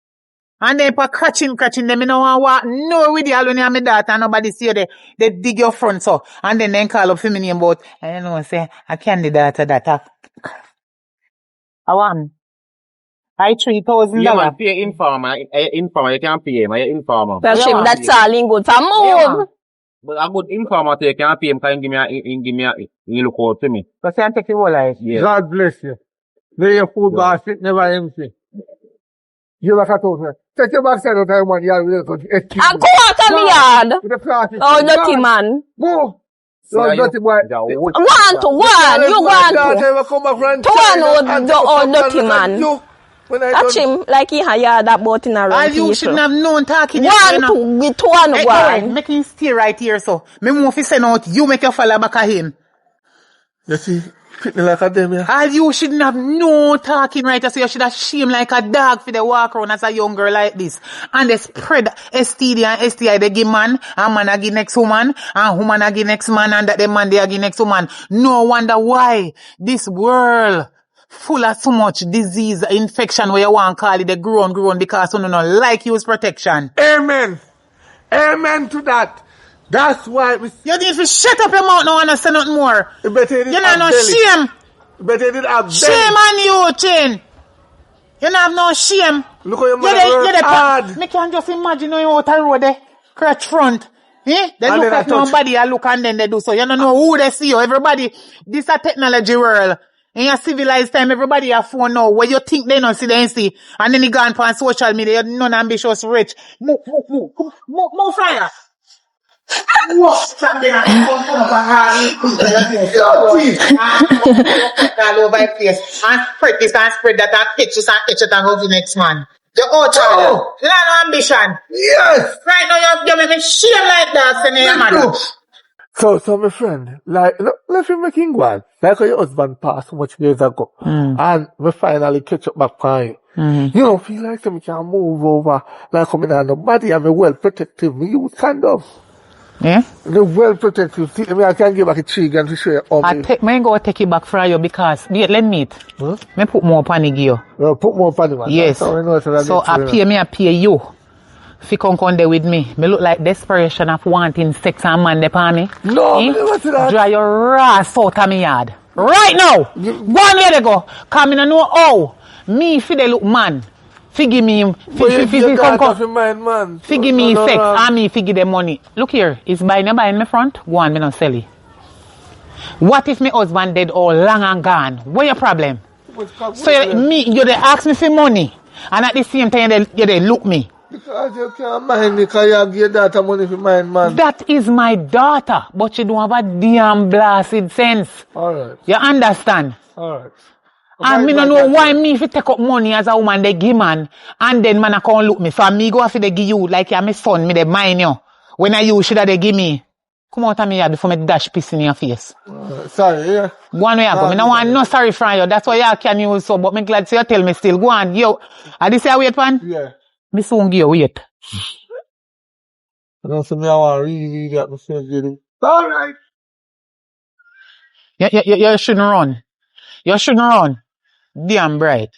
And then for crutching them, you know, walk no with you when you have my daughter and nobody see you there. They dig your front so. And then call up for me name about, I don't know, say, I can't the daughter that. I want. I $3,000. Yeah, man, pay informer. Informer, you can't pay him. I informer. That's him, that's all in good. So move. But a good informer, you can't pay him because he look out to me. So say, take your whole life. Yeah. God bless you. Lay your food basket, never empty. You look at those. Take your backside of time one yard with And go out of the yard. the plastic. Oh, dirty man. Go. So dirty boy. One. You want to. Come back, friend. To one, oh, dirty man. When I Catch done, him like he had that boat in a All run you shouldn't have known talking. One, two, with one, Hey, one. make him stay right here, so. Me move fi send out, you make your follow back at him. you see, fitting like a them, yeah. All you shouldn't have no talking right, so you should have shame like a dog for the walk around as a young girl like this. And they spread STD and STI, they give man, and man a give next woman, and woman a give next man, and that the man they a give next woman. No wonder why this world full of so much disease, infection where you want to call it the grown because you don't like use protection. Amen. Amen to that. That's why we... You need to shut up your mouth now and say nothing more. You better did You have know no belly. shame. You better did have Shame belly. on you, Chin. You don't have no shame. Look how your mother work hard. Me can just imagine you out the road there, crutch front. Eh? They And look then I at touch. nobody, I look and then they do so. You don't know who they see you. Everybody, this a technology world. In your civilized time, everybody have phone now. Where you think they don't see, they ain't see. And then you go on social media, you're non-ambitious rich. Move fire. Something all over the place. And spread this and spread that and pitches and go to the next man. The old child. You have no ambition. Yes. Right now you're making shame like that in your mother. So my friend, like, let's make him go on. Like how your husband passed so much years ago. And we finally catch up back on you. You don't feel like we can move over, like coming on nobody and me well protective. You kind of. Yeah? The well protective. See, I can give back a tree and to show you how I go take it back from you because, wait, let me eat. Me put more panic you. Put more panic man. Yes. So I pay you. If you come there with me, me look like desperation of wanting sex and man upon me. No, me never see that. Dry your ass out of me yard. Right now! Go on where they go. Come in and know how. Me fi they look man. Figure me Man. Figure me sex and me figure the money. Look here, is buying me front? Go on, me not sell it. What if my husband dead all long and gone? What your problem? So you they ask me for money and at the same time you they look me. Because you can't mind me because you give your daughter money for mine, man. That is my daughter, but she don't have a damn blasted sense. Alright. You understand? Alright. And me don't know why me if you take up money as a woman they give man and then man I can't look me. So me go after they give you like you're my son, me they mind you. When I you should they give me. Come out of me here before me dash piss in your face. Sorry, yeah. Go on where I go. Me no want no sorry from you. That's why you can use so but me glad so you tell me still. Go on, yo. Are this your wait pan? Yeah. Me soon give you wait. I don't see me I want really get myself getting. Alright. You shouldn't run. You shouldn't run. Damn bright.